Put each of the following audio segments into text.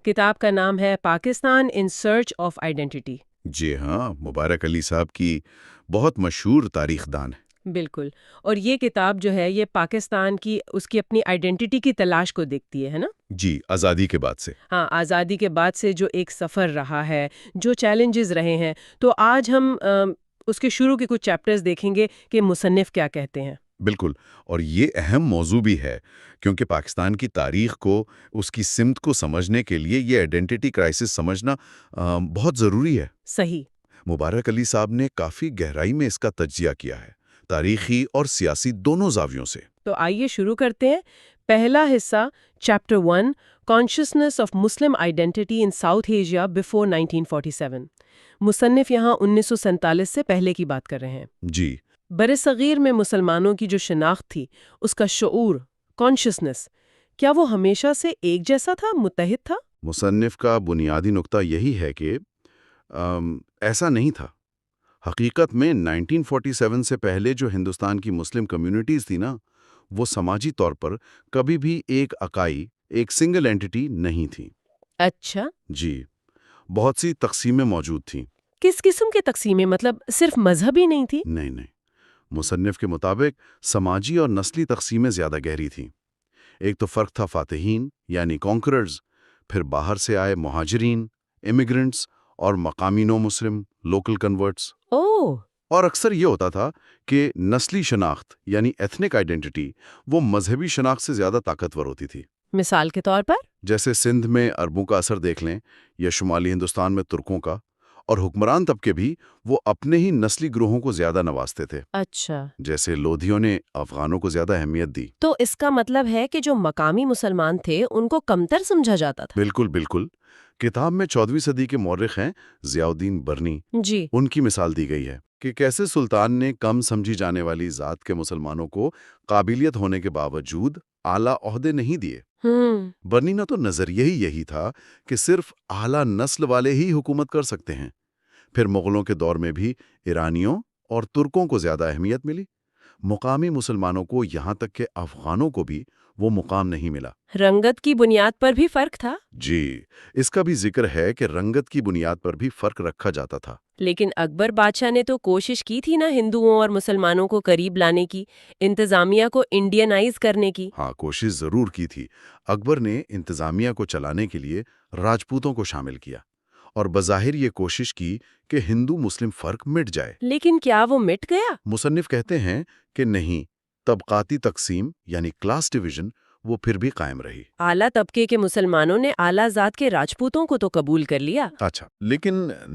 کتاب کا نام ہے Pakistan in search of identity. جی ہاں، مبارک علی صاحب کی بہت مشہور تاریخ دان ہے۔ بالکل، اور یہ کتاب جو ہے یہ پاکستان کی اس کی اپنی آئیڈینٹی کی تلاش کو دیکھتی ہے نا؟ جی، آزادی کے بعد سے۔ ہاں، آزادی کے بعد سے جو ایک سفر رہا ہے، جو چیلنجز رہے ہیں، تو آج ہم اس کے شروع کے کچھ چیپٹرز دیکھیں گے کہ مصنف کیا کہتے ہیں۔ بالکل، اور یہ اہم موضوع بھی ہے کیونکہ پاکستان کی تاریخ کو، اس کی سمت کو سمجھنے کے لیے یہ آئیڈینٹی کرائسس سمجھنا بہت ضروری ہے۔ صحیح۔ مبارک علی صاحب نے کافی گہرائی میں اس کا تجزیہ کیا ہے، تاریخی اور سیاسی دونوں زاویوں سے۔ تو آئیے شروع کرتے ہیں۔ پہلا حصہ، chapter 1، consciousness of Muslim identity in South Asia before 1947۔ مصنف یہاں 1947 سے پہلے کی بات کر رہے ہیں۔ جی۔ برصغیر میں مسلمانوں کی جو شناخت تھی، اس کا شعور، کانشسنس، کیا وہ ہمیشہ سے ایک جیسا تھا، متحد تھا؟ مصنف کا بنیادی نقطہ یہی ہے کہ ایسا نہیں تھا۔ حقیقت میں 1947 سے پہلے جو ہندوستان کی مسلم کمیونٹیز تھی نا، وہ سماجی طور پر کبھی بھی ایک اکائی، ایک سنگل اینٹی نہیں تھی۔ اچھا۔ جی، بہت سی تقسیمیں موجود تھیں۔ کس قسم کے تقسیمیں؟ مطلب صرف مذہبی نہیں تھی؟ نہیں، مصنف کے مطابق سماجی اور نسلی تقسیمیں زیادہ گہری تھیں۔ ایک تو فرق تھا فاتحین یعنی کانکررز، پھر باہر سے آئے مہاجرین، امیگرنٹس، اور مقامی نو مسلم، لوکل کنورٹس۔ اور اکثر یہ ہوتا تھا کہ نسلی شناخت یعنی ایتھنک آئیڈینٹی وہ مذہبی شناخت سے زیادہ طاقتور ہوتی تھی۔ مثال کے طور پر؟ جیسے سندھ میں عربوں کا اثر دیکھ لیں، یا شمالی ہندوستان میں ترکوں کا، اور حکمران طبقے بھی وہ اپنے ہی نسلی گروہوں کو زیادہ نوازتے تھے۔ اچھا۔ جیسے لودھیوں نے افغانوں کو زیادہ اہمیت دی۔ تو اس کا مطلب ہے کہ جو مقامی مسلمان تھے ان کو کمتر سمجھا جاتا تھا؟ بالکل۔ کتاب میں 14ویں صدی کے مورخ ہیں ضیاء الدین برنی، جی، ان کی مثال دی گئی ہے کہ کیسے سلطان نے کم سمجھی جانے والی ذات کے مسلمانوں کو قابلیت ہونے کے باوجود اعلیٰ عہدے نہیں دیے۔ برنی کا تو نظریہ ہی یہی تھا کہ صرف اعلیٰ نسل والے ہی حکومت کر سکتے ہیں۔ پھر مغلوں کے دور میں بھی ایرانیوں اور ترکوں کو زیادہ اہمیت ملی، مقامی مسلمانوں کو، یہاں تک کہ افغانوں کو بھی وہ مقام نہیں ملا۔ رنگت کی بنیاد پر بھی فرق تھا؟ جی، اس کا بھی ذکر ہے کہ رنگت کی بنیاد پر بھی فرق رکھا جاتا تھا۔ لیکن اکبر بادشاہ نے تو کوشش کی تھی نا ہندوؤں اور مسلمانوں کو قریب لانے کی، انتظامیہ کو انڈینائز کرنے کی۔ ہاں، کوشش ضرور کی تھی۔ اکبر نے انتظامیہ کو چلانے کے لیے راجپوتوں کو شامل کیا، اور بظاہر یہ کوشش کی کہ ہندو مسلم فرق مٹ جائے۔ لیکن کیا وہ مٹ گیا؟ مصنف کہتے ہیں کہ نہیں، طبقاتی تقسیم یعنی کلاس ڈویژن وہ پھر بھی قائم رہی۔ اعلیٰ طبقے کے مسلمانوں نے اعلیٰ ذات کے راجپوتوں کو تو قبول کر لیا۔ اچھا، لیکن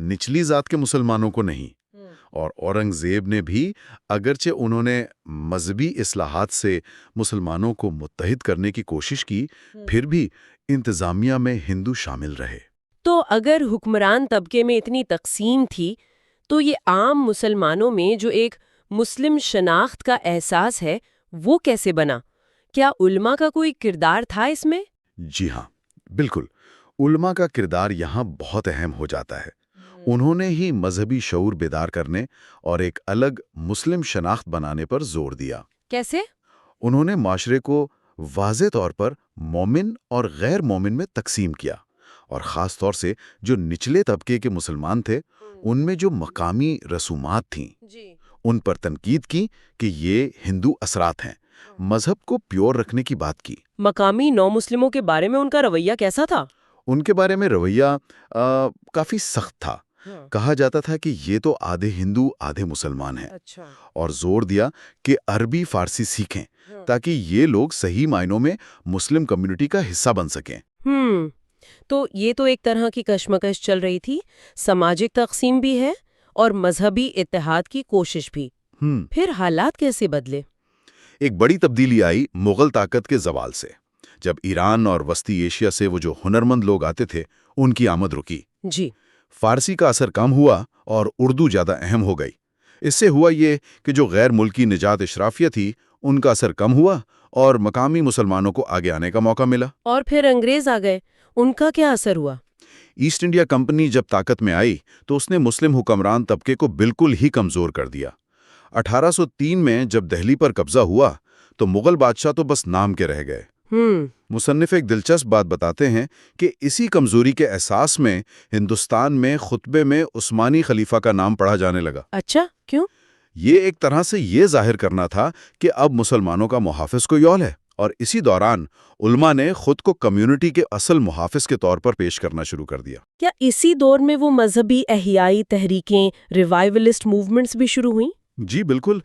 نچلی ذات کے مسلمانوں کو نہیں۔ اور اورنگزیب نے بھی، اگرچہ انہوں نے مذہبی اصلاحات سے مسلمانوں کو متحد کرنے کی کوشش کی، پھر بھی انتظامیہ میں ہندو شامل رہے۔ تو اگر حکمران طبقے میں اتنی تقسیم تھی، تو یہ عام مسلمانوں میں جو ایک مسلم شناخت کا احساس ہے وہ کیسے بنا؟ کیا علماء کا کوئی کردار تھا اس میں؟ جی ہاں، بالکل، علماء کا کردار یہاں بہت اہم ہو جاتا ہے۔ انہوں نے ہی مذہبی شعور بیدار کرنے اور ایک الگ مسلم شناخت بنانے پر زور دیا۔ کیسے؟ انہوں نے معاشرے کو واضح طور پر مومن اور غیر مومن میں تقسیم کیا، اور خاص طور سے جو نچلے طبقے کے مسلمان تھے ان میں جو مقامی رسومات تھیں ان پر تنقید کی کہ یہ ہندو اثرات ہیں، مذہب کو پیور رکھنے کی بات کی۔ مقامی نو مسلموں کے بارے میں ان کا رویہ کیسا تھا؟ ان کے بارے میں رویہ کافی سخت تھا۔ کہا جاتا تھا کہ یہ تو آدھے ہندو آدھے مسلمان ہیں، اور زور دیا کہ عربی فارسی سیکھیں تاکہ یہ لوگ صحیح معنوں میں مسلم کمیونٹی کا حصہ بن سکیں۔ تو یہ تو ایک طرح کی کشمکش چل رہی تھی، سماجی تقسیم بھی ہے اور مذہبی اتحاد کی کوشش بھی۔ پھر حالات کیسے بدلے؟ ایک بڑی تبدیلی آئی مغل طاقت کے زوال سے، جب ایران اور وسطی ایشیا سے وہ جو ہنرمند لوگ آتے تھے ان کی آمد رکی۔ جی، فارسی کا اثر کم ہوا اور اردو زیادہ اہم ہو گئی۔ اس سے ہوا یہ کہ جو غیر ملکی نجات اشرافیہ تھی ان کا اثر کم ہوا اور مقامی مسلمانوں کو آگے آنے کا موقع ملا۔ اور پھر انگریز آ گئے، ان کا کیا اثر ہوا؟ ایسٹ انڈیا کمپنی جب طاقت میں آئی تو اس نے مسلم حکمران طبقے کو بالکل ہی کمزور کر دیا۔ 1803 میں جب دہلی پر قبضہ ہوا تو مغل بادشاہ تو بس نام کے رہ گئے۔ مصنف ایک دلچسپ بات بتاتے ہیں کہ اسی کمزوری کے احساس میں ہندوستان میں خطبے میں عثمانی خلیفہ کا نام پڑھا جانے لگا۔ اچھا، کیوں؟ یہ ایک طرح سے یہ ظاہر کرنا تھا کہ اب مسلمانوں کا محافظ کوئی اور ہے، اور اسی دوران علماء نے خود کو کمیونٹی کے اصل محافظ کے طور پر پیش کرنا شروع کر دیا۔ کیا اسی دور میں وہ مذہبی احیائی تحریکیں، ریوائولسٹ موومنٹس بھی شروع ہوئیں؟ جی بالکل،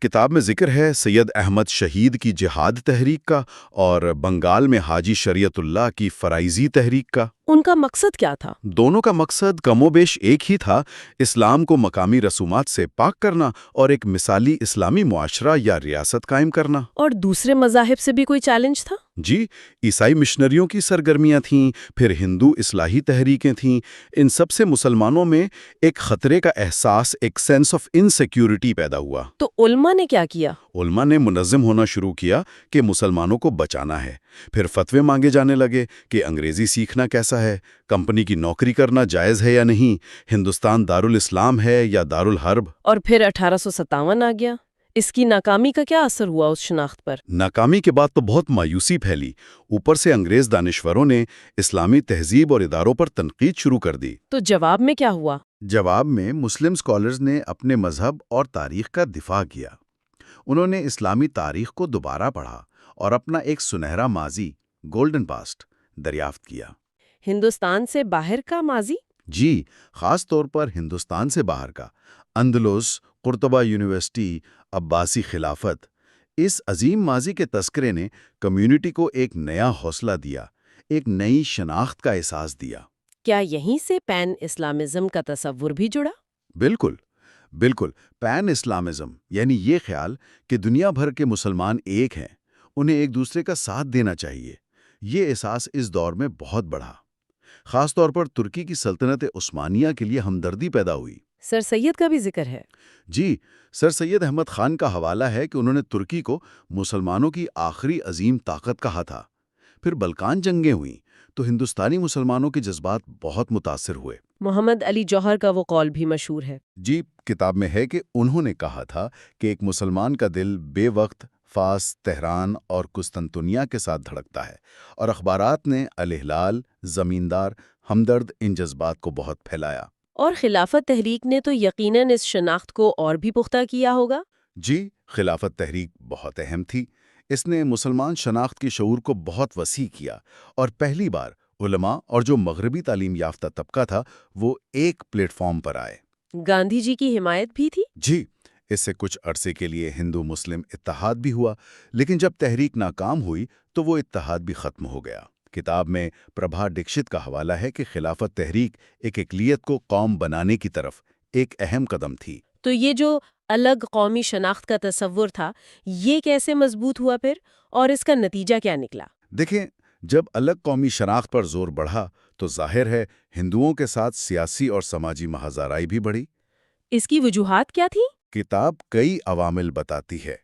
کتاب میں ذکر ہے سید احمد شہید کی جہاد تحریک کا اور بنگال میں حاجی شریعت اللہ کی فرائضی تحریک کا۔ ان کا مقصد کیا تھا؟ دونوں کا مقصد کم و بیش ایک ہی تھا، اسلام کو مقامی رسومات سے پاک کرنا اور ایک مثالی اسلامی معاشرہ یا ریاست قائم کرنا۔ اور دوسرے مذاہب سے بھی کوئی چیلنج تھا؟ جی، عیسائی مشنریوں کی سرگرمیاں تھیں، پھر ہندو اصلاحی تحریکیں تھیں۔ ان سب سے مسلمانوں میں ایک خطرے کا احساس، ایک سینس آف انسیکیورٹی پیدا ہوا۔ تو علماء نے کیا کیا؟ علماء نے منظم ہونا شروع کیا کہ مسلمانوں کو بچانا ہے۔ پھر فتوے مانگے جانے لگے کہ انگریزی سیکھنا کیسا ہے، کمپنی کی نوکری کرنا جائز ہے یا نہیں، ہندوستان دارالاسلام ہے یا دارالحرب۔ اور پھر 1857 آ گیا۔ اس کی ناکامی کا کیا اثر ہوا اس شناخت پر؟ ناکامی کے بعد تو بہت مایوسی پھیلی، اوپر سے انگریز دانشوروں نے اسلامی تہذیب اور اداروں پر تنقید شروع کر دی۔ تو جواب میں کیا ہوا؟ جواب میں مسلم اسکالرز نے اپنے مذہب اور تاریخ کا دفاع کیا۔ انہوں نے اسلامی تاریخ کو دوبارہ پڑھا اور اپنا ایک سنہرا ماضی، گولڈن پاسٹ، دریافت کیا۔ ہندوستان سے باہر کا ماضی؟ جی، خاص طور پر ہندوستان سے باہر کا۔ اندلس، قرطبہ یونیورسٹی، عباسی خلافت، اس عظیم ماضی کے تذکرے نے کمیونٹی کو ایک نیا حوصلہ دیا، ایک نئی شناخت کا احساس دیا۔ کیا یہیں سے پین اسلامزم کا تصور بھی جڑا؟ بالکل، بالکل۔ پین اسلامزم یعنی یہ خیال کہ دنیا بھر کے مسلمان ایک ہیں، انہیں ایک دوسرے کا ساتھ دینا چاہیے، یہ احساس اس دور میں بہت بڑھا۔ خاص طور پر ترکی کی سلطنت عثمانیہ کے لیے ہمدردی پیدا ہوئی۔ سر سید کا بھی ذکر ہے۔ جی، سر سید احمد خان کا حوالہ ہے کہ انہوں نے ترکی کو مسلمانوں کی آخری عظیم طاقت کہا تھا۔ پھر بلکان جنگیں ہوئیں تو ہندوستانی مسلمانوں کے جذبات بہت متاثر ہوئے۔ محمد علی جوہر کا وہ قول بھی مشہور ہے۔ جی، کتاب میں ہے کہ انہوں نے کہا تھا کہ ایک مسلمان کا دل بے وقت فاس، تہران اور قسطنطنیہ کے ساتھ دھڑکتا ہے، اور اخبارات نے الہلال، زمیندار، ہمدرد ان جذبات کو بہت پھیلایا۔ اور خلافت تحریک نے تو یقیناً اس شناخت کو اور بھی پختہ کیا ہوگا۔ جی، خلافت تحریک بہت اہم تھی۔ اس نے مسلمان شناخت کے شعور کو بہت وسیع کیا، اور پہلی بار علماء اور جو مغربی تعلیم یافتہ طبقہ تھا وہ ایک پلیٹ فارم پر آئے۔ گاندھی جی کی حمایت بھی تھی؟ جی، اس سے کچھ عرصے کے لیے ہندو مسلم اتحاد بھی ہوا، لیکن جب تحریک ناکام ہوئی تو وہ اتحاد بھی ختم ہو گیا۔ کتاب میں پربھا ڈکشت کا حوالہ ہے کہ خلافت تحریک ایک اقلیت کو قوم بنانے کی طرف ایک اہم قدم تھی۔ تو یہ جو الگ قومی شناخت کا تصور تھا، یہ کیسے مضبوط ہوا پھر، اور اس کا نتیجہ کیا نکلا؟ دیکھیں، جب الگ قومی شناخت پر زور بڑھا تو ظاہر ہے ہندوؤں کے ساتھ سیاسی اور سماجی مہازارائی بھی بڑھی۔ اس کی وجوہات کیا تھی؟ کتاب کئی عوامل بتاتی ہے۔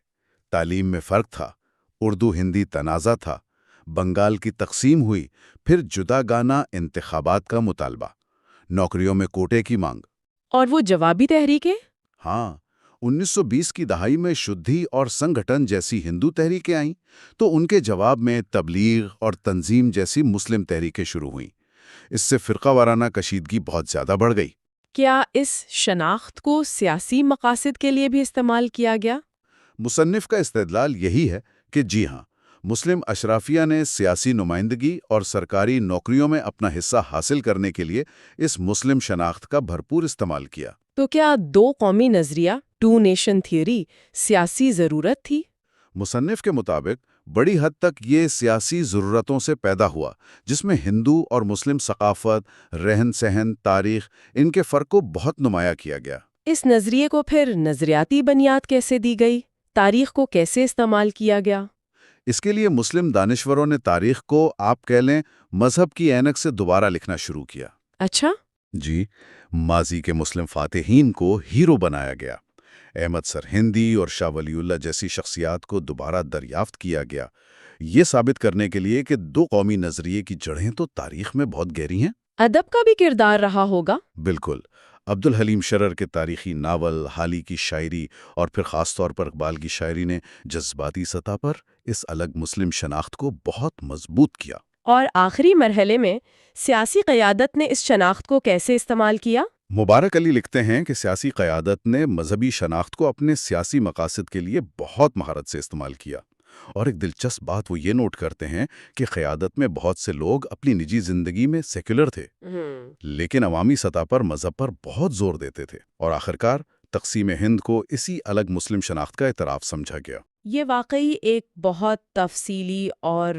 تعلیم میں فرق تھا، اردو ہندی تنازع تھا، بنگال کی تقسیم ہوئی، پھر جدا گانا انتخابات کا مطالبہ، نوکریوں میں کوٹے کی مانگ۔ اور وہ جوابی تحریکیں؟ ہاں، 1920 کی دہائی میں شدھی اور سنگھٹن جیسی ہندو تحریکیں آئیں تو ان کے جواب میں تبلیغ اور تنظیم جیسی مسلم تحریکیں شروع ہوئیں۔ اس سے فرقہ وارانہ کشیدگی بہت زیادہ بڑھ گئی۔ کیا اس شناخت کو سیاسی مقاصد کے لیے بھی استعمال کیا گیا؟ مصنف کا استدلال یہی ہے کہ جی ہاں، مسلم اشرافیہ نے سیاسی نمائندگی اور سرکاری نوکریوں میں اپنا حصہ حاصل کرنے کے لیے اس مسلم شناخت کا بھرپور استعمال کیا۔ تو کیا دو قومی نظریہ، ٹو نیشن تھیوری، سیاسی ضرورت تھی؟ مصنف کے مطابق بڑی حد تک یہ سیاسی ضرورتوں سے پیدا ہوا، جس میں ہندو اور مسلم ثقافت، رہن سہن، تاریخ، ان کے فرق کو بہت نمایاں کیا گیا۔ اس نظریے کو پھر نظریاتی بنیاد کیسے دی گئی؟ تاریخ کو کیسے استعمال کیا گیا؟ اس کے لیے مسلم دانشوروں نے تاریخ کو آپ کہہ لیں مذہب کی عینک سے دوبارہ لکھنا شروع کیا۔ اچھا؟ جی، ماضی کے مسلم فاتحین کو ہیرو بنایا گیا۔ احمد سرہندی اور شاہ ولی اللہ جیسی شخصیات کو دوبارہ دریافت کیا گیا، یہ ثابت کرنے کے لیے کہ دو قومی نظریے کی جڑیں تو تاریخ میں بہت گہری ہیں۔ ادب کا بھی کردار رہا ہوگا؟ بالکل، عبدالحلیم شرر کے تاریخی ناول، حالی کی شاعری اور پھر خاص طور پر اقبال کی شاعری نے جذباتی سطح پر اس الگ مسلم شناخت کو بہت مضبوط کیا۔ اور آخری مرحلے میں سیاسی قیادت نے اس شناخت کو کیسے استعمال کیا؟ مبارک علی لکھتے ہیں کہ سیاسی قیادت نے مذہبی شناخت کو اپنے سیاسی مقاصد کے لیے بہت مہارت سے استعمال کیا، اور ایک دلچسپ بات وہ یہ نوٹ کرتے ہیں کہ قیادت میں بہت سے لوگ اپنی نجی زندگی میں سیکولر تھے، لیکن عوامی سطح پر مذہب پر بہت زور دیتے تھے، اور آخرکار تقسیم ہند کو اسی الگ مسلم شناخت کا اعتراف سمجھا گیا۔ یہ واقعی ایک بہت تفصیلی اور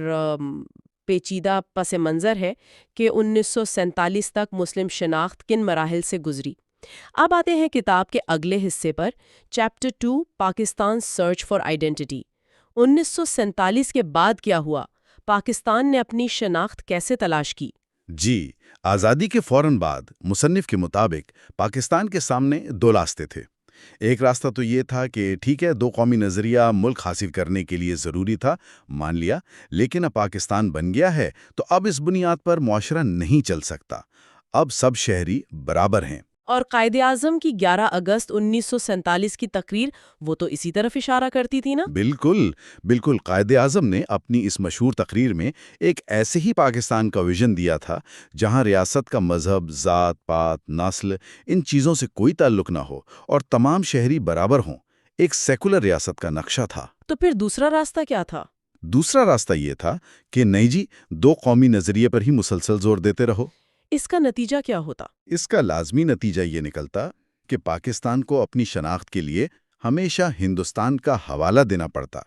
پیچیدہ پس منظر ہے کہ 1947 تک مسلم شناخت کن مراحل سے گزری۔ اب آتے ہیں کتاب کے اگلے حصے پر، chapter 2 Pakistan search for identity. 1947 کے بعد کیا ہوا؟ پاکستان نے اپنی شناخت کیسے تلاش کی؟ جی، آزادی کے فوراً بعد مصنف کے مطابق پاکستان کے سامنے دو راستے تھے۔ ایک راستہ تو یہ تھا کہ ٹھیک ہے، دو قومی نظریہ ملک حاصل کرنے کے لیے ضروری تھا، مان لیا، لیکن اب پاکستان بن گیا ہے تو اب اس بنیاد پر معاشرہ نہیں چل سکتا، اب سب شہری برابر ہیں۔ اور قائد اعظم کی 11 اگست 1947 کی تقریر وہ تو اسی طرف اشارہ کرتی تھی نا؟ بالکل بالکل، قائد اعظم نے اپنی اس مشہور تقریر میں ایک ایسے ہی پاکستان کا ویژن دیا تھا جہاں ریاست کا مذہب، ذات پات، نسل، ان چیزوں سے کوئی تعلق نہ ہو اور تمام شہری برابر ہوں، ایک سیکولر ریاست کا نقشہ تھا۔ تو پھر دوسرا راستہ کیا تھا؟ دوسرا راستہ یہ تھا کہ نہیں جی، دو قومی نظریے پر ہی مسلسل زور دیتے رہو۔ اس کا نتیجہ کیا ہوتا؟ اس کا لازمی نتیجہ یہ نکلتا کہ پاکستان کو اپنی شناخت کے لیے ہمیشہ ہندوستان کا حوالہ دینا پڑتا،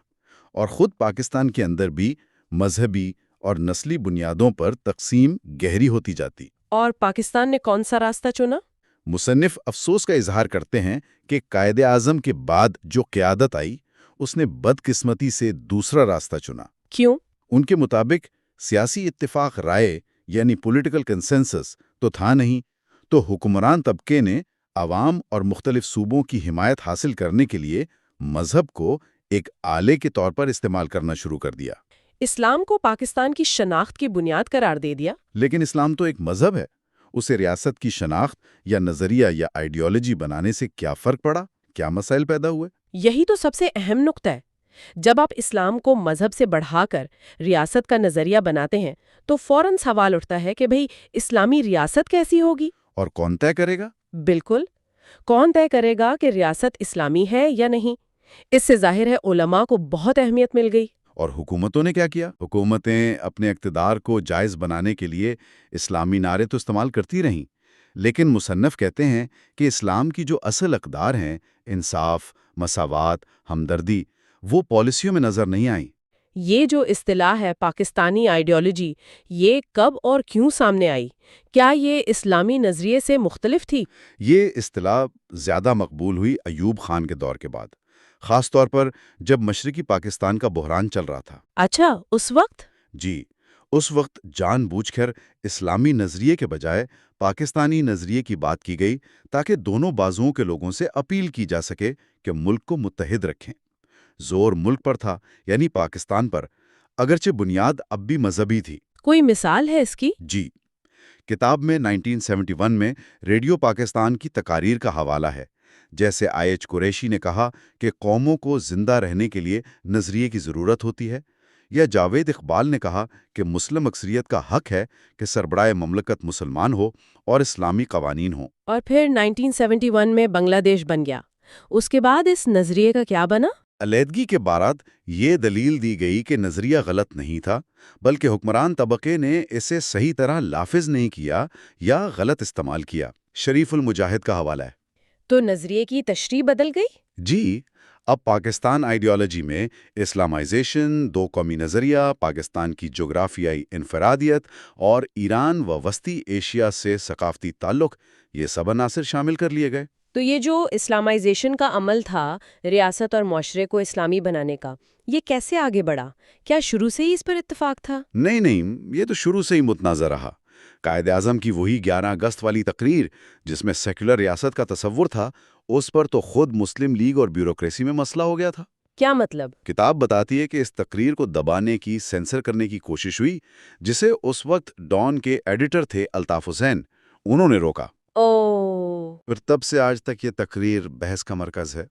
اور خود پاکستان کے اندر بھی مذہبی اور نسلی بنیادوں پر تقسیم گہری ہوتی جاتی۔ اور پاکستان نے کون سا راستہ چنا؟ مصنف افسوس کا اظہار کرتے ہیں کہ قائد اعظم کے بعد جو قیادت آئی اس نے بدقسمتی سے دوسرا راستہ چنا۔ کیوں؟ ان کے مطابق سیاسی اتفاق رائے یعنی پولیٹیکل کنسنسس تو تھا نہیں، تو حکمران طبقے نے عوام اور مختلف صوبوں کی حمایت حاصل کرنے کے لیے مذہب کو ایک آلے کے طور پر استعمال کرنا شروع کر دیا۔ اسلام کو پاکستان کی شناخت کی بنیاد قرار دے دیا؟ لیکن اسلام تو ایک مذہب ہے، اسے ریاست کی شناخت یا نظریہ یا آئیڈیالوجی بنانے سے کیا فرق پڑا؟ کیا مسائل پیدا ہوئے؟ یہی تو سب سے اہم نقطہ ہے۔ جب آپ اسلام کو مذہب سے بڑھا کر ریاست کا نظریہ بناتے ہیں تو فوراً سوال اٹھتا ہے کہ بھئی اسلامی ریاست کیسی ہوگی؟ اور کون طے کرے گا؟ بالکل، کون طے کرے گا کہ ریاست اسلامی ہے یا نہیں؟ اس سے ظاہر ہے علماء کو بہت اہمیت مل گئی۔ اور حکومتوں نے کیا کیا؟ حکومتیں اپنے اقتدار کو جائز بنانے کے لیے اسلامی نعرے تو استعمال کرتی رہیں، لیکن مصنف کہتے ہیں کہ اسلام کی جو اصل اقدار ہیں، انصاف، مساوات، ہمدردی، وہ پالیسیوں میں نظر نہیں آئیں۔ یہ جو اصطلاح ہے پاکستانی آئیڈیالوجی، یہ کب اور کیوں سامنے آئی؟ کیا یہ اسلامی نظریے سے مختلف تھی؟ یہ اصطلاح زیادہ مقبول ہوئی ایوب خان کے دور کے بعد، خاص طور پر جب مشرقی پاکستان کا بحران چل رہا تھا۔ اچھا، اس وقت؟ جی، اس وقت جان بوجھ کر اسلامی نظریے کے بجائے پاکستانی نظریے کی بات کی گئی تاکہ دونوں بازوؤں کے لوگوں سے اپیل کی جا سکے کہ ملک کو متحد رکھیں۔ زور ملک پر تھا، یعنی پاکستان پر، اگرچہ بنیاد اب بھی مذہبی تھی۔ کوئی مثال ہے اس کی؟ جی، کتاب میں 1971 میں ریڈیو پاکستان کی تقاریر کا حوالہ ہے۔ جیسے IH قریشی نے کہا کہ قوموں کو زندہ رہنے کے لیے نظریے کی ضرورت ہوتی ہے، یا جاوید اقبال نے کہا کہ مسلم اکثریت کا حق ہے کہ سربراہ مملکت مسلمان ہو اور اسلامی قوانین ہوں۔ اور پھر 1971 میں بنگلہ دیش بن گیا۔ اس کے بعد اس نظریے کا کیا بنا؟ علیحدگی کے بعد یہ دلیل دی گئی کہ نظریہ غلط نہیں تھا، بلکہ حکمران طبقے نے اسے صحیح طرح لافظ نہیں کیا یا غلط استعمال کیا۔ شریف المجاہد کا حوالہ ہے۔ تو نظریے کی تشریح بدل گئی؟ جی، اب پاکستان آئیڈیالوجی میں اسلامائزیشن، دو قومی نظریہ، پاکستان کی جغرافیائی انفرادیت اور ایران و وسطی ایشیا سے ثقافتی تعلق، یہ سب عناصر شامل کر لیے گئے۔ تو یہ جو اسلامائزیشن کا عمل تھا، ریاست اور معاشرے کو اسلامی بنانے کا، یہ کیسے آگے بڑھا؟ کیا شروع سے ہی اس پر اتفاق تھا؟ نہیں، یہ تو شروع سے ہی متنازع رہا۔ قائد اعظم کی وہی 11 اگست والی تقریر جس میں سیکولر ریاست کا تصور تھا، اس پر تو خود مسلم لیگ اور بیوروکریسی میں مسئلہ ہو گیا تھا۔ کیا مطلب؟ کتاب بتاتی ہے کہ اس تقریر کو دبانے کی، سینسر کرنے کی کوشش ہوئی، جسے اس وقت ڈان کے ایڈیٹر تھے الطاف حسین، انہوں نے روکا۔ اوہ! پھر تب سے آج تک یہ تقریر بحث کا مرکز ہے۔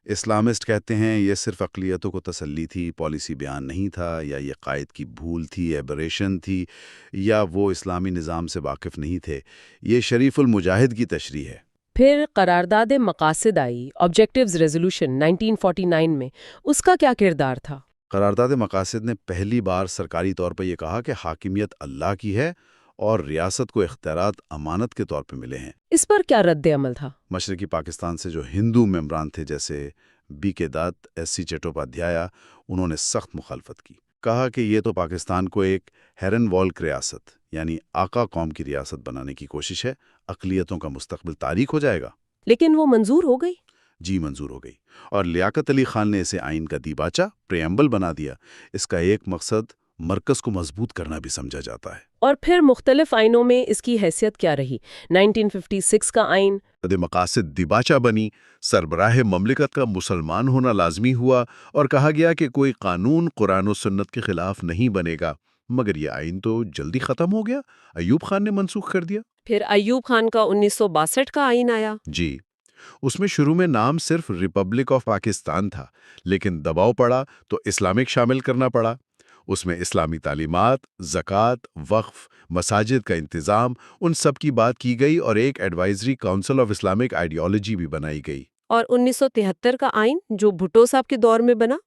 اسلامسٹ کہتے ہیں یہ صرف اقلیتوں کو تسلی تھی، پالیسی بیان نہیں تھا، یا یہ قائد کی بھول تھی، ایبریشن تھی، یا وہ اسلامی نظام سے واقف نہیں تھے۔ یہ شریف المجاہد کی تشریح ہے۔ پھر قرارداد مقاصد آئی، آبجیکٹیوز ریزولوشن 1949 میں، اس کا کیا کردار تھا؟ قرارداد مقاصد نے پہلی بار سرکاری طور پر یہ کہا کہ حاکمیت اللہ کی ہے اور ریاست کو اختیارات امانت کے طور پہ ملے ہیں۔ اس پر کیا رد عمل تھا؟ مشرقی پاکستان سے جو ہندو ممبران تھے جیسے بی کے دت، ایس سی چٹوپادھیایا، انہوں نے سخت مخالفت کی۔ کہا کہ یہ تو پاکستان کو ایک ہیرن والک ریاست یعنی آقا قوم کی ریاست بنانے کی کوشش ہے، اقلیتوں کا مستقبل تاریک ہو جائے گا۔ لیکن وہ منظور ہو گئی؟ جی منظور ہو گئی، اور لیاقت علی خان نے اسے آئین کا دیباچہ پریمبل بنا دیا۔ اس کا ایک مقصد مرکز کو مضبوط کرنا بھی سمجھا جاتا ہے۔ اور پھر مختلف آئینوں میں اس کی حیثیت کیا رہی؟ 1956 کا آئین مقاصد دیباچہ بنی، سربراہ مملکت کا مسلمان ہونا لازمی ہوا، اور کہا گیا کہ کوئی قانون قرآن و سنت کے خلاف نہیں بنے گا۔ مگر یہ آئین تو جلدی ختم ہو گیا، ایوب خان نے منسوخ کر دیا۔ پھر ایوب خان کا 1962 کا آئین آیا۔ جی، اس میں شروع میں نام صرف ریپبلک آف پاکستان تھا، لیکن دباؤ پڑا تو اسلامک شامل کرنا پڑا۔ اس میں اسلامی تعلیمات، زکوٰۃ، وقف، مساجد کا انتظام، ان سب کی بات کی گئی، اور ایک advisory council of Islamic ideology بھی بنائی گئی۔ اور 1973 کا آئین جو بھٹو صاحب کے دور میں بنا،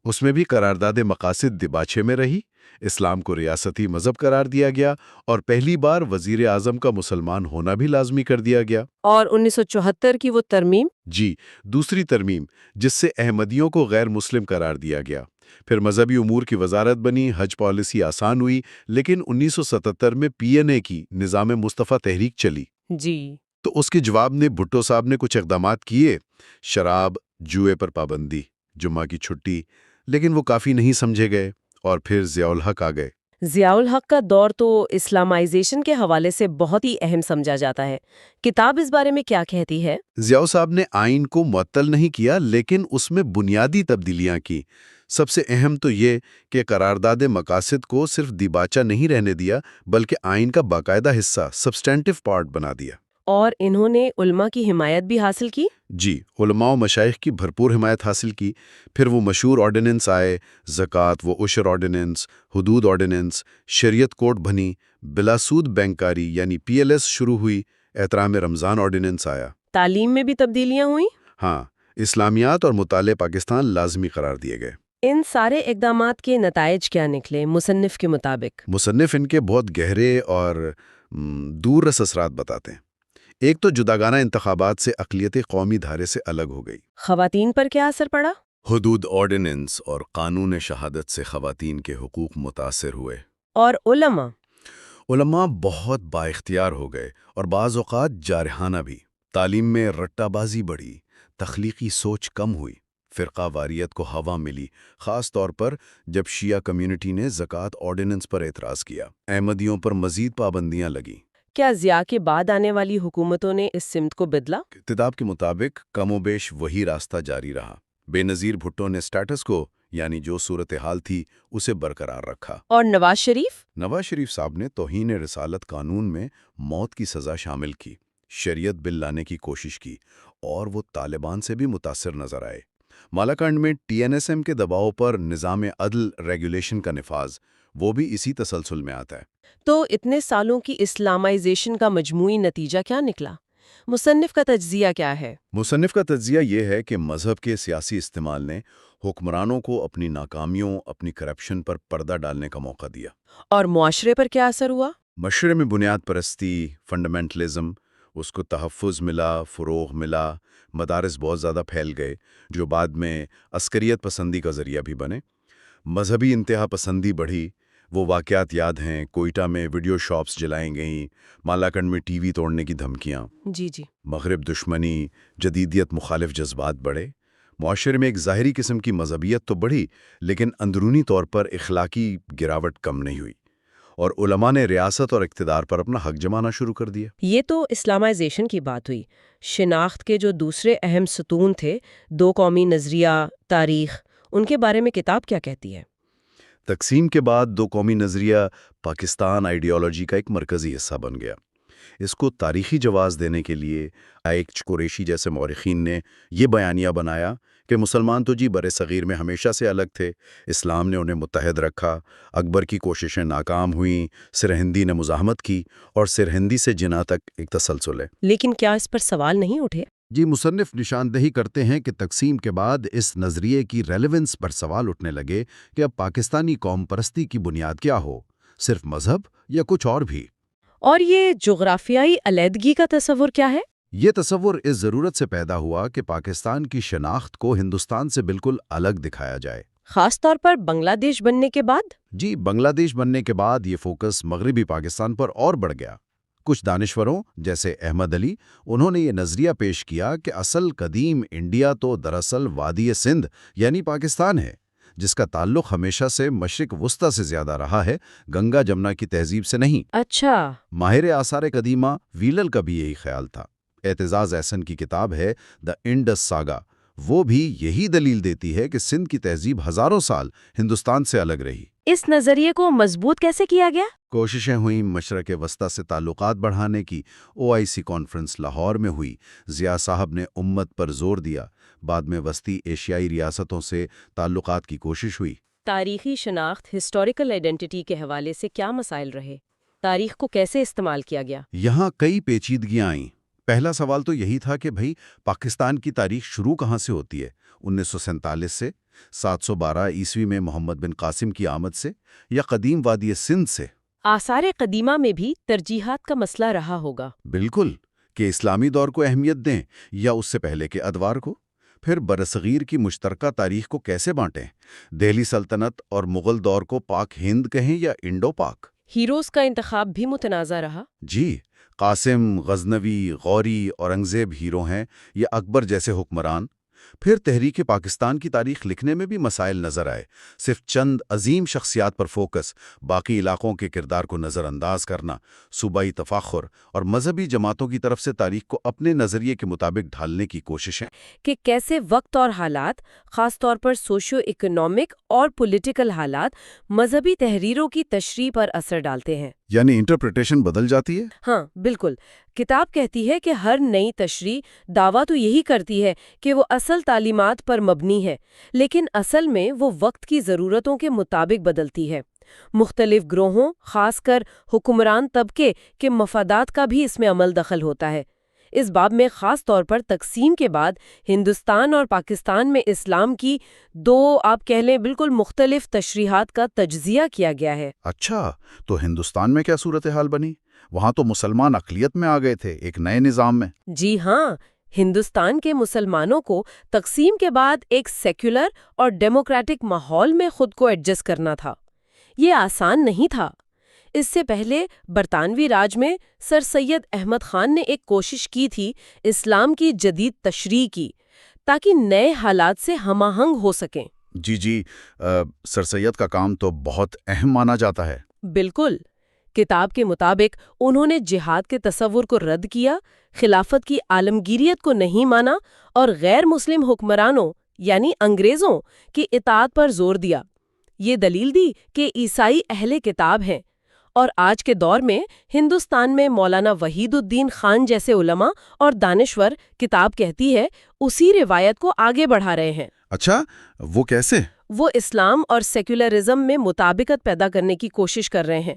اس میں بھی قرارداد مقاصد دیباچے میں رہی، اسلام کو ریاستی مذہب قرار دیا گیا، اور پہلی بار وزیر اعظم کا مسلمان ہونا بھی لازمی کر دیا گیا۔ اور 1974 کی وہ ترمیم جی، دوسری ترمیم، جس سے احمدیوں کو غیر مسلم قرار دیا گیا۔ پھر مذہبی امور کی وزارت بنی، حج پالیسی آسان ہوئی، لیکن 1977 میں PNA کی نظام مصطفیٰ تحریک چلی۔ جی، تو اس کے جواب میں بھٹو صاحب نے کچھ اقدامات کیے، شراب، جوئے پر پابندی، جمعہ کی چھٹی، لیکن وہ کافی نہیں سمجھے گئے، اور پھر ضیاء الحق آ گئے۔ ضیاء الحق کا دور تو اسلامائزیشن کے حوالے سے بہت ہی اہم سمجھا جاتا ہے۔ کتاب اس بارے میں کیا کہتی ہے؟ ضیاء صاحب نے آئین کو معطل نہیں کیا، لیکن اس میں بنیادی تبدیلیاں کی۔ سب سے اہم تو یہ کہ قرارداد مقاصد کو صرف دیباچہ نہیں رہنے دیا، بلکہ آئین کا باقاعدہ حصہ، سبسٹینٹو پارٹ بنا دیا۔ اور انہوں نے علماء کی حمایت بھی حاصل کی؟ جی، علماء و مشائخ کی بھرپور حمایت حاصل کی۔ پھر وہ مشہور آرڈیننس آئے، زکوٰۃ و عشر آرڈیننس، حدود آرڈیننس، شریعت کوڈ بنی، بلا سود بینکاری یعنی PLS شروع ہوئی، احترام رمضان آرڈیننس آیا۔ تعلیم میں بھی تبدیلیاں ہوئیں؟ ہاں، اسلامیات اور مطالعہ پاکستان لازمی قرار دیے گئے۔ ان سارے اقدامات کے نتائج کیا نکلے مصنف کے مطابق؟ مصنف ان کے بہت گہرے اور دور رس اثرات بتاتے ہیں۔ ایک تو جداگانہ انتخابات سے اقلیت قومی دھارے سے الگ ہو گئی۔ خواتین پر کیا اثر پڑا؟ حدود آرڈیننس اور قانون شہادت سے خواتین کے حقوق متاثر ہوئے۔ اور علماء؟ علماء بہت با اختیار ہو گئے، اور بعض اوقات جارحانہ بھی۔ تعلیم میں رٹا بازی بڑھی، تخلیقی سوچ کم ہوئی، فرقہ واریت کو ہوا ملی، خاص طور پر جب شیعہ کمیونٹی نے زکوٰۃ آرڈیننس پر اعتراض کیا۔ احمدیوں پر مزید پابندیاں لگیں۔ کیا ضیاء کے بعد آنے والی حکومتوں نے اس سمت کو بدلا؟ کتاب کے مطابق کم و بیش وہی راستہ جاری رہا۔ بے نظیر بھٹو نے سٹیٹس کو، یعنی جو صورتحال تھی، اسے برقرار رکھا۔ اور نواز شریف؟ نواز شریف صاحب نے توہین رسالت قانون میں موت کی سزا شامل کی، شریعت بل لانے کی کوشش کی، اور وہ طالبان سے بھی متاثر نظر آئے۔ مالاکنڈ میں TNSM کے دباؤ پر نظام عدل ریگولیشن کا نفاذ، وہ بھی اسی تسلسل میں آتا ہے۔ تو اتنے سالوں کی اسلامائزیشن کا مجموعی نتیجہ کیا نکلا؟ مصنف کا تجزیہ کیا ہے؟ مصنف کا تجزیہ یہ ہے کہ مذہب کے سیاسی استعمال نے حکمرانوں کو اپنی ناکامیوں، اپنی کرپشن پر پردہ ڈالنے کا موقع دیا۔ اور معاشرے پر کیا اثر ہوا؟ معاشرے میں بنیاد پرستی، فنڈامنٹلزم، اس کو تحفظ ملا، فروغ ملا، مدارس بہت زیادہ پھیل گئے، جو بعد میں عسکریت پسندی کا ذریعہ بھی بنے۔ مذہبی انتہا پسندی بڑھی۔ وہ واقعات یاد ہیں، کوئٹہ میں ویڈیو شاپس جلائیں گئیں، مالاکنڈ میں TV توڑنے کی دھمکیاں۔ جی، مغرب دشمنی، جدیدیت مخالف جذبات بڑھے۔ معاشرے میں ایک ظاہری قسم کی مذہبیت تو بڑھی، لیکن اندرونی طور پر اخلاقی گراوٹ کم نہیں ہوئی، اور علماء نے ریاست اور اقتدار پر اپنا حق جمانا شروع کر دیا۔ یہ تو اسلامائزیشن کی بات ہوئی۔ شناخت کے جو دوسرے اہم ستون تھے، دو قومی نظریہ، تاریخ، ان کے بارے میں کتاب کیا کہتی ہے؟ تقسیم کے بعد دو قومی نظریہ پاکستان آئیڈیالوجی کا ایک مرکزی حصہ بن گیا۔ اس کو تاریخی جواز دینے کے لیے ایک قریشی جیسے مورخین نے یہ بیانیہ بنایا کہ مسلمان تو جی برِ صغیر میں ہمیشہ سے الگ تھے، اسلام نے انہیں متحد رکھا، اکبر کی کوششیں ناکام ہوئیں، سرہندی نے مزاحمت کی اور سرہندی سے جناح تک ایک تسلسل ہے۔ لیکن کیا اس پر سوال نہیں اٹھے؟ جی، مصنف نشاندہی کرتے ہیں کہ تقسیم کے بعد اس نظریے کی ریلیونس پر سوال اٹھنے لگے کہ اب پاکستانی قوم پرستی کی بنیاد کیا ہو، صرف مذہب یا کچھ اور بھی؟ اور یہ جغرافیائی علیحدگی کا تصور کیا ہے؟ یہ تصور اس ضرورت سے پیدا ہوا کہ پاکستان کی شناخت کو ہندوستان سے بالکل الگ دکھایا جائے۔ خاص طور پر بنگلہ دیش بننے کے بعد؟ جی، بنگلہ دیش بننے کے بعد یہ فوکس مغربی پاکستان پر اور بڑھ گیا۔ کچھ دانشوروں جیسے احمد علی، انہوں نے یہ نظریہ پیش کیا کہ اصل قدیم انڈیا تو دراصل وادی سندھ یعنی پاکستان ہے، جس کا تعلق ہمیشہ سے مشرق وسطی سے زیادہ رہا ہے، گنگا جمنا کی تہذیب سے نہیں۔ اچھا۔ ماہر آثار قدیمہ ویلل کا بھی یہی خیال تھا۔ اعتزاز احسن کی کتاب ہے دا انڈس ساگا، وہ بھی یہی دلیل دیتی ہے کہ سندھ کی تہذیب ہزاروں سال ہندوستان سے الگ رہی۔ اس نظریے کو مضبوط کیسے کیا گیا؟ کوششیں ہوئیں مشرق وسطی سے تعلقات بڑھانے کی۔ OIC کانفرنس لاہور میں ہوئی، ضیاء صاحب نے امت پر زور دیا، بعد میں وسطی ایشیائی ریاستوں سے تعلقات کی کوشش ہوئی۔ تاریخی شناخت، ہسٹوریکل آئیڈینٹی کے حوالے سے کیا مسائل رہے؟ تاریخ کو کیسے استعمال کیا گیا؟ یہاں کئی پیچیدگیاں آئیں۔ پہلا سوال تو یہی تھا کہ بھئی پاکستان کی تاریخ شروع کہاں سے ہوتی ہے؟ 1947 سے، 712 عیسوی میں محمد بن قاسم کی آمد سے، یا قدیم وادی سندھ سے؟ آثار قدیمہ میں بھی ترجیحات کا مسئلہ رہا ہوگا۔ بالکل، کہ اسلامی دور کو اہمیت دیں یا اس سے پہلے کے ادوار کو۔ پھر برصغیر کی مشترکہ تاریخ کو کیسے بانٹیں؟ دہلی سلطنت اور مغل دور کو پاک ہند کہیں یا انڈو پاک؟ ہیروز کا انتخاب بھی متنازع رہا۔ جی، قاسم، غزنوی، غوری، اورنگزیب ہیرو ہیں یا اکبر جیسے حکمران؟ پھر تحریک پاکستان کی تاریخ لکھنے میں بھی مسائل نظر آئے، صرف چند عظیم شخصیات پر فوکس، باقی علاقوں کے کردار کو نظر انداز کرنا، صوبائی تفاخر اور مذہبی جماعتوں کی طرف سے تاریخ کو اپنے نظریے کے مطابق ڈھالنے کی کوششیں۔ کہ کیسے وقت اور حالات، خاص طور پر سوشیو اکنامک اور پولیٹیکل حالات، مذہبی تحریروں کی تشریح پر اثر ڈالتے ہیں۔ یعنی انٹرپریٹیشن بدل جاتی ہے؟ ہاں، بالکل۔ کتاب کہتی ہے کہ ہر نئی تشریح دعویٰ تو یہی کرتی ہے کہ وہ اصل تعلیمات پر مبنی ہے، لیکن اصل میں وہ وقت کی ضرورتوں کے مطابق بدلتی ہے۔ مختلف گروہوں، خاص کر حکمران طبقے کے مفادات کا بھی اس میں عمل دخل ہوتا ہے۔ اس باب میں خاص طور پر تقسیم کے بعد ہندوستان اور پاکستان میں اسلام کی دو، آپ کہہ لیں، بالکل مختلف تشریحات کا تجزیہ کیا گیا ہے۔ اچھا، تو ہندوستان میں کیا صورتحال بنی؟ وہاں تو مسلمان اقلیت میں آ گئے تھے ایک نئے نظام میں۔ جی ہاں، ہندوستان کے مسلمانوں کو تقسیم کے بعد ایک سیکولر اور ڈیموکریٹک ماحول میں خود کو ایڈجسٹ کرنا تھا۔ یہ آسان نہیں تھا۔ اس سے پہلے برطانوی راج میں سر سید احمد خان نے ایک کوشش کی تھی اسلام کی جدید تشریح کی، تاکہ نئے حالات سے ہم آہنگ ہو سکیں۔ جی، سر سید کا کام تو بہت اہم مانا جاتا ہے۔ بالکل۔ کتاب کے مطابق انہوں نے جہاد کے تصور کو رد کیا، خلافت کی عالمگیریت کو نہیں مانا اور غیر مسلم حکمرانوں یعنی انگریزوں کی اطاعت پر زور دیا۔ یہ دلیل دی کہ عیسائی اہل کتاب ہیں، اور آج کے دور میں ہندوستان میں مولانا وحید الدین خان جیسے علماء اور دانشور، کتاب کہتی ہے، اسی روایت کو آگے بڑھا رہے ہیں۔ اچھا، وہ کیسے؟ وہ اسلام اور سیکولرزم میں مطابقت پیدا کرنے کی کوشش کر رہے ہیں۔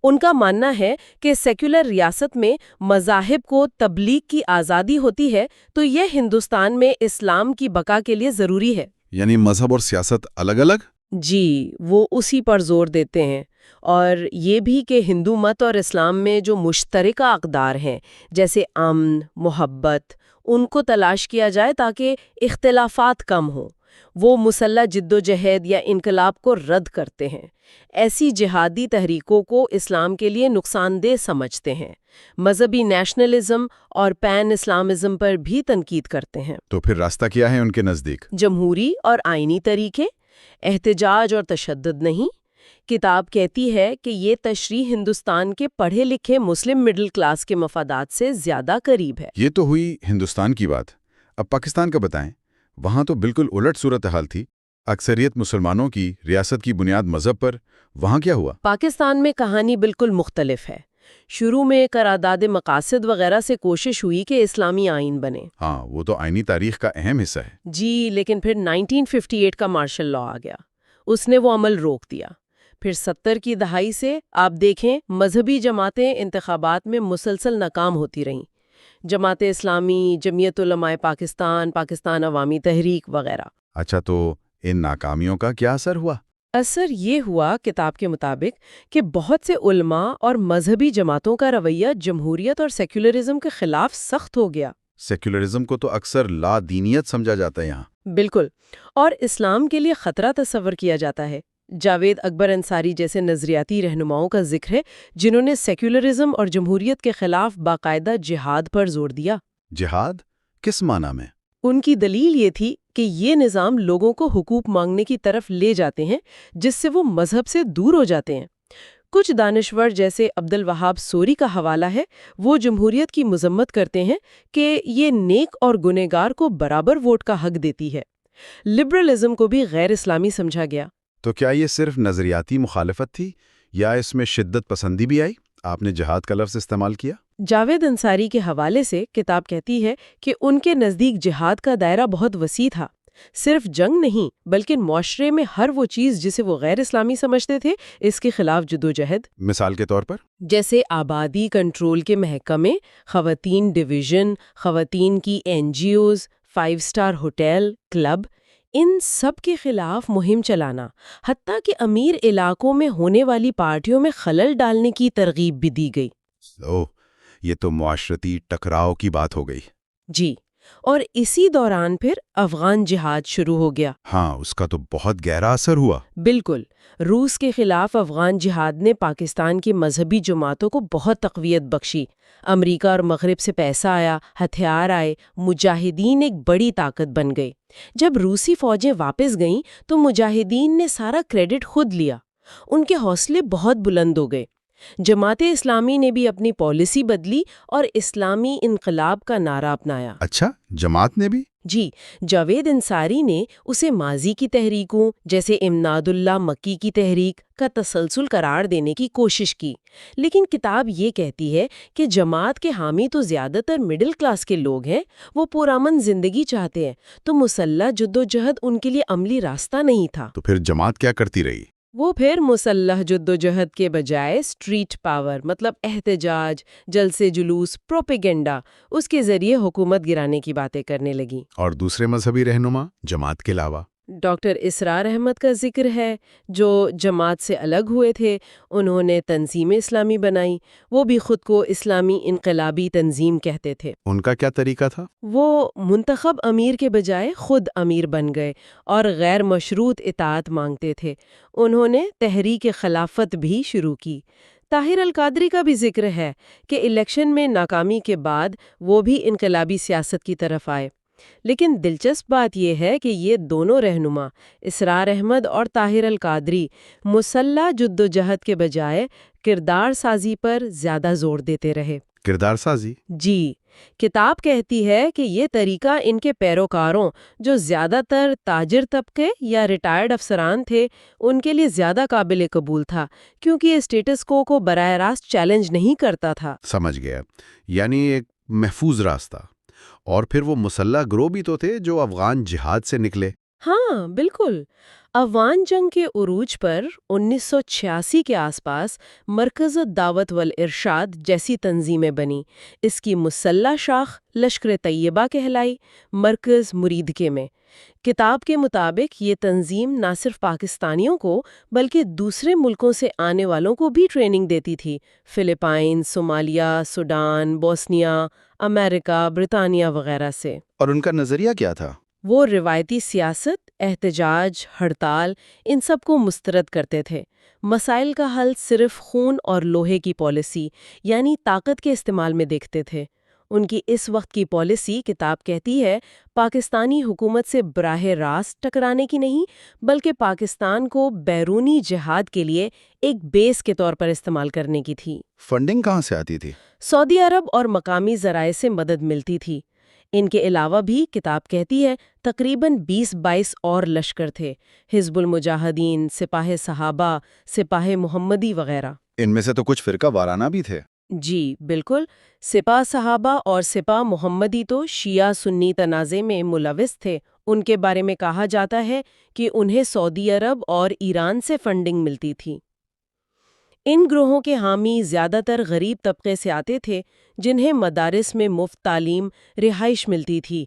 ان کا ماننا ہے کہ سیکولر ریاست میں مذاہب کو تبلیغ کی آزادی ہوتی ہے، تو یہ ہندوستان میں اسلام کی بقا کے لیے ضروری ہے۔ یعنی مذہب اور سیاست الگ الگ؟ جی، وہ اسی پر زور دیتے ہیں، اور یہ بھی کہ ہندو مت اور اسلام میں جو مشترکہ اقدار ہیں جیسے امن، محبت، ان کو تلاش کیا جائے تاکہ اختلافات کم ہوں۔ وہ مسلح جد و جہد یا انقلاب کو رد کرتے ہیں، ایسی جہادی تحریکوں کو اسلام کے لیے نقصان دہ سمجھتے ہیں، مذہبی نیشنلزم اور پین اسلامزم پر بھی تنقید کرتے ہیں۔ تو پھر راستہ کیا ہے ان کے نزدیک؟ جمہوری اور آئینی طریقے، احتجاج اور تشدد نہیں۔ کتاب کہتی ہے کہ یہ تشریح ہندوستان کے پڑھے لکھے مسلم مڈل کلاس کے مفادات سے زیادہ قریب ہے۔ یہ تو ہوئی ہندوستان کی بات، اب پاکستان کا بتائیں۔ وہاں تو بالکل الٹ صورتحال تھی، اکثریت مسلمانوں کی، ریاست کی بنیاد مذہب پر۔ وہاں کیا ہوا؟ پاکستان میں کہانی بالکل مختلف ہے۔ شروع میں قرارداد مقاصد وغیرہ سے کوشش ہوئی کہ اسلامی آئین بنے۔ ہاں، وہ تو آئینی تاریخ کا اہم حصہ ہے۔ جی، لیکن پھر 1958 کا مارشل لا آ گیا، اس نے وہ عمل روک دیا۔ پھر 70 کی دہائی سے آپ دیکھیں مذہبی جماعتیں انتخابات میں مسلسل ناکام ہوتی رہیں، جماعت اسلامی، جمعیت علماء پاکستان، پاکستان عوامی تحریک وغیرہ۔ اچھا، تو ان ناکامیوں کا کیا اثر ہوا؟ اثر یہ ہوا کتاب کے مطابق کہ بہت سے علماء اور مذہبی جماعتوں کا رویہ جمہوریت اور سیکولرزم کے خلاف سخت ہو گیا۔ سیکولرزم کو تو اکثر لا دینیت سمجھا جاتا ہے یہاں۔ بالکل، اور اسلام کے لیے خطرہ تصور کیا جاتا ہے۔ جاوید اکبر انصاری جیسے نظریاتی رہنماؤں کا ذکر ہے جنہوں نے سیکولرزم اور جمہوریت کے خلاف باقاعدہ جہاد پر زور دیا۔ جہاد کس معنی میں؟ ان کی دلیل یہ تھی کہ یہ نظام لوگوں کو حقوق مانگنے کی طرف لے جاتے ہیں جس سے وہ مذہب سے دور ہو جاتے ہیں۔ کچھ دانشور جیسے عبد الوہاب سوری کا حوالہ ہے، وہ جمہوریت کی مذمت کرتے ہیں کہ یہ نیک اور گنہگار کو برابر ووٹ کا حق دیتی ہے۔ لبرلزم کو بھی غیر اسلامی سمجھا گیا۔ تو کیا یہ صرف نظریاتی مخالفت تھی یا اس میں شدت پسندی بھی آئی؟ آپ نے جہاد کا لفظ استعمال کیا۔ جاوید انصاری کے حوالے سے کتاب کہتی ہے کہ ان کے نزدیک جہاد کا دائرہ بہت وسیع تھا، صرف جنگ نہیں بلکہ معاشرے میں ہر وہ چیز جسے وہ غیر اسلامی سمجھتے تھے اس کے خلاف جدوجہد۔ مثال کے طور پر؟ جیسے آبادی کنٹرول کے محکمے، خواتین ڈویژن، خواتین کی NGOs، 5 اسٹار ہوٹل، کلب، ان سب کے خلاف مہم چلانا، حتیٰ کہ امیر علاقوں میں ہونے والی پارٹیوں میں خلل ڈالنے کی ترغیب بھی دی گئی۔ یہ تو معاشرتی ٹکراؤ کی بات ہو گئی۔ جی، اور اسی دوران پھر افغان جہاد شروع ہو گیا۔ ہاں، اس کا تو بہت گہرا اثر ہوا۔ بالکل، روس کے خلاف افغان جہاد نے پاکستان کی مذہبی جماعتوں کو بہت تقویت بخشی۔ امریکہ اور مغرب سے پیسہ آیا، ہتھیار آئے، مجاہدین ایک بڑی طاقت بن گئے۔ جب روسی فوجیں واپس گئیں تو مجاہدین نے سارا کریڈٹ خود لیا۔ ان کے حوصلے بہت بلند ہو گئے۔ جماعت اسلامی نے بھی اپنی پالیسی بدلی اور اسلامی انقلاب کا نعرہ اپنایا۔ اچھا، جماعت نے بھی؟ جی، جاوید انصاری نے اسے ماضی کی تحریکوں جیسے امداد اللہ مکی کی تحریک کا تسلسل قرار دینے کی کوشش کی، لیکن کتاب یہ کہتی ہے کہ جماعت کے حامی تو زیادہ تر مڈل کلاس کے لوگ ہیں، وہ پرامن زندگی چاہتے ہیں، تو مسلح جدوجہد ان کے لیے عملی راستہ نہیں تھا۔ تو پھر جماعت کیا کرتی رہی؟ وہ پھر مسلح جدوجہد کے بجائے اسٹریٹ پاور مطلب احتجاج، جلسے جلوس، پروپیگنڈا، اس کے ذریعے حکومت گرانے کی باتیں کرنے لگیں۔ اور دوسرے مذہبی رہنما جماعت کے علاوہ؟ ڈاکٹر اسرار احمد کا ذکر ہے، جو جماعت سے الگ ہوئے تھے، انہوں نے تنظیم اسلامی بنائی۔ وہ بھی خود کو اسلامی انقلابی تنظیم کہتے تھے۔ ان کا کیا طریقہ تھا؟ وہ منتخب امیر کے بجائے خود امیر بن گئے اور غیر مشروط اطاعت مانگتے تھے۔ انہوں نے تحریک خلافت بھی شروع کی۔ طاہر القادری کا بھی ذکر ہے کہ الیکشن میں ناکامی کے بعد وہ بھی انقلابی سیاست کی طرف آئے۔ لیکن دلچسپ بات یہ ہے کہ یہ دونوں رہنما اسرار احمد اور طاہر القادری مسلح جدوجہد کے بجائے کردار سازی پر زیادہ زور دیتے رہے۔ کردار سازی؟ جی، کتاب کہتی ہے کہ یہ طریقہ ان کے پیروکاروں جو زیادہ تر تاجر طبقے یا ریٹائرڈ افسران تھے ان کے لیے زیادہ قابل قبول تھا، کیونکہ یہ اسٹیٹس کو براہ راست چیلنج نہیں کرتا تھا۔ سمجھ گیا، یعنی ایک محفوظ راستہ۔ اور پھر وہ مسلح گروہ بھی تو تھے جو افغان جہاد سے نکلے۔ ہاں بالکل، افغان جنگ کے عروج پر 1986 کے آس پاس مرکز الدعوت والارشاد جیسی تنظیمیں بنی۔ اس کی مسلح شاخ لشکر طیبہ کہلائی، مرکز مریدکے میں۔ کتاب کے مطابق یہ تنظیم نہ صرف پاکستانیوں کو بلکہ دوسرے ملکوں سے آنے والوں کو بھی ٹریننگ دیتی تھی، فلپائن، صومالیہ، سوڈان، بوسنیا، امریکہ، برطانیہ وغیرہ سے۔ اور ان کا نظریہ کیا تھا؟ وہ روایتی سیاست، احتجاج، ہڑتال، ان سب کو مسترد کرتے تھے۔ مسائل کا حل صرف خون اور لوہے کی پالیسی یعنی طاقت کے استعمال میں دیکھتے تھے۔ ان کی اس وقت کی پالیسی، کتاب کہتی ہے، پاکستانی حکومت سے براہ راست ٹکرانے کی نہیں بلکہ پاکستان کو بیرونی جہاد کے لیے ایک بیس کے طور پر استعمال کرنے کی تھی۔ فنڈنگ کہاں سے آتی تھی؟ سعودی عرب اور مقامی ذرائع سے مدد ملتی تھی۔ ان کے علاوہ بھی کتاب کہتی ہے تقریباً 20-22 اور لشکر تھے، حزب المجاہدین، سپاہ صحابہ، سپاہ محمدی وغیرہ۔ ان میں سے تو کچھ فرقہ وارانہ بھی تھے۔ جی بالکل، سپاہ صحابہ اور سپاہ محمدی تو شیعہ سنی تنازع میں ملوث تھے۔ ان کے بارے میں کہا جاتا ہے کہ انہیں سعودی عرب اور ایران سے فنڈنگ ملتی تھی۔ ان گروہوں کے حامی زیادہ تر غریب طبقے سے آتے تھے، جنہیں مدارس میں مفت تعلیم، رہائش ملتی تھی۔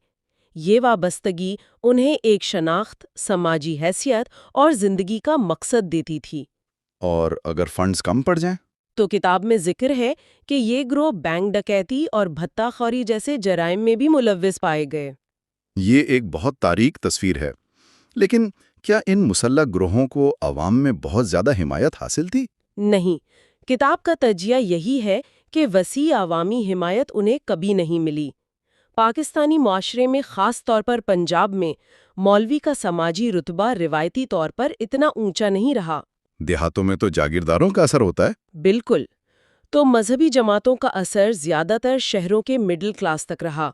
یہ وابستگی انہیں ایک شناخت، سماجی حیثیت اور زندگی کا مقصد دیتی تھی۔ اور اگر فنڈز کم پڑ جائیں؟ تو کتاب میں ذکر ہے کہ یہ گروہ بینک ڈکیتی اور بھتہ خوری جیسے جرائم میں بھی ملوث پائے گئے۔ یہ ایک بہت تاریک تصویر ہے، لیکن کیا ان مسلح گروہوں کو عوام میں بہت زیادہ حمایت حاصل تھی؟ نہیں، کتاب کا تجزیہ یہی ہے کہ وسیع عوامی حمایت انہیں کبھی نہیں ملی۔ پاکستانی معاشرے میں خاص طور پر پنجاب میں مولوی کا سماجی رتبہ روایتی طور پر اتنا اونچا نہیں رہا۔ دیہاتوں میں تو جاگیرداروں کا اثر ہوتا ہے۔ بالکل، تو مذہبی جماعتوں کا اثر زیادہ تر شہروں کے مڈل کلاس تک رہا،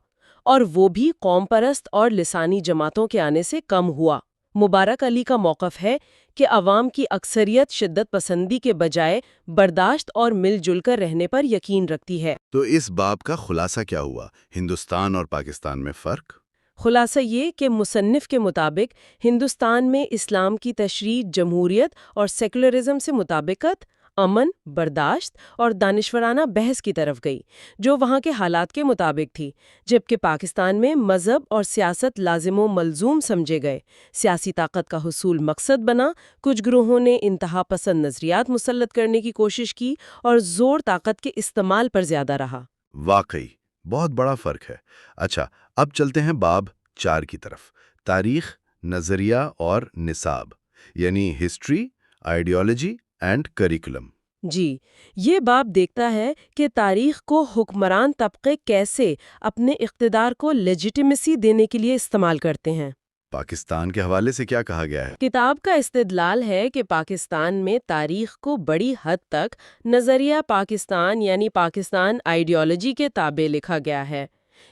اور وہ بھی قوم پرست اور لسانی جماعتوں کے آنے سے کم ہوا۔ مبارک علی کا موقف ہے کہ عوام کی اکثریت شدت پسندی کے بجائے برداشت اور مل جل کر رہنے پر یقین رکھتی ہے۔ تو اس باب کا خلاصہ کیا ہوا؟ ہندوستان اور پاکستان میں فرق؟ خلاصہ یہ کہ مصنف کے مطابق ہندوستان میں اسلام کی تشریح جمہوریت اور سیکولرزم سے مطابقت، امن، برداشت اور دانشورانہ بحث کی طرف گئی، جو وہاں کے حالات کے مطابق تھی، جبکہ پاکستان میں مذہب اور سیاست لازم و ملزوم سمجھے گئے۔ سیاسی طاقت کا حصول مقصد بنا، کچھ گروہوں نے انتہا پسند نظریات مسلط کرنے کی کوشش کی اور زور طاقت کے استعمال پر زیادہ رہا۔ واقعی بہت بڑا فرق ہے۔ اچھا، اب چلتے ہیں باب 4 کی طرف، تاریخ، نظریہ اور نصاب، یعنی ہسٹری، آئیڈیالوجی اینڈ کریکولم۔ جی، یہ باب دیکھتا ہے کہ تاریخ کو حکمران طبقے کیسے اپنے اقتدار کو لیجیٹیمیسی دینے کے لیے استعمال کرتے ہیں۔ پاکستان کے حوالے سے کیا کہا گیا ہے؟ کتاب کا استدلال ہے کہ پاکستان میں تاریخ کو بڑی حد تک نظریہ پاکستان یعنی پاکستان آئیڈیالوجی کے تابع لکھا گیا ہے۔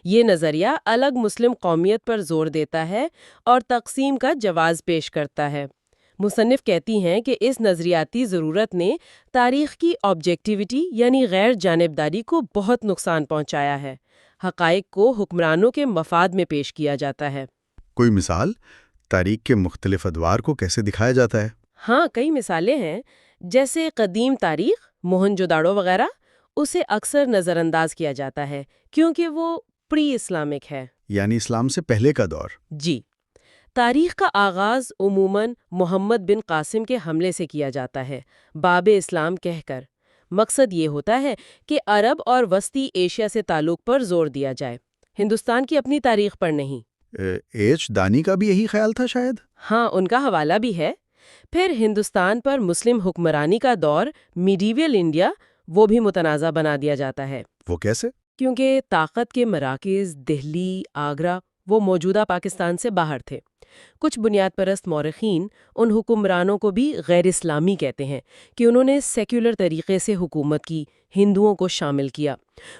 یہ نظریہ الگ مسلم قومیت پر زور دیتا ہے اور تقسیم کا جواز پیش کرتا ہے۔ مصنف کہتی ہیں کہ اس نظریاتی ضرورت نے تاریخ کی آبجیکٹیوٹی یعنی غیر جانبداری کو بہت نقصان پہنچایا ہے۔ حقائق کو حکمرانوں کے مفاد میں پیش کیا جاتا ہے۔ کوئی مثال؟ تاریخ کے مختلف ادوار کو کیسے دکھایا جاتا ہے؟ ہاں، کئی مثالیں ہیں۔ جیسے قدیم تاریخ، موہنجوداڑو وغیرہ، اسے اکثر نظر انداز کیا جاتا ہے کیونکہ وہ پری اسلامک ہے، یعنی اسلام سے پہلے کا دور۔ جی۔ تاریخ کا آغاز عموماً محمد بن قاسم کے حملے سے کیا جاتا ہے، باب اسلام کہہ کر۔ مقصد یہ ہوتا ہے کہ عرب اور وسطی ایشیا سے تعلق پر زور دیا جائے، ہندوستان کی اپنی تاریخ پر نہیں۔ ایچ دانی کا بھی یہی خیال تھا شاید؟ ہاں، ان کا حوالہ بھی ہے۔ پھر ہندوستان پر مسلم حکمرانی کا دور، میڈیول انڈیا، وہ بھی متنازع بنا دیا جاتا ہے۔ وہ کیسے؟ کیونکہ طاقت کے مراکز دہلی، آگرہ، وہ موجودہ پاکستان سے باہر تھے۔ کچھ بنیاد پرست مورخین ان حکمرانوں کو بھی غیر اسلامی کہتے ہیں کہ انہوں نے سیکولر طریقے سے حکومت کی، ہندوؤں کو شامل کیا۔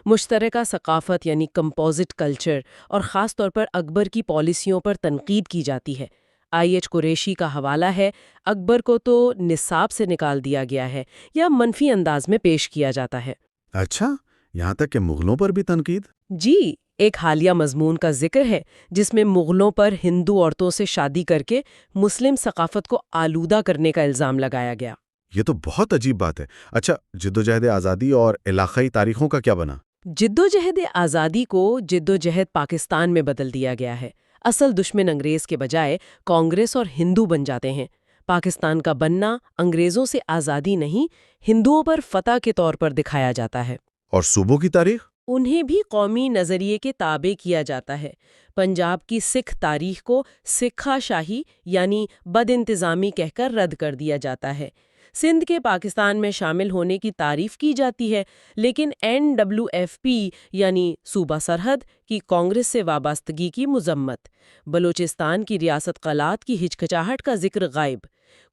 مشترکہ ثقافت یعنی کمپوزٹ کلچر اور خاص طور پر اکبر کی پالیسیوں پر تنقید کی جاتی ہے۔ IH قریشی کا حوالہ ہے، اکبر کو تو نصاب سے نکال دیا گیا ہے یا منفی انداز میں پیش کیا جاتا ہے۔ اچھا، یہاں تک کہ مغلوں پر بھی تنقید؟ جی، ایک حالیہ مضمون کا ذکر ہے جس میں مغلوں پر ہندو عورتوں سے شادی کر کے مسلم ثقافت کو آلودہ کرنے کا الزام لگایا گیا۔ یہ تو بہت عجیب بات ہے۔ اچھا، جدوجہد آزادی اور علاقائی تاریخوں کا کیا بنا؟ جدوجہد آزادی کو جدوجہد پاکستان میں بدل دیا گیا ہے۔ اصل دشمن انگریز کے بجائے کانگریس اور ہندو بن جاتے ہیں۔ پاکستان کا بننا انگریزوں سے آزادی نہیں، ہندوؤں پر فتح کے طور پر دکھایا جاتا ہے۔ اور صوبوں کی تاریخ؟ انہیں بھی قومی نظریے کے تابع کیا جاتا ہے۔ پنجاب کی سکھ تاریخ کو سکھا شاہی یعنی بد انتظامی کہہ کر رد کر دیا جاتا ہے۔ سندھ کے پاکستان میں شامل ہونے کی تعریف کی جاتی ہے، لیکن NWFP یعنی صوبہ سرحد کی کانگریس سے وابستگی کی مذمت۔ بلوچستان کی ریاست قلات کی ہچکچاہٹ کا ذکر غائب۔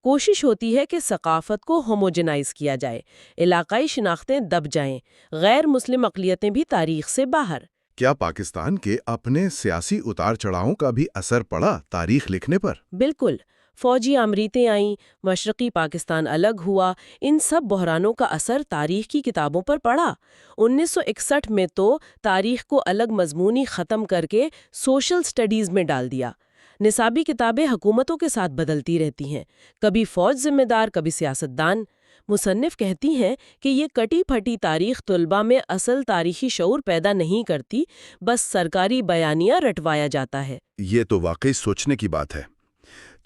کوشش ہوتی ہے کہ ثقافت کو ہوموجنائز کیا جائے، علاقائی شناختیں دب جائیں، غیر مسلم اقلیتیں بھی تاریخ سے باہر۔ کیا پاکستان کے اپنے سیاسی اتار چڑھاؤں کا بھی اثر پڑا تاریخ لکھنے پر؟ بالکل۔ فوجی آمریتیں آئیں، مشرقی پاکستان الگ ہوا، ان سب بحرانوں کا اثر تاریخ کی کتابوں پر پڑا۔ 1961 میں تو تاریخ کو الگ مضمونی ختم کر کے سوشل سٹڈیز میں ڈال دیا۔ نصابی کتابیں حکومتوں کے ساتھ بدلتی رہتی ہیں، کبھی فوج ذمہ دار، کبھی سیاستدان۔ مصنف کہتی ہیں کہ یہ کٹی پھٹی تاریخ طلباء میں اصل تاریخی شعور پیدا نہیں کرتی، بس سرکاری بیانیہ رٹوایا جاتا ہے۔ یہ تو واقعی سوچنے کی بات ہے۔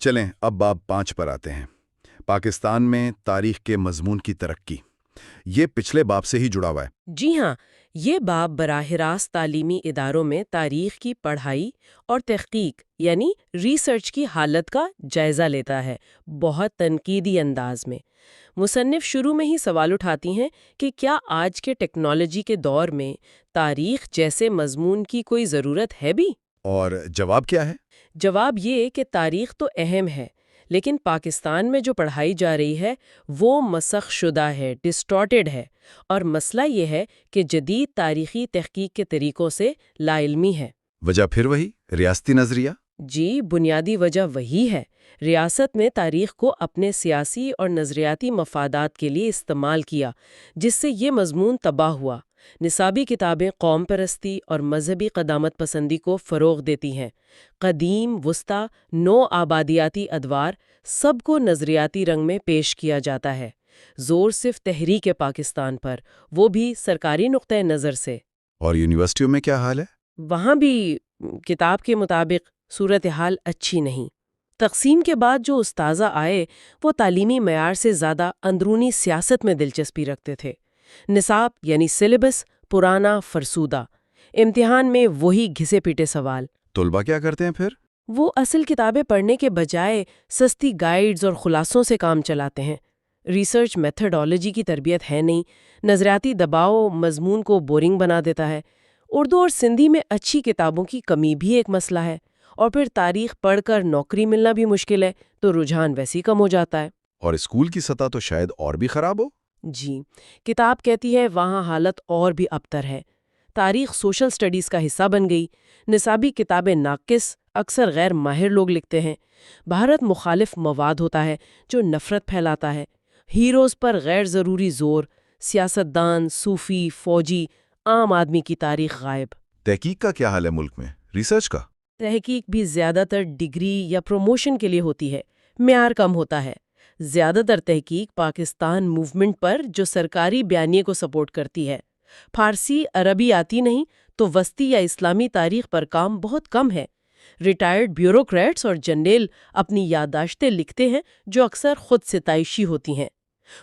چلیں اب باب 5 پر آتے ہیں، پاکستان میں تاریخ کے مضمون کی ترقی۔ یہ پچھلے باب سے ہی جڑا ہوا ہے۔ جی ہاں، یہ باب براہ راست تعلیمی اداروں میں تاریخ کی پڑھائی اور تحقیق یعنی ریسرچ کی حالت کا جائزہ لیتا ہے، بہت تنقیدی انداز میں۔ مصنف شروع میں ہی سوال اٹھاتی ہیں کہ کیا آج کے ٹیکنالوجی کے دور میں تاریخ جیسے مضمون کی کوئی ضرورت ہے بھی؟ اور جواب کیا ہے؟ جواب یہ کہ تاریخ تو اہم ہے، لیکن پاکستان میں جو پڑھائی جا رہی ہے وہ مسخ شدہ ہے، ڈسٹارٹڈ ہے، اور مسئلہ یہ ہے کہ جدید تاریخی تحقیق کے طریقوں سے لا علمی ہے۔ وجہ پھر وہی ریاستی نظریہ؟ جی، بنیادی وجہ وہی ہے۔ ریاست نے تاریخ کو اپنے سیاسی اور نظریاتی مفادات کے لیے استعمال کیا، جس سے یہ مضمون تباہ ہوا۔ نصابی کتابیں قوم پرستی اور مذہبی قدامت پسندی کو فروغ دیتی ہیں۔ قدیم، وسطی، نو آبادیاتی ادوار سب کو نظریاتی رنگ میں پیش کیا جاتا ہے۔ زور صرف تحریک پاکستان پر، وہ بھی سرکاری نقطۂ نظر سے۔ اور یونیورسٹیوں میں کیا حال ہے؟ وہاں بھی کتاب کے مطابق صورتحال اچھی نہیں۔ تقسیم کے بعد جو استاذہ آئے وہ تعلیمی معیار سے زیادہ اندرونی سیاست میں دلچسپی رکھتے تھے۔ نصاب یعنی سلیبس پرانا، فرسودہ، امتحان میں وہی گھسے پیٹے سوال۔ طلباء کیا کرتے ہیں پھر؟ وہ اصل کتابیں پڑھنے کے بجائے سستی گائیڈز اور خلاصوں سے کام چلاتے ہیں۔ ریسرچ میتھڈالوجی کی تربیت ہے نہیں، نظریاتی دباؤ مضمون کو بورنگ بنا دیتا ہے۔ اردو اور سندھی میں اچھی کتابوں کی کمی بھی ایک مسئلہ ہے، اور پھر تاریخ پڑھ کر نوکری ملنا بھی مشکل ہے، تو رجحان ویسے ہی کم ہو جاتا ہے۔ اور اسکول کی سطح تو شاید اور بھی خراب ہو؟ جی، کتاب کہتی ہے وہاں حالت اور بھی ابتر ہے۔ تاریخ سوشل سٹڈیز کا حصہ بن گئی، نصابی کتابیں ناقص، اکثر غیر ماہر لوگ لکھتے ہیں، بھارت مخالف مواد ہوتا ہے جو نفرت پھیلاتا ہے، ہیروز پر غیر ضروری زور، سیاستدان، صوفی، فوجی، عام آدمی کی تاریخ غائب۔ تحقیق کا کیا حال ہے ملک میں؟ ریسرچ کا؟ تحقیق بھی زیادہ تر ڈگری یا پروموشن کے لیے ہوتی ہے، معیار کم ہوتا ہے۔ زیادہ تر تحقیق پاکستان موومنٹ پر جو سرکاری بیانیے کو سپورٹ کرتی ہے۔ فارسی عربی آتی نہیں تو وسطی یا اسلامی تاریخ پر کام بہت کم ہے۔ ریٹائرڈ بیوروکریٹس اور جنرل اپنی یادداشتیں لکھتے ہیں جو اکثر خود ستائشی ہوتی ہیں۔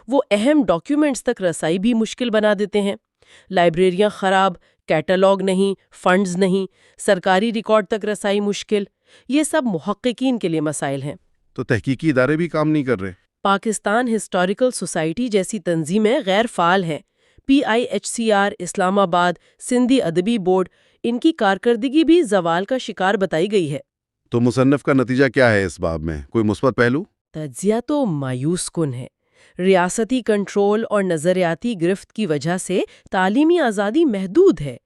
وہ اہم ڈاکیومنٹس تک رسائی بھی مشکل بنا دیتے ہیں۔ لائبریریاں خراب، کیٹالوگ نہیں، فنڈز نہیں، سرکاری ریکارڈ تک رسائی مشکل، یہ سب محققین کے لیے مسائل ہیں۔ تو تحقیقی ادارے بھی کام نہیں کر رہے؟ پاکستان ہسٹوریکل سوسائٹی جیسی تنظیمیں غیر فعال ہیں۔ PIHCR اسلام آباد، سندھی ادبی بورڈ، ان کی کارکردگی بھی زوال کا شکار بتائی گئی ہے۔ تو مصنف کا نتیجہ کیا ہے اس باب میں؟ کوئی مثبت پہلو؟ تجزیہ تو مایوس کن ہے۔ ریاستی کنٹرول اور نظریاتی گرفت کی وجہ سے تعلیمی آزادی محدود ہے۔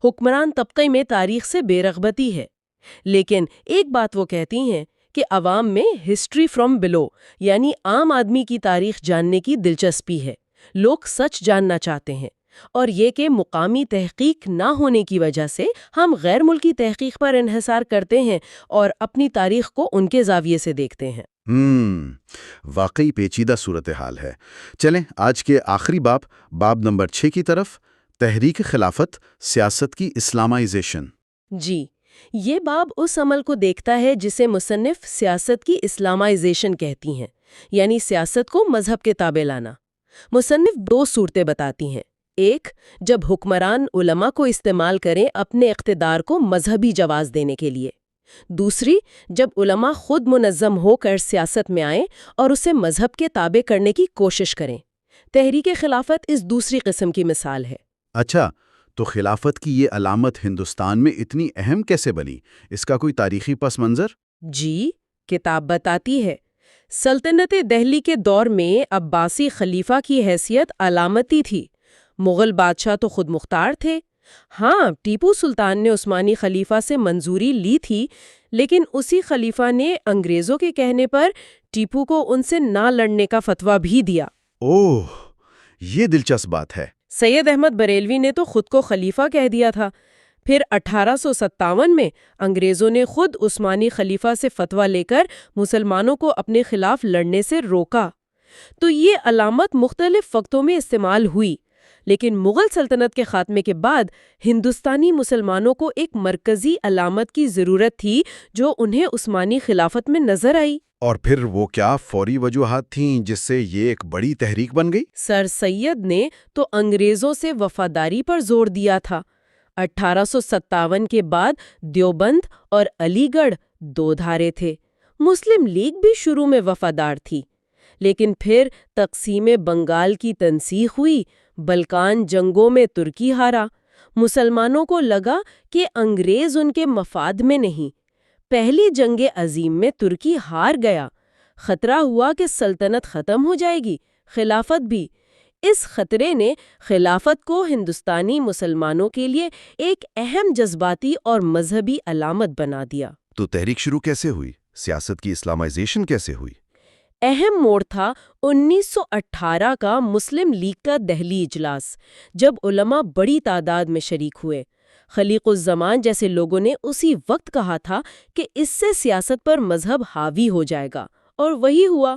حکمران طبقے میں تاریخ سے بے رغبتی ہے۔ لیکن ایک بات وہ کہتی ہیں کہ عوام میں ہسٹری فرام بلو یعنی عام آدمی کی تاریخ جاننے کی دلچسپی ہے۔ لوگ سچ جاننا چاہتے ہیں، اور یہ کہ مقامی تحقیق نہ ہونے کی وجہ سے ہم غیر ملکی تحقیق پر انحصار کرتے ہیں اور اپنی تاریخ کو ان کے زاویے سے دیکھتے ہیں۔ واقعی پیچیدہ صورتحال ہے۔ چلیں آج کے آخری باب نمبر 6 کی طرف، تحریک خلافت، سیاست کی اسلامائزیشن۔ جی، یہ باب اس عمل کو دیکھتا ہے جسے مصنف سیاست کی اسلامائزیشن کہتی ہیں، یعنی سیاست کو مذہب کے تابع لانا۔ مصنف 2 صورتیں بتاتی ہیں۔ ایک، جب حکمران علماء کو استعمال کریں اپنے اقتدار کو مذہبی جواز دینے کے لیے۔ دوسری، جب علماء خود منظم ہو کر سیاست میں آئیں اور اسے مذہب کے تابع کرنے کی کوشش کریں۔ تحریک خلافت اس دوسری قسم کی مثال ہے۔ اچھا، تو خلافت کی یہ علامت ہندوستان میں اتنی اہم کیسے بنی؟ اس کا کوئی تاریخی پس منظر؟ جی، کتاب بتاتی ہے۔ سلطنت دہلی کے دور میں عباسی خلیفہ کی حیثیت علامتی تھی۔ مغل بادشاہ تو خود مختار تھے، ہاں، ٹیپو سلطان نے عثمانی خلیفہ سے منظوری لی تھی، لیکن اسی خلیفہ نے انگریزوں کے کہنے پر ٹیپو کو ان سے نہ لڑنے کا فتویٰ بھی دیا۔ اوہ، یہ دلچسپ بات ہے۔ سید احمد بریلوی نے تو خود کو خلیفہ کہہ دیا تھا۔ پھر 1857 میں انگریزوں نے خود عثمانی خلیفہ سے فتویٰ لے کر مسلمانوں کو اپنے خلاف لڑنے سے روکا۔ تو یہ علامت مختلف وقتوں میں استعمال ہوئی، لیکن مغل سلطنت کے خاتمے کے بعد ہندوستانی مسلمانوں کو ایک مرکزی علامت کی ضرورت تھی جو انہیں عثمانی خلافت میں نظر آئی۔ اور پھر وہ کیا فوری وجوہات تھیں جس سے یہ ایک بڑی تحریک بن گئی؟ سر سید نے تو انگریزوں سے وفاداری پر زور دیا تھا۔ 1857 کے بعد دیوبند اور علی گڑھ دو دھارے تھے۔ مسلم لیگ بھی شروع میں وفادار تھی، لیکن پھر تقسیم بنگال کی تنسیخ ہوئی، بلکان جنگوں میں ترکی ہارا۔ مسلمانوں کو لگا کہ انگریز ان کے مفاد میں نہیں۔ پہلی جنگ عظیم میں ترکی ہار گیا۔ خطرہ ہوا کہ سلطنت ختم ہو جائے گی، خلافت بھی۔ اس خطرے نے خلافت کو ہندوستانی مسلمانوں کے لیے ایک اہم جذباتی اور مذہبی علامت بنا دیا۔ تو تحریک شروع کیسے ہوئی؟ سیاست کی اسلامائزیشن کیسے ہوئی؟ اہم موڑ تھا 1918 کا مسلم لیگ کا دہلی اجلاس، جب علماء بڑی تعداد میں شریک ہوئے۔ خلیق الزمان جیسے لوگوں نے اسی وقت کہا تھا کہ اس سے سیاست پر مذہب حاوی ہو جائے گا، اور وہی ہوا۔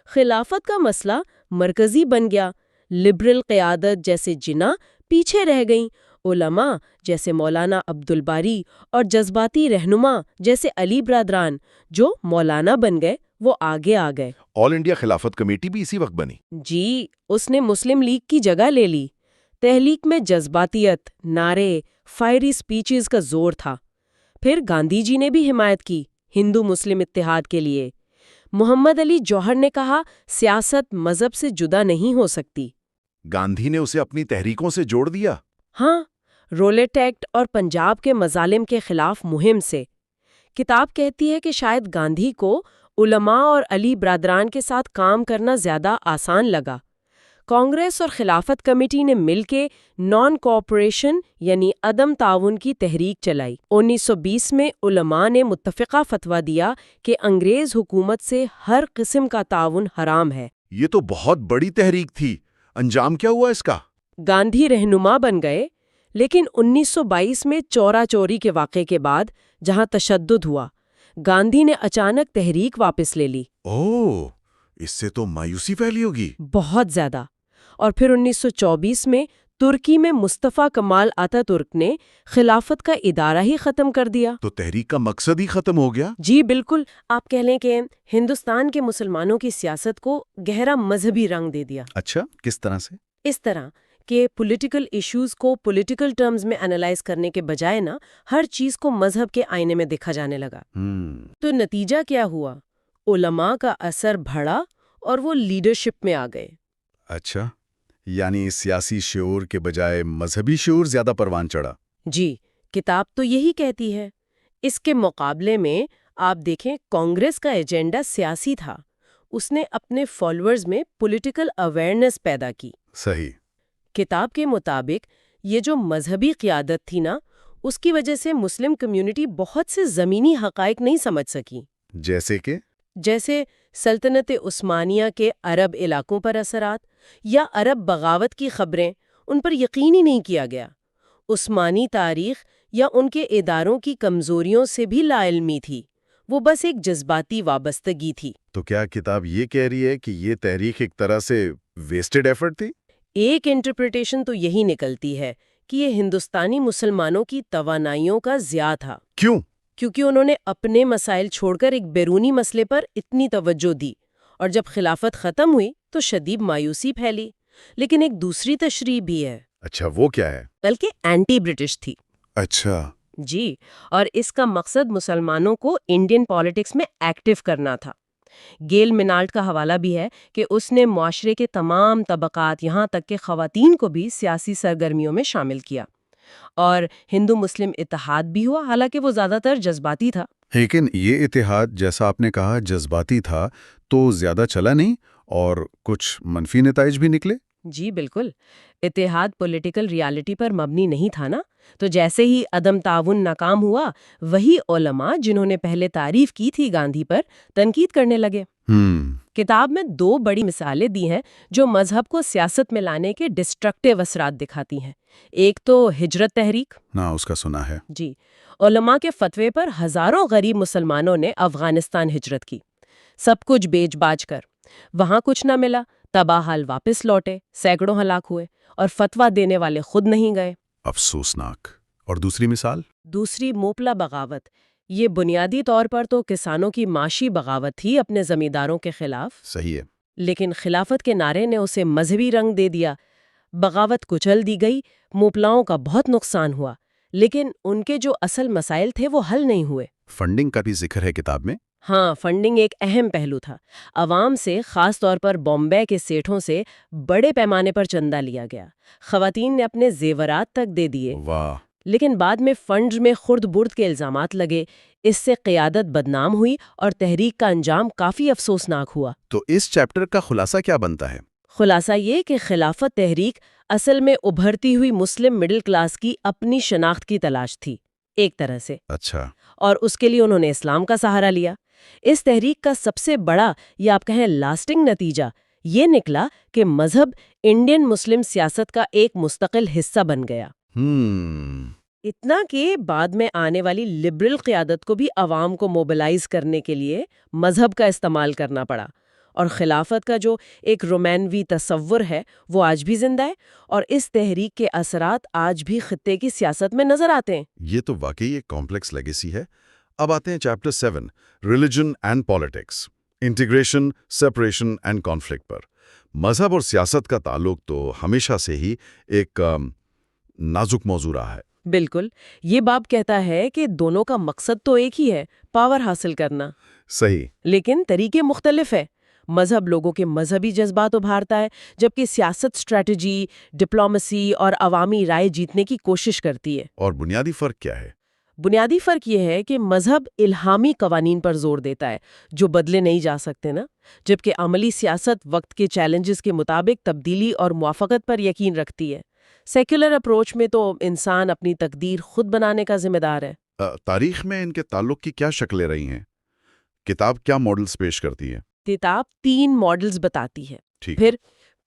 خلافت کا مسئلہ مرکزی بن گیا۔ لبرل قیادت جیسے جناح پیچھے رہ گئیں، علماء جیسے مولانا عبدالباری اور جذباتی رہنما جیسے علی برادران جو مولانا بن گئے، وہ آگے آ گئے۔ آل انڈیا خلافت کمیٹی بھی اسی وقت بنی؟ جی، اس نے مسلم لیگ کی جگہ لے لی۔ تحلیق میں جذباتیت، نعرے، فائری سپیچز کا زور تھا۔ پھر گاندھی جی نے بھی حمایت کی ہندو مسلم اتحاد کے لیے۔ محمد علی جوہر نے کہا سیاست مذہب سے جدا نہیں ہو سکتی۔ گاندھی نے اسے اپنی تحریکوں سے جوڑ دیا؟ ہاں، رولٹ ایکٹ اور پنجاب کے مظالم کے خلاف مہم سے۔ کتاب کہتی ہے کہ شاید گاندھی کو علماء اور علی برادران کے ساتھ کام کرنا زیادہ آسان لگا۔ کانگریس اور خلافت کمیٹی نے مل کے نان کوآپریشن یعنی عدم تعاون کی تحریک چلائی۔ 1920 میں علماء نے متفقہ فتویٰ دیا کہ انگریز حکومت سے ہر قسم کا تعاون حرام ہے۔ یہ تو بہت بڑی تحریک تھی۔ انجام کیا ہوا اس کا؟ گاندھی رہنما بن گئے، لیکن 1922 میں چورا چوری کے واقعے کے بعد جہاں تشدد ہوا، گاندھی نے اچانک تحریک واپس لے لی۔ اوہ، اس سے تو مایوسی پھیلی ہوگی۔ بہت زیادہ۔ اور پھر 1924 میں ترکی میں مصطفیٰ کمال آتا ترک نے خلافت کا ادارہ ہی ختم کر دیا۔ تو تحریک کا مقصد ہی ختم ہو گیا؟ جی بالکل، آپ کہہ لیں کہ ہندوستان کے مسلمانوں کی سیاست کو گہرا مذہبی رنگ دے دیا۔ اچھا، کس طرح سے؟ اس طرح کہ پولیٹیکل ایشوز کو پولیٹیکل ٹرمز میں انالائز کرنے کے بجائے نا ہر چیز کو مذہب کے آئینے میں دیکھا جانے لگا۔ تو نتیجہ کیا ہوا؟ علماء کا اثر بڑھا اور وہ لیڈرشپ میں آ گئے۔ اچھا، یعنی سیاسی شعور کے بجائے مذہبی شعور زیادہ پروان چڑھا۔ جی، کتاب تو یہی کہتی ہے۔ اس کے مقابلے میں آپ دیکھیں کانگریس کا ایجنڈا سیاسی تھا، اس نے اپنے فالوورز میں پولیٹیکل اویئرنیس پیدا کی۔ صحیح۔ کتاب کے مطابق یہ جو مذہبی قیادت تھی نا، اس کی وجہ سے مسلم کمیونٹی بہت سے زمینی حقائق نہیں سمجھ سکی۔ جیسے سلطنت عثمانیہ کے عرب علاقوں پر اثرات یا عرب بغاوت کی خبریں، ان پر یقین ہی نہیں کیا گیا۔ عثمانی تاریخ یا ان کے اداروں کی کمزوریوں سے بھی لا علمی تھی، وہ بس ایک جذباتی وابستگی تھی۔ تو کیا کتاب یہ کہہ رہی ہے کہ یہ تحریک ایک طرح سے ویسٹڈ ایفرٹ تھی؟ ایک انٹرپریٹیشن تو یہی نکلتی ہے کہ یہ ہندوستانی مسلمانوں کی توانائیوں کا ضیاع تھا۔ کیوں؟ کیونکہ انہوں نے اپنے مسائل چھوڑ کر ایک بیرونی مسئلے پر اتنی توجہ دی، اور جب خلافت ختم ہوئی تو شدید مایوسی پھیلی۔ لیکن ایک دوسری تشریح بھی ہے۔ اچھا، وہ کیا ہے؟ بلکہ اینٹی برٹش تھی۔ اچھا جی، اور اس کا مقصد مسلمانوں کو انڈین پالیٹکس میں ایکٹیو کرنا تھا۔ گیل مینالٹ کا حوالہ بھی ہے کہ اس نے معاشرے کے تمام طبقات یہاں تک کہ خواتین کو بھی سیاسی سرگرمیوں میں شامل کیا، اور ہندو مسلم اتحاد بھی ہوا، حالانکہ وہ زیادہ تر جذباتی تھا۔ لیکن یہ اتحاد جیسا آپ نے کہا جذباتی تھا تو زیادہ چلا نہیں اور کچھ منفی نتائج بھی نکلے۔ جی بالکل، اتحاد پولیٹیکل ریالٹی پر مبنی نہیں تھا نا، تو جیسے ہی عدم تعاون ناکام ہوا، وہی علماء جنہوں نے پہلے تعریف کی تھی گاندھی پر، تنقید کرنے لگے۔ کتاب میں 2 بڑی مثالیں دی ہیں جو مذہب کو سیاست میں لانے کے ڈسٹرکٹیو اثرات دکھاتی ہیں۔ ایک تو ہجرت تحریک، نہ اس کا سنا ہے۔ جی، علماء کے فتوے پر ہزاروں غریب مسلمانوں نے افغانستان ہجرت کی، سب کچھ بیچ باچ کر۔ وہاں کچھ نہ ملا، تباہ حال واپس لوٹے، سینکڑوں ہلاک ہوئے، اور فتویٰ دینے والے خود نہیں گئے۔ افسوسناک۔ اور دوسری مثال؟ دوسری موپلا بغاوت، یہ بنیادی طور پر تو کسانوں کی معاشی بغاوت تھی اپنے زمینداروں کے خلاف، صحیح ہے۔ لیکن خلافت کے نعرے نے اسے مذہبی رنگ دے دیا۔ بغاوت کچل دی گئی، موپلاؤں کا بہت نقصان ہوا، لیکن ان کے جو اصل مسائل تھے وہ حل نہیں ہوئے۔ فنڈنگ کا بھی ذکر ہے کتاب میں؟ ہاں، فنڈنگ ایک اہم پہلو تھا۔ عوام سے، خاص طور پر بامبے کے سیٹھوں سے بڑے پیمانے پر چندہ لیا گیا۔ خواتین نے اپنے زیورات تک دے دیے۔ واہ! لیکن بعد میں فنڈز میں خرد برد کے الزامات لگے، اس سے قیادت بدنام ہوئی اور تحریک کا انجام کافی افسوسناک ہوا۔ تو اس چیپٹر کا خلاصہ کیا بنتا ہے؟ خلاصہ یہ کہ خلافت تحریک اصل میں ابھرتی ہوئی مسلم مڈل کلاس کی اپنی شناخت کی تلاش تھی، ایک طرح سے، اچھا۔ اور اس کے لیے انہوں نے اسلام کا سہارا لیا۔ اس تحریک کا سب سے بڑا یا آپ کہیں لاسٹنگ نتیجہ یہ نکلا کہ مذہب انڈین مسلم سیاست کا ایک مستقل حصہ بن گیا۔ اتنا کہ بعد میں آنے والی لبرل قیادت کو بھی عوام کو موبلائز کرنے کے لیے مذہب کا استعمال کرنا پڑا، اور خلافت کا جو ایک رومانوی تصور ہے وہ آج بھی زندہ ہے، اور اس تحریک کے اثرات آج بھی خطے کی سیاست میں نظر آتے ہیں۔ یہ تو واقعی ایک کمپلیکس لیگیسی ہے۔ اب آتے ہیں chapter 7 religion and politics, integration, separation and conflict پر۔ مذہب اور سیاست کا تعلق تو ہمیشہ سے ہی ایک نازک موضوع رہا ہے۔ بالکل، یہ باب کہتا ہے کہ دونوں کا مقصد تو ایک ہی ہے، پاور حاصل کرنا۔ صحیح۔ لیکن طریقے مختلف ہیں۔ مذہب لوگوں کے مذہبی جذبات ابھارتا ہے، جبکہ سیاست اسٹریٹجی، ڈپلومیسی اور عوامی رائے جیتنے کی کوشش کرتی ہے۔ اور بنیادی فرق کیا ہے؟ بنیادی فرق یہ ہے کہ مذہب الہامی قوانین پر زور دیتا ہے جو بدلے نہیں جا سکتے نا، جبکہ عملی سیاست وقت کے چیلنجز کے مطابق تبدیلی اور موافقت پر یقین رکھتی ہے۔ سیکولر اپروچ میں تو انسان اپنی تقدیر خود بنانے کا ذمہ دار ہے۔ تاریخ میں ان کے تعلق کی کیا شکلیں رہی ہیں؟ کتاب کیا ماڈلز پیش کرتی ہے؟ کتاب 3 ماڈلز بتاتی ہے۔ ٹھیک۔ پھر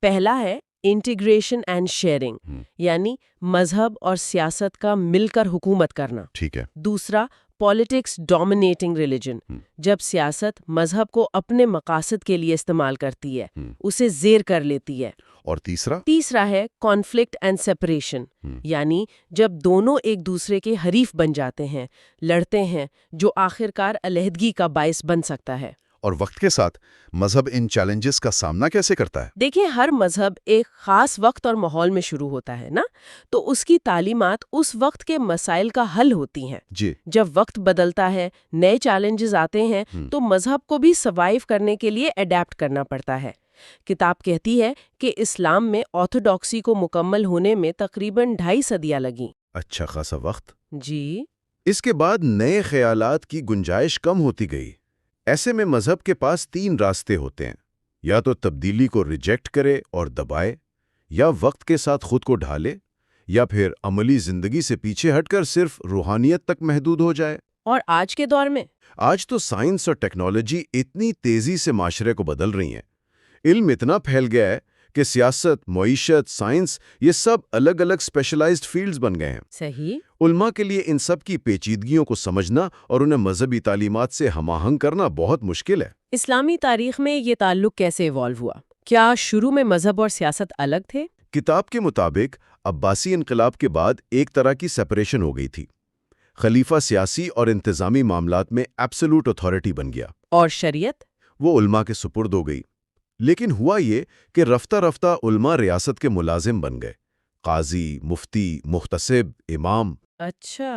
پہلا ہے انٹیگریشن اینڈ شیئرنگ، یعنی مذہب اور سیاست کا مل کر حکومت کرنا۔ ٹھیک ہے۔ دوسرا پالیٹکس ڈومینیٹنگ ریلیجن، جب سیاست مذہب کو اپنے مقاصد کے لیے استعمال کرتی ہے، اسے زیر کر لیتی ہے۔ اور تیسرا ہے کانفلکٹ اینڈ سیپریشن، یعنی جب دونوں ایک دوسرے کے حریف بن جاتے ہیں، لڑتے ہیں، جو آخرکار علیحدگی کا باعث بن سکتا ہے۔ اور وقت کے ساتھ مذہب ان چیلنجز کا سامنا کیسے کرتا ہے؟ دیکھیں، ہر مذہب ایک خاص وقت اور ماحول میں شروع ہوتا ہے نا، تو اس کی تعلیمات اس وقت کے مسائل کا حل ہوتی ہیں۔ جی۔ جب وقت بدلتا ہے، نئے چیلنجز آتے ہیں، تو مذہب کو بھی سروائیو کرنے کے لیے اڈیپٹ کرنا پڑتا ہے۔ کتاب کہتی ہے کہ اسلام میں آرتھوڈاکسی کو مکمل ہونے میں تقریباً 2.5 صدیاں لگیں۔ اچھا خاصا وقت۔ جی۔ اس کے بعد نئے خیالات کی گنجائش کم ہوتی گئی۔ ایسے میں مذہب کے پاس 3 راستے ہوتے ہیں، یا تو تبدیلی کو ریجیکٹ کرے اور دبائے، یا وقت کے ساتھ خود کو ڈھالے، یا پھر عملی زندگی سے پیچھے ہٹ کر صرف روحانیت تک محدود ہو جائے۔ اور آج کے دور میں آج تو سائنس اور ٹیکنالوجی اتنی تیزی سے معاشرے کو بدل رہی ہیں، علم اتنا پھیل گیا ہے کہ سیاست، معیشت، سائنس یہ سب الگ الگ اسپیشلائزڈ فیلڈز بن گئے ہیں۔ صحیح۔ علماء کے لیے ان سب کی پیچیدگیوں کو سمجھنا اور انہیں مذہبی تعلیمات سے ہم آہنگ کرنا بہت مشکل ہے۔ اسلامی تاریخ میں یہ تعلق کیسے ایوالو ہوا؟ کیا شروع میں مذہب اور سیاست الگ تھے؟ کتاب کے مطابق عباسی انقلاب کے بعد ایک طرح کی سپریشن ہو گئی تھی۔ خلیفہ سیاسی اور انتظامی معاملات میں ایبسولوٹ اتھارٹی بن گیا، اور شریعت؟ وہ علماء کے سپرد ہو گئی۔ لیکن ہوا یہ کہ رفتہ رفتہ علماء ریاست کے ملازم بن گئے، قاضی، مفتی، محتسب، امام۔ اچھا۔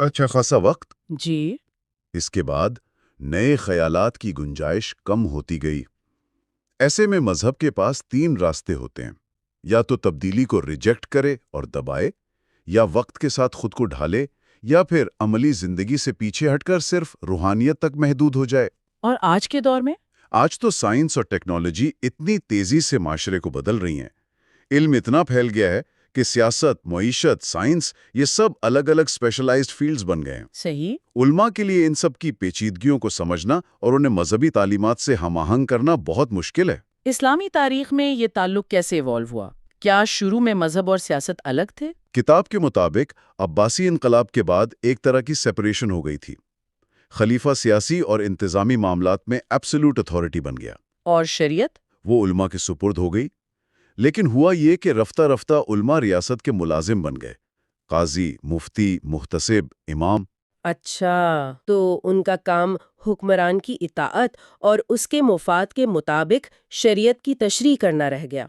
اچھا خاصا وقت۔ جی۔ اس کے بعد نئے خیالات کی گنجائش کم ہوتی گئی۔ ایسے میں مذہب کے پاس 3 راستے ہوتے ہیں، یا تو تبدیلی کو ریجیکٹ کرے اور دبائے، یا وقت کے ساتھ خود کو ڈھالے، یا پھر عملی زندگی سے پیچھے ہٹ کر صرف روحانیت تک محدود ہو جائے۔ اور آج کے دور میں؟ آج تو سائنس اور ٹیکنالوجی اتنی تیزی سے معاشرے کو بدل رہی ہیں، علم اتنا پھیل گیا ہے کہ سیاست، معیشت، سائنس یہ سب الگ الگ اسپیشلائزڈ فیلڈز بن گئے ہیں۔ صحیح۔ علماء کے لیے ان سب کی پیچیدگیوں کو سمجھنا اور انہیں مذہبی تعلیمات سے ہم آہنگ کرنا بہت مشکل ہے۔ اسلامی تاریخ میں یہ تعلق کیسے ایوالو ہوا؟ کیا شروع میں مذہب اور سیاست الگ تھے؟ کتاب کے مطابق عباسی انقلاب کے بعد ایک طرح کی سیپریشن ہو گئی تھی۔ خلیفہ سیاسی اور انتظامی معاملات میں ایبسولوٹ اتھارٹی بن گیا، اور شریعت؟ وہ علماء کے سپرد ہو گئی۔ لیکن ہوا یہ کہ رفتہ رفتہ علماء ریاست کے ملازم بن گئے، قاضی، مفتی، محتسب، امام۔ اچھا، تو ان کا کام حکمران کی اطاعت اور اس کے مفاد کے مطابق شریعت کی تشریح کرنا رہ گیا۔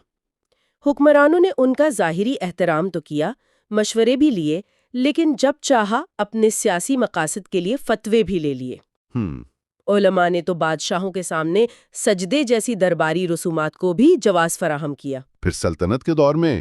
حکمرانوں نے ان کا ظاہری احترام تو کیا، مشورے بھی لیے، لیکن جب چاہا اپنے سیاسی مقاصد کے لیے فتوے بھی لے لیے۔ علماء نے تو بادشاہوں کے سامنے سجدے جیسی درباری رسومات کو بھی جواز فراہم کیا۔ پھر سلطنت کے دور میں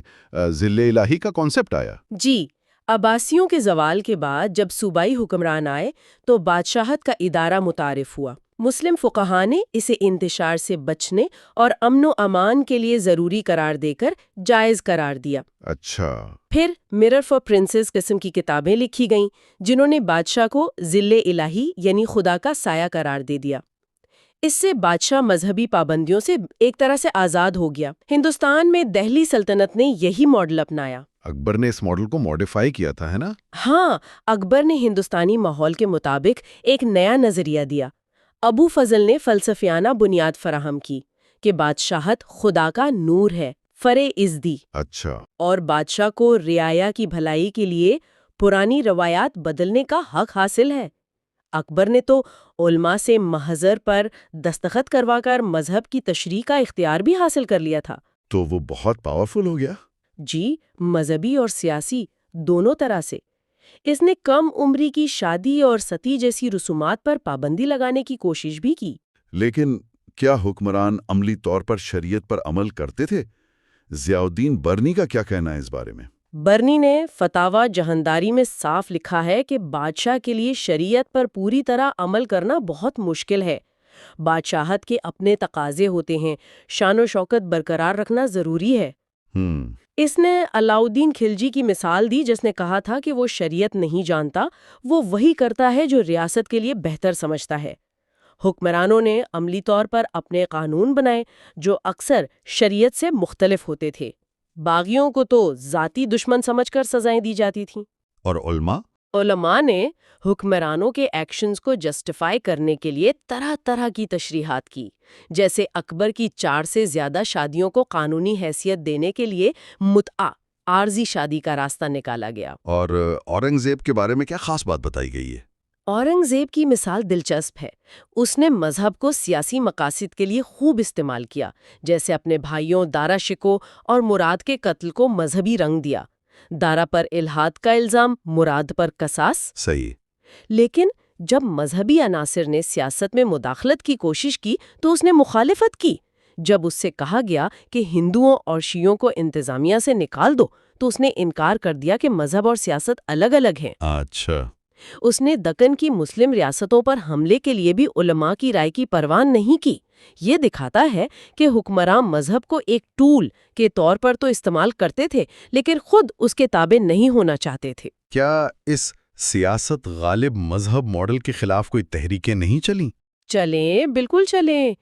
ذل الہی کا کانسیپٹ آیا۔ جی، عباسیوں کے زوال کے بعد جب صوبائی حکمران آئے تو بادشاہت کا ادارہ متعارف ہوا۔ مسلم فقہاء نے اسے انتشار سے بچنے اور امن و امان کے لیے ضروری قرار دے کر جائز قرار دیا۔ اچھا۔ پھر مرر فار پرنسز قسم کی کتابیں لکھی گئیں جنہوں نے بادشاہ کو ذل الہی یعنی خدا کا سایہ قرار دے دیا۔ اس سے بادشاہ مذہبی پابندیوں سے ایک طرح سے آزاد ہو گیا۔ ہندوستان میں دہلی سلطنت نے یہی ماڈل اپنایا۔ اکبر نے اس ماڈل کو ماڈیفائی کیا تھا، ہے نا؟ ہاں، اکبر نے ہندوستانی ماحول کے مطابق ایک نیا نظریہ دیا۔ ابو فضل نے فلسفیانہ بنیاد فراہم کی کہ بادشاہت خدا کا نور ہے، فرع ازدی۔ اچھا۔ اور بادشاہ کو رعایا کی بھلائی کے لیے پرانی روایات بدلنے کا حق حاصل ہے۔ اکبر نے تو علماء سے محضر پر دستخط کروا کر مذہب کی تشریح کا اختیار بھی حاصل کر لیا تھا۔ تو وہ بہت پاورفل ہو گیا۔ جی، مذہبی اور سیاسی دونوں طرح سے۔ اس نے کم عمری کی شادی اور ستی جیسی رسومات پر پابندی لگانے کی کوشش بھی کی۔ لیکن کیا حکمران عملی طور پر شریعت پر عمل کرتے تھے؟ ضیاء الدین برنی کا کیا کہنا ہے اس بارے میں؟ برنی نے فتاوی جہانداری میں صاف لکھا ہے کہ بادشاہ کے لیے شریعت پر پوری طرح عمل کرنا بہت مشکل ہے۔ بادشاہت کے اپنے تقاضے ہوتے ہیں، شان و شوکت برقرار رکھنا ضروری ہے۔ اس نے علاؤدین خلجی کی مثال دی، جس نے کہا تھا کہ وہ شریعت نہیں جانتا، وہ وہی کرتا ہے جو ریاست کے لیے بہتر سمجھتا ہے۔ حکمرانوں نے عملی طور پر اپنے قانون بنائے جو اکثر شریعت سے مختلف ہوتے تھے۔ باغیوں کو تو ذاتی دشمن سمجھ کر سزائیں دی جاتی تھیں۔ اور علماء نے حکمرانوں کے ایکشنز کو جسٹیفائی کرنے کے لیے طرح طرح کی تشریحات کی، جیسے اکبر کی 4 سے زیادہ شادیوں کو قانونی حیثیت دینے کے لیے متعہ، عارضی شادی کا راستہ نکالا گیا۔ اور اورنگزیب کے بارے میں کیا خاص بات بتائی گئی ہے؟ اورنگزیب کی مثال دلچسپ ہے۔ اس نے مذہب کو سیاسی مقاصد کے لیے خوب استعمال کیا، جیسے اپنے بھائیوں دارا شکو اور مراد کے قتل کو مذہبی رنگ دیا۔ دارا پر الحاد کا الزام، مراد پر قصاص۔ صحیح۔ لیکن جب مذہبی عناصر نے سیاست میں مداخلت کی کوشش کی تو اس نے مخالفت کی۔ جب اس سے کہا گیا کہ ہندوؤں اور شیعوں کو انتظامیہ سے نکال دو تو اس نے انکار کر دیا کہ مذہب اور سیاست الگ الگ ہیں۔ اچھا۔ اس نے دکن کی مسلم ریاستوں پر حملے کے لیے بھی علماء کی رائے کی پرواہ نہیں کی۔ یہ دکھاتا ہے کہ حکمران مذہب کو ایک ٹول کے طور پر تو استعمال کرتے تھے، لیکن خود اس کے تابع نہیں ہونا چاہتے تھے۔ کیا اس سیاست غالب مذہب ماڈل کے خلاف کوئی تحریکیں نہیں چلیں؟ چلیں، بالکل چلیں۔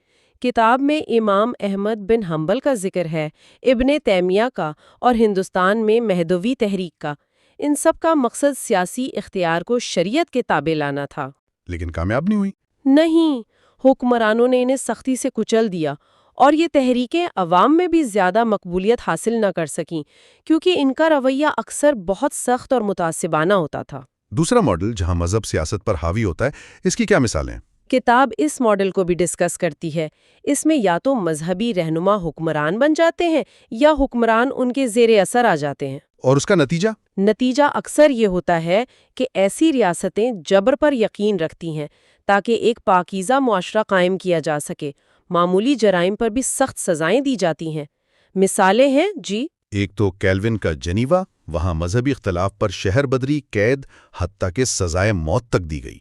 کتاب میں امام احمد بن حنبل کا ذکر ہے، ابن تیمیہ کا، اور ہندوستان میں مہدوی تحریک کا۔ ان سب کا مقصد سیاسی اختیار کو شریعت کے تابع لانا تھا۔ لیکن کامیاب نہیں ہوئی؟ نہیں، حکمرانوں نے انہیں سختی سے کچل دیا، اور یہ تحریکیں عوام میں بھی زیادہ مقبولیت حاصل نہ کر سکیں، کیونکہ ان کا رویہ اکثر بہت سخت اور متعصبانہ ہوتا تھا۔ دوسرا ماڈل جہاں مذہب سیاست پر حاوی ہوتا ہے، اس کی کیا مثالیں؟ کتاب اس ماڈل کو بھی ڈسکس کرتی ہے۔ اس میں یا تو مذہبی رہنما حکمران بن جاتے ہیں یا حکمران ان کے زیر اثر آ جاتے ہیں۔ اور اس کا نتیجہ؟ نتیجہ اکثر یہ ہوتا ہے کہ ایسی ریاستیں جبر پر یقین رکھتی ہیں تاکہ ایک پاکیزہ معاشرہ قائم کیا جا سکے۔ معمولی جرائم پر بھی سخت سزائیں دی جاتی ہیں۔ مثالیں ہیں جی۔ ایک تو کیلون کا جنیوا، وہاں مذہبی اختلاف پر شہر بدری، قید، حتیٰ کہ سزائے موت تک دی گئی۔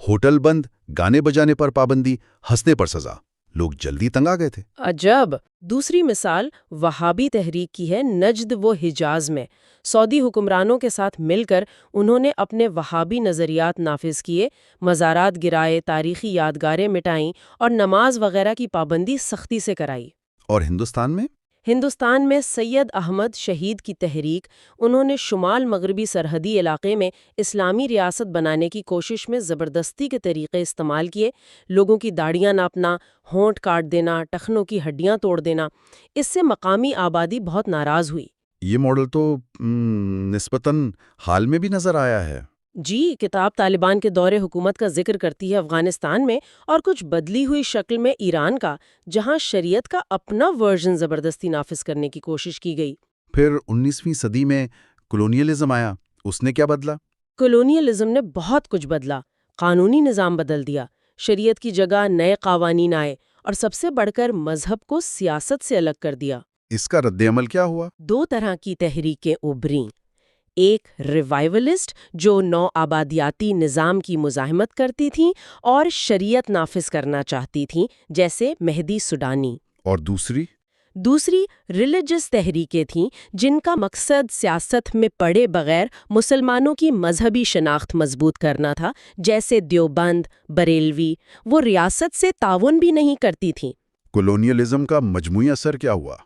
ہوٹل بند، گانے بجانے پر پابندی، ہنسنے پر سزا۔ لوگ جلدی تنگ آ گئے تھے۔ عجب۔ دوسری مثال وہابی تحریک کی ہے نجد و حجاز میں۔ سعودی حکمرانوں کے ساتھ مل کر انہوں نے اپنے وہابی نظریات نافذ کیے، مزارات گرائے، تاریخی یادگاریں مٹائیں اور نماز وغیرہ کی پابندی سختی سے کرائی۔ اور ہندوستان میں؟ ہندوستان میں سید احمد شہید کی تحریک، انہوں نے شمال مغربی سرحدی علاقے میں اسلامی ریاست بنانے کی کوشش میں زبردستی کے طریقے استعمال کیے، لوگوں کی داڑیاں ناپنا، ہونٹ کاٹ دینا، ٹخنوں کی ہڈیاں توڑ دینا۔ اس سے مقامی آبادی بہت ناراض ہوئی۔ یہ ماڈل تو نسبتاً حال میں بھی نظر آیا ہے۔ جی، کتاب طالبان کے دور حکومت کا ذکر کرتی ہے افغانستان میں، اور کچھ بدلی ہوئی شکل میں ایران کا، جہاں شریعت کا اپنا ورژن زبردستی نافذ کرنے کی کوشش کی گئی۔ پھر 19ویں صدی میں کولونیلزم آیا، اس نے کیا بدلا؟ کولونیلزم نے بہت کچھ بدلا۔ قانونی نظام بدل دیا، شریعت کی جگہ نئے قوانین آئے، اور سب سے بڑھ کر مذہب کو سیاست سے الگ کر دیا۔ اس کا رد عمل کیا ہوا؟ دو طرح کی تحریکیں ابھریں۔ ایک ریوائولسٹ جو نو آبادیاتی نظام کی مزاحمت کرتی تھیں اور شریعت نافذ کرنا چاہتی تھیں، جیسے مہدی سوڈانی۔ اور دوسری ریلیجس تحریکیں تھیں جن کا مقصد سیاست میں پڑے بغیر مسلمانوں کی مذہبی شناخت مضبوط کرنا تھا، جیسے دیوبند، بریلوی۔ وہ ریاست سے تعاون بھی نہیں کرتی تھیں۔ کولونیلزم کا مجموعی اثر کیا ہوا؟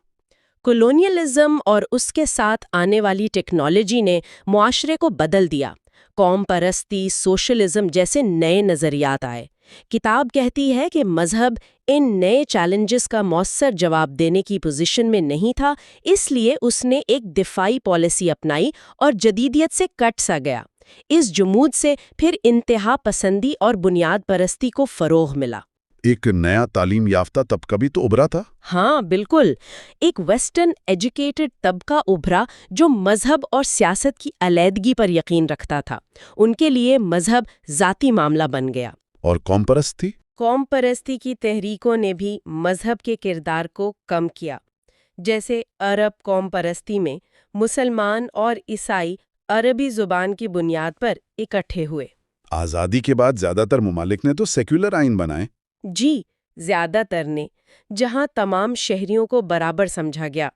کولونیلزم اور اس کے ساتھ آنے والی ٹیکنالوجی نے معاشرے کو بدل دیا۔ قوم پرستی، سوشلزم جیسے نئے نظریات آئے۔ کتاب کہتی ہے کہ مذہب ان نئے چیلنجز کا مؤثر جواب دینے کی پوزیشن میں نہیں تھا، اس لیے اس نے ایک دفاعی پالیسی اپنائی اور جدیدیت سے کٹ سا گیا۔ اس جمود سے پھر انتہا پسندی اور بنیاد پرستی کو فروغ ملا۔ ایک نیا تعلیم یافتہ طبقہ بھی تو ابھرا تھا۔ ہاں بالکل، ایک ویسٹرن ایجوکیٹڈ طبقہ ابھرا جو مذہب اور سیاست کی علیحدگی پر یقین رکھتا تھا۔ ان کے لیے مذہب ذاتی معاملہ بن گیا۔ اور قوم پرستی؟ قوم پرستی کی تحریکوں نے بھی مذہب کے کردار کو کم کیا۔ جیسے عرب قوم پرستی میں مسلمان اور عیسائی عربی زبان کی بنیاد پر اکٹھے ہوئے۔ آزادی کے بعد زیادہ تر ممالک نے تو سیکولر آئین بنائے۔ جی، زیادہ تر نے، جہاں تمام شہریوں کو برابر سمجھا گیا۔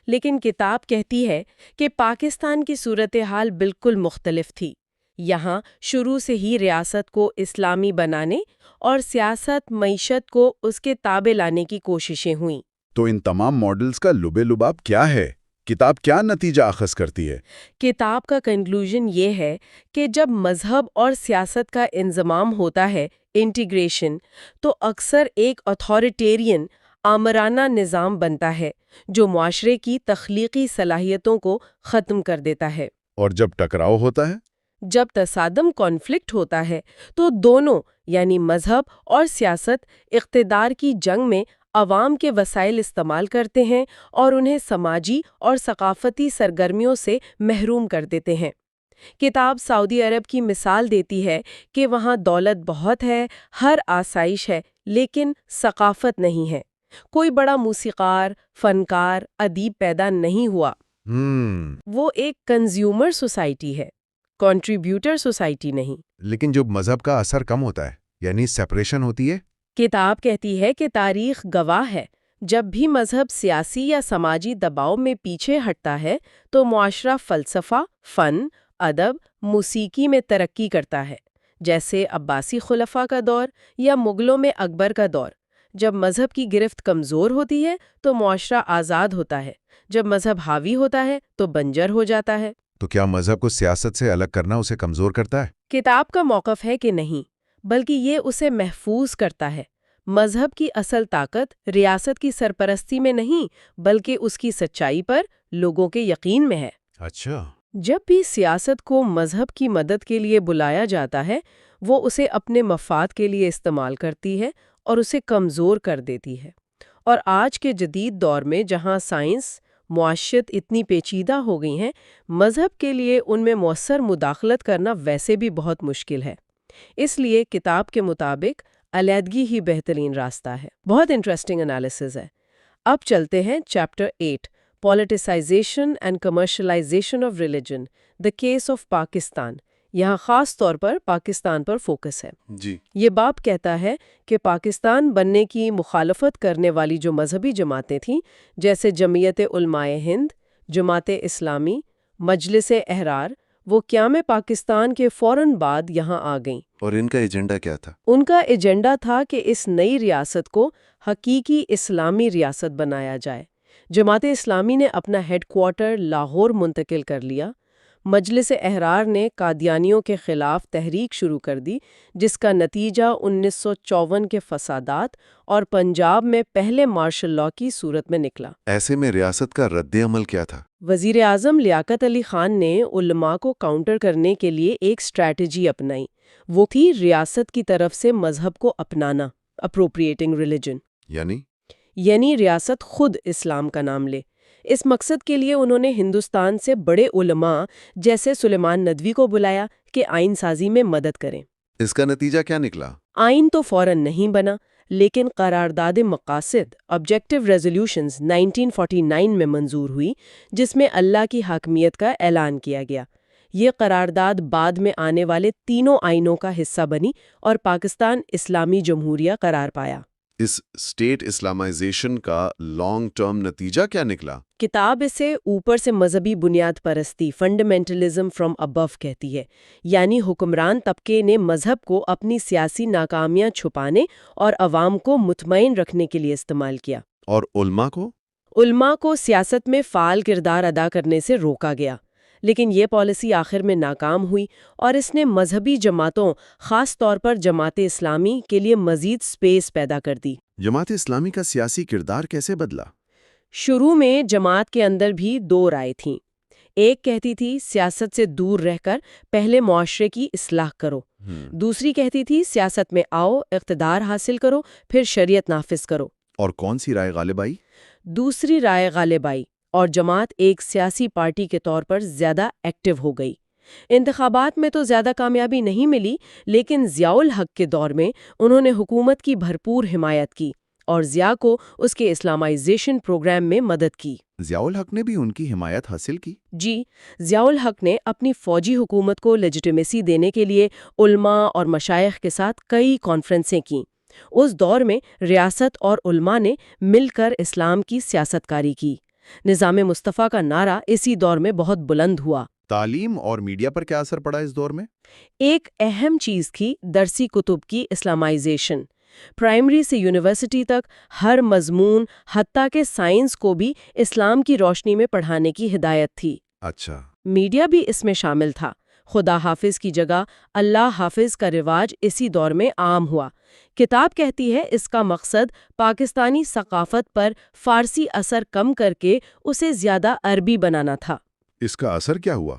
لیکن کتاب کہتی ہے کہ پاکستان کی صورتحال بالکل مختلف تھی۔ یہاں شروع سے ہی ریاست کو اسلامی بنانے اور سیاست معیشت کو اس کے تابع لانے کی کوششیں ہوئیں۔ تو ان تمام ماڈلز کا لب لباب کیا ہے؟ کتاب کیا نتیجہ اخذ کرتی ہے؟ کتاب کا کنکلوژن یہ ہے کہ جب مذہب اور سیاست کا انضمام ہوتا ہے، انٹیگریشن، تو اکثر ایک اتھارٹیرین، آمرانہ نظام بنتا ہے جو معاشرے کی تخلیقی صلاحیتوں کو ختم کر دیتا ہے۔ اور جب ٹکراؤ ہوتا ہے، جب تصادم کانفلکٹ ہوتا ہے، تو دونوں یعنی مذہب اور سیاست اقتدار کی جنگ میں عوام کے وسائل استعمال کرتے ہیں اور انہیں سماجی اور ثقافتی سرگرمیوں سے محروم کر دیتے ہیں۔ کتاب سعودی عرب کی مثال دیتی ہے کہ وہاں دولت بہت ہے، ہر آسائش ہے، لیکن ثقافت نہیں ہے۔ کوئی بڑا موسیقار، فنکار، ادیب پیدا نہیں ہوا۔ وہ ایک کنزیومر سوسائٹی ہے، کنٹریبیوٹر سوسائٹی نہیں۔ لیکن جب مذہب کا اثر کم ہوتا ہے، یعنی سیپریشن ہوتی ہے، کتاب کہتی ہے کہ تاریخ گواہ ہے، جب بھی مذہب سیاسی یا سماجی دباؤ میں پیچھے ہٹتا ہے تو معاشرہ فلسفہ، فن، ادب، موسیقی میں ترقی کرتا ہے، جیسے عباسی خلفاء کا دور یا مغلوں میں اکبر کا دور۔ جب مذہب کی گرفت کمزور ہوتی ہے تو معاشرہ آزاد ہوتا ہے، جب مذہب حاوی ہوتا ہے تو بنجر ہو جاتا ہے۔ تو کیا مذہب کو سیاست سے الگ کرنا اسے کمزور کرتا ہے؟ کتاب کا موقف ہے کہ نہیں، بلکہ یہ اسے محفوظ کرتا ہے۔ مذہب کی اصل طاقت ریاست کی سرپرستی میں نہیں، بلکہ اس کی سچائی پر لوگوں کے یقین میں ہے۔ اچھا۔ جب بھی سیاست کو مذہب کی مدد کے لیے بلایا جاتا ہے، وہ اسے اپنے مفاد کے لیے استعمال کرتی ہے اور اسے کمزور کر دیتی ہے۔ اور آج کے جدید دور میں جہاں سائنس، معاشیت اتنی پیچیدہ ہو گئی ہیں، مذہب کے لیے ان میں مؤثر مداخلت کرنا ویسے بھی بہت مشکل ہے۔ اس لیے کتاب کے مطابق علیحدگی ہی بہترین راستہ ہے۔ بہت انٹرسٹنگ انالیسز ہے۔ اب چلتے ہیں chapter 8 politicisation and commercialization of religion the case of Pakistan. یہاں خاص طور پر پاکستان پر فوکس ہے۔ یہ باب کہتا ہے کہ پاکستان بننے کی مخالفت کرنے والی جو مذہبی جماعتیں تھیں، جیسے جمعیت علماء ہند، جماعت اسلامی، مجلس احرار، وہ قیام پاکستان کے فوراً بعد یہاں آ گئیں۔ اور ان کا ایجنڈا کیا تھا؟ ان کا ایجنڈا تھا کہ اس نئی ریاست کو حقیقی اسلامی ریاست بنایا جائے۔ جماعت اسلامی نے اپنا ہیڈ کوارٹر لاہور منتقل کر لیا۔ مجلس احرار نے قادیانیوں کے خلاف تحریک شروع کر دی، جس کا نتیجہ 1954 کے فسادات اور پنجاب میں پہلے مارشل لاء کی صورت میں نکلا۔ ایسے میں ریاست کا رد عمل کیا تھا؟ وزیر اعظم لیاقت علی خان نے علماء کو کاؤنٹر کرنے کے لیے ایک اسٹریٹجی اپنائی۔ وہ تھی ریاست کی طرف سے مذہب کو اپنانا، اپروپریٹنگ ریلیجن، یعنی ریاست خود اسلام کا نام لے۔ اس مقصد کے لیے انہوں نے ہندوستان سے بڑے علماء جیسے سلیمان ندوی کو بلایا کہ آئین سازی میں مدد کریں۔ اس کا نتیجہ کیا نکلا؟ آئین تو فوراً نہیں بنا، لیکن قرارداد مقاصد آبجیکٹو ریزولوشنز 1949 میں منظور ہوئی، جس میں اللہ کی حاکمیت کا اعلان کیا گیا۔ یہ قرارداد بعد میں آنے والے تینوں آئینوں کا حصہ بنی اور پاکستان اسلامی جمہوریہ قرار پایا۔ اس اسٹیٹ اسلامائزیشن کا لانگ ٹرم نتیجہ کیا نکلا؟ کتاب اسے اوپر سے مذہبی بنیاد پرستی، فنڈامنٹلزم فرام ابو کہتی ہے، یعنی حکمران طبقے نے مذہب کو اپنی سیاسی ناکامیاں چھپانے اور عوام کو مطمئن رکھنے کے لیے استعمال کیا۔ اور علماء کو؟ علماء کو سیاست میں فعال کردار ادا کرنے سے روکا گیا، لیکن یہ پالیسی آخر میں ناکام ہوئی اور اس نے مذہبی جماعتوں، خاص طور پر جماعت اسلامی کے لیے مزید سپیس پیدا کر دی۔ جماعت اسلامی کا سیاسی کردار کیسے بدلا؟ شروع میں جماعت کے اندر بھی دو رائے تھیں۔ ایک کہتی تھی سیاست سے دور رہ کر پہلے معاشرے کی اصلاح کرو، دوسری کہتی تھی سیاست میں آؤ، اقتدار حاصل کرو، پھر شریعت نافذ کرو۔ اور کون سی رائے غالب آئی؟ دوسری رائے غالب آئی اور جماعت ایک سیاسی پارٹی کے طور پر زیادہ ایکٹیو ہو گئی۔ انتخابات میں تو زیادہ کامیابی نہیں ملی، لیکن ضیاء الحق کے دور میں انہوں نے حکومت کی بھرپور حمایت کی اور ضیاء کو اس کے اسلامائزیشن پروگرام میں مدد کی۔ ضیاء الحق نے بھی ان کی حمایت حاصل کی؟ جی، ضیاء الحق نے اپنی فوجی حکومت کو لیجیٹیمیسی دینے کے لیے علماء اور مشائخ کے ساتھ کئی کانفرنسیں کیں۔ اس دور میں ریاست اور علماء نے مل کر اسلام کی سیاست کاری کی۔ نظام مصطفیٰ کا نعرہ اسی دور میں بہت بلند ہوا۔ تعلیم اور میڈیا پر کیا اثر پڑا اس دور میں؟ ایک اہم چیز تھی درسی کتب کی اسلامائزیشن۔ پرائمری سے یونیورسٹی تک ہر مضمون، حتیٰ کہ سائنس کو بھی اسلام کی روشنی میں پڑھانے کی ہدایت تھی۔ اچھا۔ میڈیا بھی اس میں شامل تھا۔ خدا حافظ کی جگہ اللہ حافظ کا رواج اسی دور میں عام ہوا۔ کتاب کہتی ہے اس کا مقصد پاکستانی ثقافت پر فارسی اثر کم کر کے اسے زیادہ عربی بنانا تھا۔ اس کا اثر کیا ہوا؟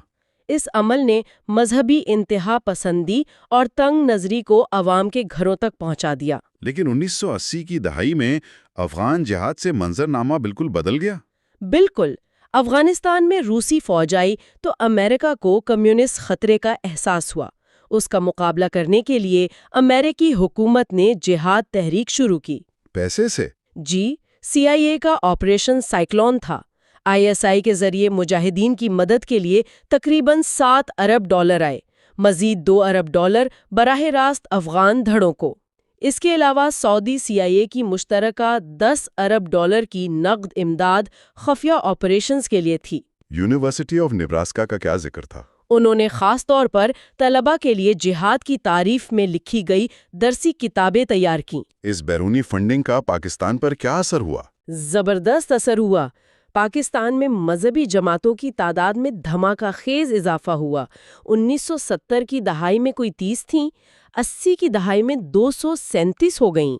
اس عمل نے مذہبی انتہا پسندی اور تنگ نظری کو عوام کے گھروں تک پہنچا دیا۔ لیکن 1980 کی دہائی میں افغان جہاد سے منظرنامہ بالکل بدل گیا۔ بالکل۔ افغانستان میں روسی فوج آئی تو امریکہ کو کمیونسٹ خطرے کا احساس ہوا۔ اس کا مقابلہ کرنے کے لیے امریکی حکومت نے جہاد تحریک شروع کی۔ پیسے سے؟ جی، CIA کا آپریشن سائیکلون تھا۔ ISI کے ذریعے مجاہدین کی مدد کے لیے تقریباً $7 ارب آئے، مزید $2 ارب براہ راست افغان دھڑوں کو۔ اس کے علاوہ سعودی CIA کی مشترکہ $10 ارب کی نقد امداد خفیہ آپریشنز کے لیے تھی۔ یونیورسٹی آف نیبراسکا کا کیا ذکر تھا؟ انہوں نے خاص طور پر طلباء کے لیے جہاد کی تعریف میں لکھی گئی درسی کتابیں تیار کیں۔ اس بیرونی فنڈنگ کا پاکستان پر کیا اثر ہوا؟ زبردست اثر ہوا۔ پاکستان میں مذہبی جماعتوں کی تعداد میں دھماکہ خیز اضافہ ہوا۔ 1970 کی دہائی میں کوئی 30 تھیں، 80 کی دہائی میں 237 ہو گئیں۔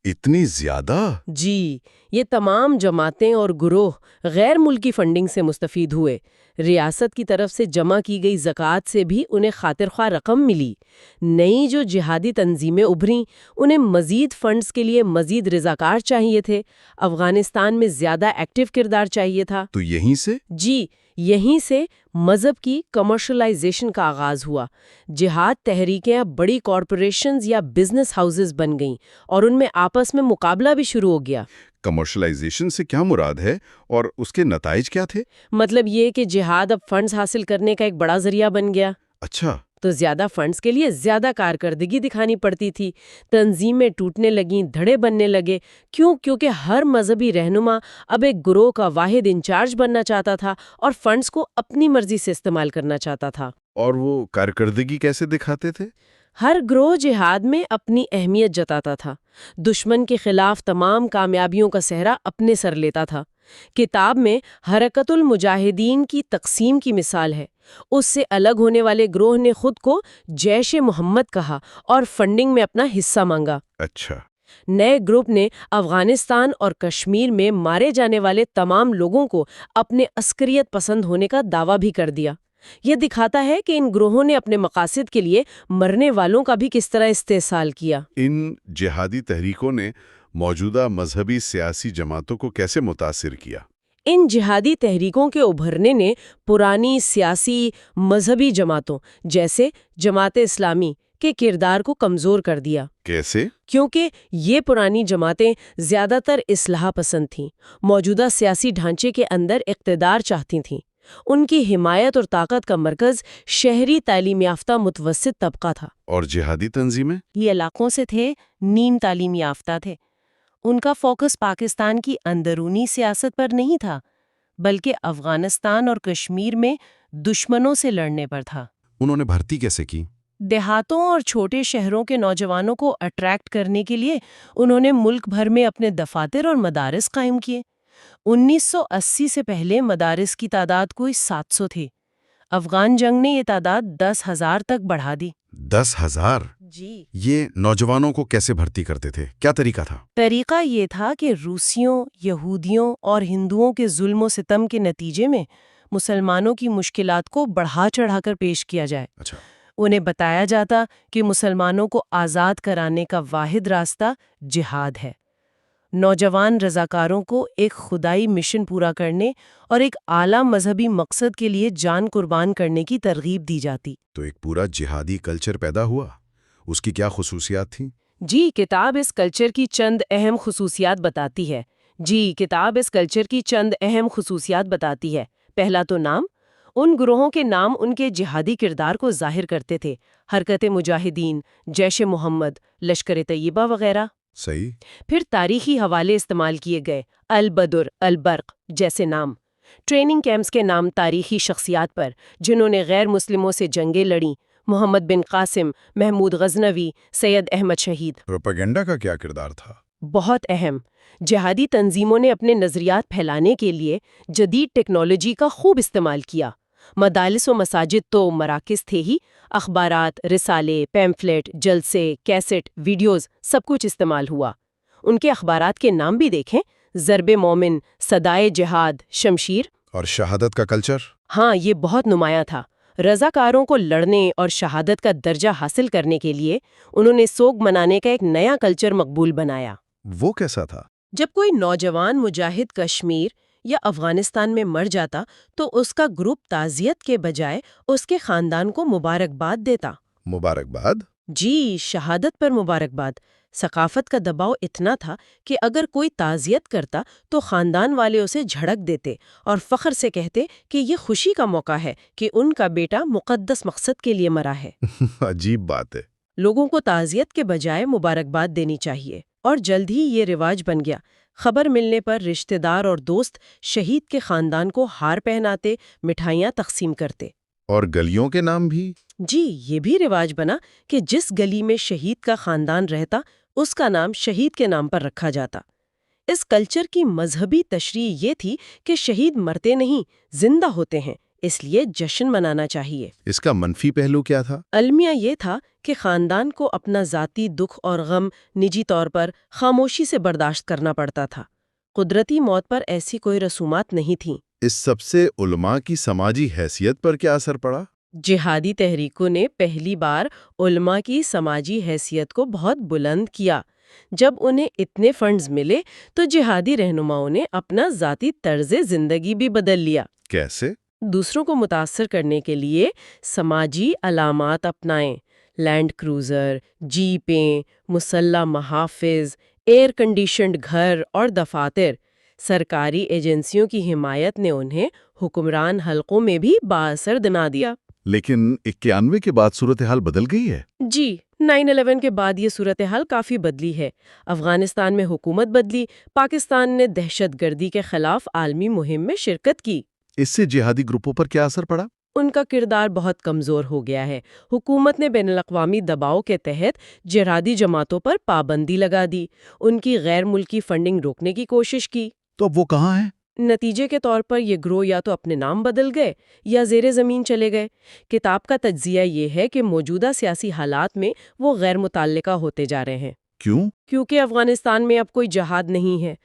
اتنی زیادہ؟ جی، یہ تمام جماعتیں اور گروہ غیر ملکی فنڈنگ سے مستفید ہوئے۔ ریاست کی طرف سے جمع کی گئی زکوٰۃ سے بھی انہیں خاطر خواہ رقم ملی۔ نئی جو جہادی تنظیمیں ابھریں، انہیں مزید فنڈز کے لیے مزید رضاکار چاہیے تھے، افغانستان میں زیادہ ایکٹیو کردار چاہیے تھا۔ تو یہیں سے؟ جی، یہیں سے مذہب کی کمرشلائزیشن کا آغاز ہوا۔ جہاد تحریکیں اب بڑی کارپوریشنز یا بزنس ہاؤسز بن گئیں اور ان میں آپس میں مقابلہ بھی شروع ہو گیا۔ کمرشلائزیشن سے کیا مراد ہے اور اس کے نتائج کیا تھے؟ مطلب یہ کہ جہاد اب فنڈز حاصل کرنے کا ایک بڑا ذریعہ بن گیا۔ اچھا۔ تو زیادہ فنڈز کے لیے زیادہ کارکردگی دکھانی پڑتی تھی، تنظیمیں ٹوٹنے لگیں، دھڑے بننے لگے۔ کیونکہ ہر مذہبی رہنما اب ایک گروہ کا واحد انچارج بننا چاہتا تھا اور فنڈز کو اپنی مرضی سے استعمال کرنا چاہتا تھا۔ اور وہ کارکردگی کیسے دکھاتے تھے؟ ہر گروہ جہاد میں اپنی اہمیت جتاتا تھا، دشمن کے خلاف تمام کامیابیوں کا سہرا اپنے سر لیتا تھا۔ کتاب میں حرکت المجاہدین کی تقسیم کی مثال ہے۔ اس سے الگ ہونے والے گروہ نے خود کو جیش محمد کہا اور فنڈنگ میں اپنا حصہ مانگا۔ اچھا۔ نئے گروپ نے افغانستان اور کشمیر میں مارے جانے والے تمام لوگوں کو اپنے عسکریت پسند ہونے کا دعویٰ بھی کر دیا۔ یہ دکھاتا ہے کہ ان گروہوں نے اپنے مقاصد کے لیے مرنے والوں کا بھی کس طرح استحصال کیا۔ ان جہادی تحریکوں نے موجودہ مذہبی سیاسی جماعتوں کو کیسے متاثر کیا؟ ان جہادی تحریکوں کے ابھرنے نے پرانی سیاسی مذہبی جماعتوں جیسے جماعت اسلامی کے کردار کو کمزور کر دیا۔ کیسے؟ کیونکہ یہ پرانی جماعتیں زیادہ تر اصلاح پسند تھیں، موجودہ سیاسی ڈھانچے کے اندر اقتدار چاہتی تھیں۔ ان کی حمایت اور طاقت کا مرکز شہری تعلیم یافتہ متوسط طبقہ تھا۔ اور جہادی تنظیمیں؟ یہ علاقوں سے تھے، نیم تعلیم یافتہ تھے۔ ان کا فوکس پاکستان کی اندرونی سیاست پر نہیں تھا، بلکہ افغانستان اور کشمیر میں دشمنوں سے لڑنے پر تھا۔ انہوں نے بھرتی کیسے کی؟ دیہاتوں اور چھوٹے شہروں کے نوجوانوں کو اٹریکٹ کرنے کے لیے انہوں نے ملک بھر میں اپنے دفاتر اور مدارس قائم کیے۔ 1980 سے پہلے مدارس کی تعداد کوئی 700 تھی۔ افغان جنگ نے یہ تعداد 10,000 تک بڑھا دی۔ 10,000؟ جی، یہ نوجوانوں کو کیسے بھرتی کرتے تھے؟ کیا طریقہ تھا؟ طریقہ یہ تھا کہ روسیوں، یہودیوں اور ہندوؤں کے ظلم و ستم کے نتیجے میں مسلمانوں کی مشکلات کو بڑھا چڑھا کر پیش کیا جائے۔ اچھا۔ انہیں بتایا جاتا کہ مسلمانوں کو آزاد کرانے کا واحد راستہ جہاد ہے۔ نوجوان رضاکاروں کو ایک خدائی مشن پورا کرنے اور ایک اعلیٰ مذہبی مقصد کے لیے جان قربان کرنے کی ترغیب دی جاتی۔ تو ایک پورا جہادی کلچر پیدا ہوا۔ اس کی کیا خصوصیات تھیں؟ جی، کتاب اس کلچر کی چند اہم خصوصیات بتاتی ہے۔ پہلا تو نام۔ ان گروہوں کے نام ان کے جہادی کردار کو ظاہر کرتے تھے، حرکت مجاہدین، جیش محمد، لشکر طیبہ وغیرہ۔ صحیح۔ پھر تاریخی حوالے استعمال کیے گئے، البدر، البرق جیسے نام۔ ٹریننگ کیمپس کے نام تاریخی شخصیات پر جنہوں نے غیر مسلموں سے جنگیں لڑیں، محمد بن قاسم، محمود غزنوی، سید احمد شہید۔ پروپیگنڈا کا کیا کردار تھا؟ بہت اہم۔ جہادی تنظیموں نے اپنے نظریات پھیلانے کے لیے جدید ٹیکنالوجی کا خوب استعمال کیا۔ مدارس و مساجد تو مراکز تھے ہی، اخبارات، رسالے، پیمفلیٹ، جلسے، کیسٹ، ویڈیوز سب کچھ استعمال ہوا۔ ان کے اخبارات کے نام بھی دیکھیں، ضرب مومن، صدائے جہاد، شمشیر۔ اور شہادت کا کلچر؟ ہاں، یہ بہت نمایاں تھا۔ رضاکاروں کو لڑنے اور شہادت کا درجہ حاصل کرنے کے لیے انہوں نے سوگ منانے کا ایک نیا کلچر مقبول بنایا۔ وہ کیسا تھا؟ جب کوئی نوجوان مجاہد کشمیر یا افغانستان میں مر جاتا تو اس کا گروپ تعزیت کے بجائے اس کے خاندان کو مبارکباد دیتا۔ مبارکباد؟ جی، شہادت پر مبارکباد۔ ثقافت کا دباؤ اتنا تھا کہ اگر کوئی تعزیت کرتا تو خاندان والے اسے جھڑک دیتے اور فخر سے کہتے کہ یہ خوشی کا موقع ہے کہ ان کا بیٹا مقدس مقصد کے لیے مرا ہے۔ عجیب بات ہے۔ لوگوں کو تعزیت کے بجائے مبارکباد دینی چاہیے، اور جلد ہی یہ رواج بن گیا۔ خبر ملنے پر رشتہ دار اور دوست شہید کے خاندان کو ہار پہناتے، مٹھائیاں تقسیم کرتے۔ اور گلیوں کے نام بھی؟ جی، یہ بھی رواج بنا کہ جس گلی میں شہید کا خاندان رہتا اس کا نام شہید کے نام پر رکھا جاتا۔ اس کلچر کی مذہبی تشریح یہ تھی کہ شہید مرتے نہیں، زندہ ہوتے ہیں، اس لیے جشن منانا چاہیے۔ اس کا منفی پہلو کیا تھا؟ المیہ یہ تھا کہ خاندان کو اپنا ذاتی دکھ اور غم نجی طور پر خاموشی سے برداشت کرنا پڑتا تھا۔ قدرتی موت پر ایسی کوئی رسومات نہیں تھیں۔ اس سب سے علماء کی سماجی حیثیت پر کیا اثر پڑا؟ جہادی تحریکوں نے پہلی بار علماء کی سماجی حیثیت کو بہت بلند کیا۔ جب انہیں اتنے فنڈز ملے تو جہادی رہنماؤں نے اپنا ذاتی طرز زندگی بھی بدل لیا۔ کیسے؟ دوسروں کو متاثر کرنے کے لیے سماجی علامات اپنائیں، لینڈ کروزر، جیپیں، مسلح محافظ، ایئر کنڈیشنڈ گھر اور دفاتر۔ سرکاری ایجنسیوں کی حمایت نے انہیں حکمران حلقوں میں بھی بااثر بنا دیا۔ لیکن 91 کے بعد صورتحال بدل گئی ہے۔ جی، 9/11 کے بعد یہ صورتحال کافی بدلی ہے۔ افغانستان میں حکومت بدلی، پاکستان نے دہشت گردی کے خلاف عالمی مہم میں شرکت کی۔ اس سے جہادی گروپوں پر کیا اثر پڑا؟ ان کا کردار بہت کمزور ہو گیا ہے۔ حکومت نے بین الاقوامی دباؤ کے تحت جہادی جماعتوں پر پابندی لگا دی، ان کی غیر ملکی فنڈنگ روکنے کی کوشش کی۔ تو اب وہ کہاں ہیں؟ نتیجے کے طور پر یہ گروہ یا تو اپنے نام بدل گئے یا زیر زمین چلے گئے۔ کتاب کا تجزیہ یہ ہے کہ موجودہ سیاسی حالات میں وہ غیر متعلقہ ہوتے جا رہے ہیں۔ کیوں؟ کیونکہ افغانستان میں اب کوئی جہاد نہیں ہے۔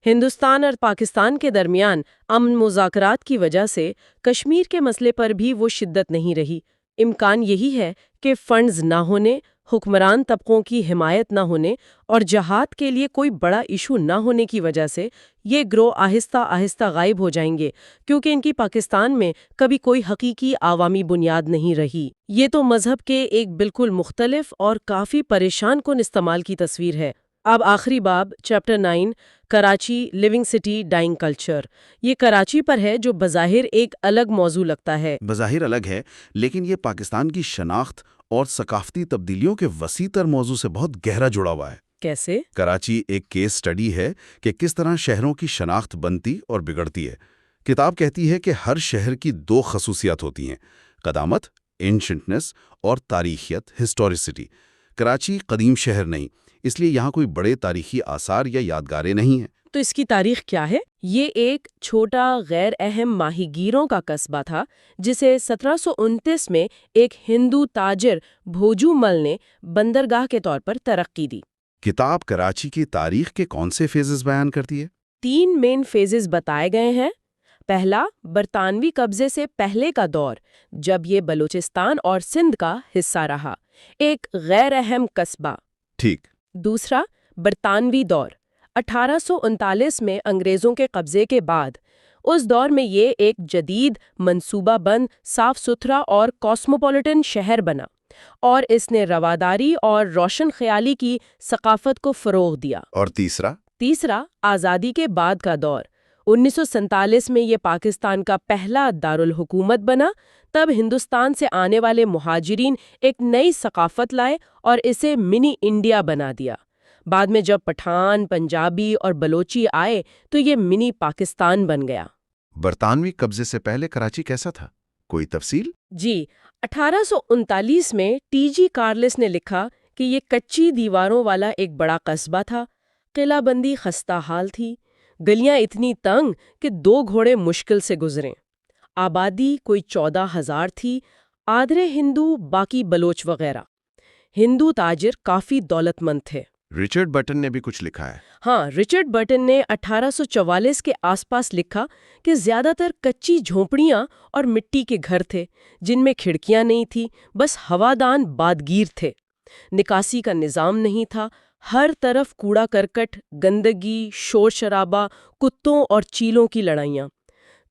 ہندوستان اور پاکستان کے درمیان امن مذاکرات کی وجہ سے کشمیر کے مسئلے پر بھی وہ شدت نہیں رہی۔ امکان یہی ہے کہ فنڈز نہ ہونے، حکمران طبقوں کی حمایت نہ ہونے اور جہاد کے لیے کوئی بڑا ایشو نہ ہونے کی وجہ سے یہ گروہ آہستہ آہستہ غائب ہو جائیں گے، کیونکہ ان کی پاکستان میں کبھی کوئی حقیقی عوامی بنیاد نہیں رہی۔ یہ تو مذہب کے ایک بالکل مختلف اور کافی پریشان کن استعمال کی تصویر ہے۔ اب آخری باب، chapter 9، Karachi, living city, dying culture. یہ کراچی پر ہے، جو بظاہر ایک الگ موضوع لگتا ہے۔ بظاہر الگ ہے، لیکن یہ پاکستان کی شناخت اور ثقافتی تبدیلیوں کے وسیع تر موضوع سے بہت گہرا جڑا ہوا ہے۔ کیسے؟ کراچی ایک کیس سٹڈی ہے کہ کس طرح شہروں کی شناخت بنتی اور بگڑتی ہے۔ کتاب کہتی ہے کہ ہر شہر کی 2 خصوصیات ہوتی ہیں: قدامت، اینشنٹنس، اور تاریخیت، ہسٹوریسٹی۔ کراچی قدیم شہر نہیں، اس لیے یہاں کوئی بڑے تاریخی آثار یا یادگاریں نہیں ہیں۔ تو اس کی تاریخ کیا ہے؟ یہ ایک چھوٹا غیر اہم ماہی گیروں کا قصبہ تھا، جسے 1729 میں ایک ہندو تاجر بھوجو مل نے بندرگاہ کے طور پر ترقی دی۔ کتاب کراچی کی تاریخ کے کون سے فیزز بیان کرتی ہے؟ 3 مین فیزز بتائے گئے ہیں۔ پہلا، برطانوی قبضے سے پہلے کا دور، جب یہ بلوچستان اور سندھ کا حصہ رہا، ایک غیر اہم قصبہ۔ ٹھیک۔ دوسرا، برطانوی دور، 1839 میں انگریزوں کے قبضے کے بعد۔ اس دور میں یہ ایک جدید، منصوبہ بند، صاف ستھرا اور کاسموپولیٹن شہر بنا، اور اس نے رواداری اور روشن خیالی کی ثقافت کو فروغ دیا۔ اور تیسرا، آزادی کے بعد کا دور۔ 1947 میں یہ پاکستان کا پہلا دارالحکومت بنا۔ تب ہندوستان سے آنے والے مہاجرین ایک نئی ثقافت لائے اور اسے منی انڈیا بنا دیا۔ بعد میں جب پٹھان، پنجابی اور بلوچی آئے تو یہ منی پاکستان بن گیا۔ برطانوی قبضے سے پہلے کراچی کیسا تھا؟ کوئی تفصیل؟ جی، 1839 میں ٹی جی کارلس نے لکھا کہ یہ کچی دیواروں والا ایک بڑا قصبہ تھا۔ قلعہ بندی خستہ حال تھی، گلیاں اتنی تنگ کہ 2 گھوڑے مشکل سے گزریں۔ آبادی کوئی 14,000 تھی، آدھے ہندو، باقی بلوچ وغیرہ۔ ہندو تاجر کافی دولت مند تھے۔ رچرڈ برٹن نے بھی کچھ لکھا ہے۔ ہاں، رچرڈ برٹن نے 1844 کے آس پاس لکھا کہ زیادہ تر کچی جھونپڑیاں اور مٹی کے گھر تھے، جن میں کھڑکیاں نہیں تھی، بس ہوادان بادگیر تھے۔ نکاسی کا نظام نہیں تھا، ہر طرف کوڑا کرکٹ، گندگی، شور شرابہ، کتوں اور چیلوں کی لڑائیاں۔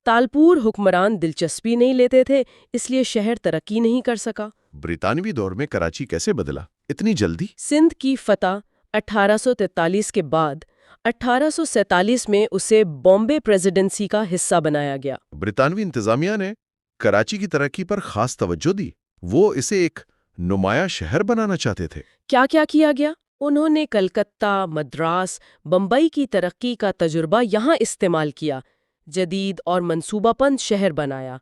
تالپور حکمران دلچسپی نہیں لیتے تھے، اس لیے شہر ترقی نہیں کر سکا۔ برطانوی دور میں کراچی کیسے بدلا اتنی جلدی؟ سندھ کی فتح 1843 کے بعد 1847 میں اسے بامبے پریزیڈنسی کا حصہ بنایا گیا۔ برطانوی انتظامیہ نے کراچی کی ترقی پر خاص توجہ دی، وہ اسے ایک نمایاں شہر بنانا چاہتے تھے۔ کیا کیا گیا؟ انہوں نے کلکتہ، مدراس، بمبئی کی ترقی کا تجربہ یہاں استعمال کیا، جدید اور منصوبہ بند شہر بنایا۔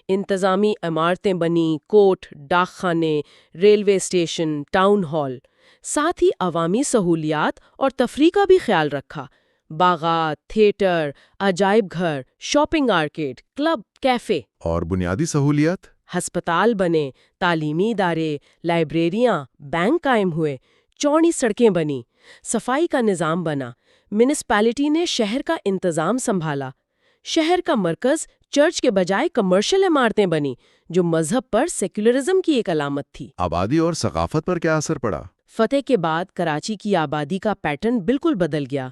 انتظامی عمارتیں بنی، کورٹ، ڈاک خانے، ریلوے اسٹیشن، ٹاؤن ہال۔ ساتھ ہی عوامی سہولیات اور تفریح کا بھی خیال رکھا۔ باغات، تھیٹر، عجائب گھر، شاپنگ آرکیڈ، کلب، کیفے اور بنیادی سہولیات؟ ہسپتال بنے، تعلیمی ادارے، لائبریریاں، بینک قائم ہوئے، چوڑی سڑکیں بنی، صفائی کا نظام بنا، میونسپیلٹی نے شہر کا انتظام سنبھالا، شہر کا مرکز چرچ کے بجائے کمرشل عمارتیں بنی جو مذہب پر سیکولرزم کی ایک علامت تھی۔ آبادی اور ثقافت پر کیا اثر پڑا؟ فتح کے بعد کراچی کی آبادی کا پیٹرن بالکل بدل گیا۔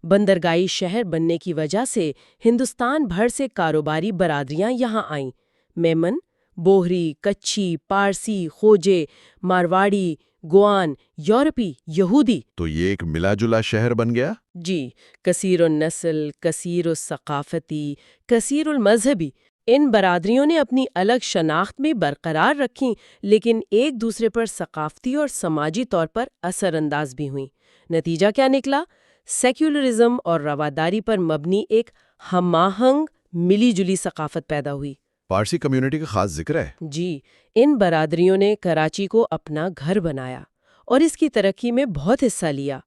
بندرگاہی شہر بننے کی وجہ سے ہندوستان بھر سے کاروباری برادریاں یہاں آئیں۔ میمن، بوہری، کچھی، پارسی، خوجے، مارواڑی، گوان، یورپی، یہودی۔ تو یہ ایک ملا جلا شہر بن گیا؟ جی، کثیر النسل، کثیر الثقافتی، کثیر المذہبی۔ ان برادریوں نے اپنی الگ شناخت بھی برقرار رکھیں، لیکن ایک دوسرے پر ثقافتی اور سماجی طور پر اثر انداز بھی ہوئیں۔ نتیجہ کیا نکلا؟ سیکولرزم اور رواداری پر مبنی ایک ہم آہنگ ملی جلی ثقافت پیدا ہوئی۔ پارسی کمیونٹی کا خاص ذکر ہے؟ جی، ان برادریوں نے کراچی کو اپنا گھر بنایا اور اس کی ترقی میں بہت حصہ لیا،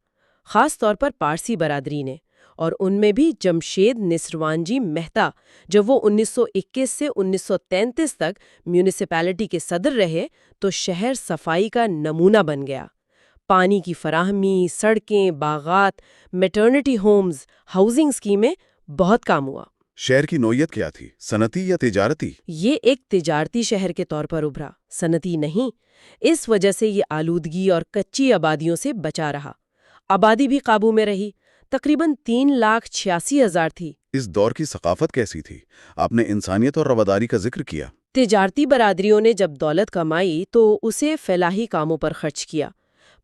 خاص طور پر پارسی برادری نے، اور ان میں بھی جمشید نسروان جی مہتا، جب وہ 1921 سے 1933 تک میونسپیلٹی کے صدر رہے تو شہر صفائی کا نمونہ بن گیا۔ پانی کی فراہمی، سڑکیں، باغات، میٹرنٹی ہومز، ہاؤسنگ اسکیمیں، بہت کام ہوا۔ شہر کی نوعیت کیا تھی؟ صنعتی یا تجارتی؟ یہ ایک تجارتی شہر کے طور پر ابھرا، صنعتی نہیں۔ اس وجہ سے یہ آلودگی اور کچی آبادیوں سے بچا رہا۔ آبادی بھی قابو میں رہی، تقریباً 3,86,000 تھی۔ اس دور کی ثقافت کیسی تھی؟ آپ نے انسانیت اور رواداری کا ذکر کیا۔ تجارتی برادریوں نے جب دولت کمائی تو اسے فلاحی کاموں پر خرچ کیا۔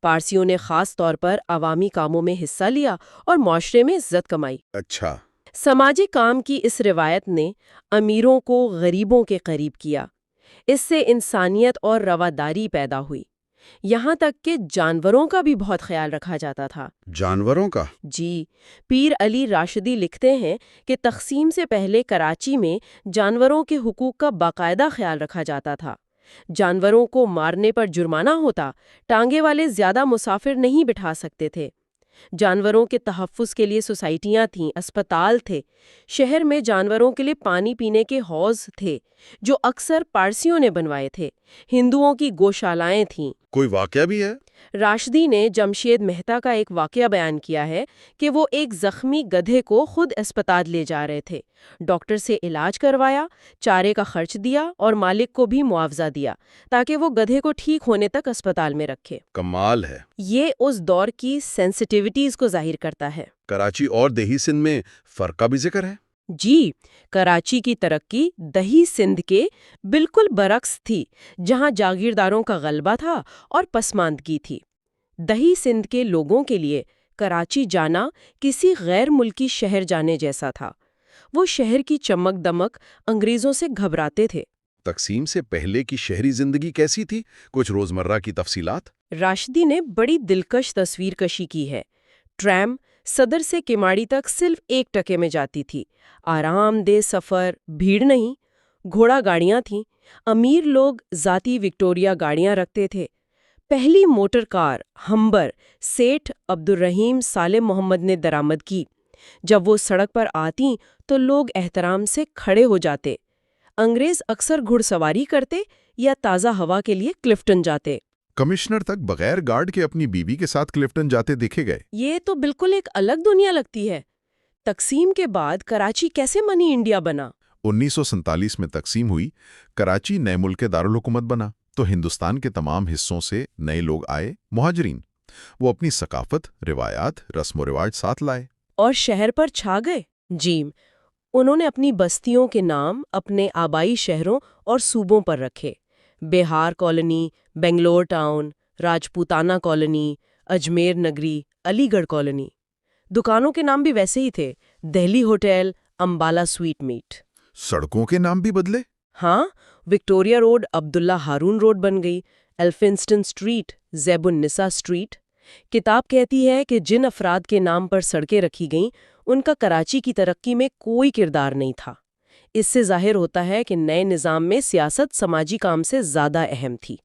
پارسیوں نے خاص طور پر عوامی کاموں میں حصہ لیا اور معاشرے میں عزت کمائی۔ اچھا۔ سماجی کام کی اس روایت نے امیروں کو غریبوں کے قریب کیا۔ اس سے انسانیت اور رواداری پیدا ہوئی۔ یہاں تک کہ جانوروں کا بھی بہت خیال رکھا جاتا تھا۔ جانوروں کا؟ جی، پیر علی راشدی لکھتے ہیں کہ تقسیم سے پہلے کراچی میں جانوروں کے حقوق کا باقاعدہ خیال رکھا جاتا تھا۔ جانوروں کو مارنے پر جرمانہ ہوتا، ٹانگے والے زیادہ مسافر نہیں بٹھا سکتے تھے۔ جانوروں کے تحفظ کے لیے سوسائٹیاں تھیں، اسپتال تھے۔ شہر میں جانوروں کے لیے پانی پینے کے حوض تھے جو اکثر پارسیوں نے بنوائے تھے۔ ہندوؤں کی گوشالائیں تھیں۔ کوئی واقعہ بھی ہے؟ راشدی نے جمشید مہتا کا ایک واقعہ بیان کیا ہے کہ وہ ایک زخمی گدھے کو خود اسپتال لے جا رہے تھے۔ ڈاکٹر سے علاج کروایا، چارے کا خرچ دیا اور مالک کو بھی معاوضہ دیا تاکہ وہ گدھے کو ٹھیک ہونے تک اسپتال میں رکھے۔ کمال ہے۔ یہ اس دور کی سینسٹیوٹیز کو ظاہر کرتا ہے۔ کراچی اور دیہی سندھ میں فرق کا بھی ذکر ہے؟ جی، کراچی کی ترقی دہی سندھ کے بالکل برعکس تھی، جہاں جاگیرداروں کا غلبہ تھا اور پسماندگی تھی۔ دہی سندھ کے لوگوں کے لیے کراچی جانا کسی غیر ملکی شہر جانے جیسا تھا۔ وہ شہر کی چمک دمک انگریزوں سے گھبراتے تھے۔ تقسیم سے پہلے کی شہری زندگی کیسی تھی؟ کچھ روزمرہ کی تفصیلات؟ راشدی نے بڑی دلکش تصویر کشی کی ہے۔ ٹرام صدر سے کماڑی تک صرف 1 ٹکے میں جاتی تھی۔ آرام دہ سفر، بھیڑ نہیں۔ گھوڑا گاڑیاں تھیں۔ امیر لوگ ذاتی وکٹوریا گاڑیاں رکھتے تھے۔ پہلی موٹر کار ہمبر سیٹھ عبدالرحیم سالم محمد نے درآمد کی۔ جب وہ سڑک پر آتی تو لوگ احترام سے کھڑے ہو جاتے۔ انگریز اکثر گھڑ سواری کرتے یا تازہ ہوا کے لیے کلفٹن جاتے۔ کمشنر تک بغیر گارڈ کے اپنی بیوی کے ساتھ کلفٹن جاتے دیکھے گئے۔ یہ تو بالکل ایک الگ دنیا لگتی ہے۔ تقسیم کے بعد کراچی کیسے منی انڈیا بنا؟ 1947 میں تقسیم ہوئی، کراچی نئے ملک کے دارالحکومت بنا تو ہندوستان کے تمام حصوں سے نئے لوگ آئے، مہاجرین۔ وہ اپنی ثقافت، روایات، رسم و رواج ساتھ لائے اور شہر پر چھا گئے۔ جی، انہوں نے اپنی بستیوں کے نام اپنے آبائی شہروں اور صوبوں پر رکھے۔ Bihar colony, Bangalore town, Rajputana colony, Ajmer Nagri, علی گڑھ کالونی۔ دکانوں کے نام بھی ویسے ہی تھے، Delhi hotel, Ambala sweet meat. سڑکوں کے نام بھی بدلے؟ ہاں، Victoria road Abdullah Haroon road بن گئی، ایلفنسٹن سٹریٹ زیب النساء سٹریٹ۔ کتاب کہتی ہے کہ جن افراد کے نام پر سڑکیں رکھی گئیں ان کا کراچی کی ترقی میں کوئی کردار نہیں تھا۔ اس سے ظاہر ہوتا ہے کہ نئے نظام میں سیاست سماجی کام سے زیادہ اہم تھی۔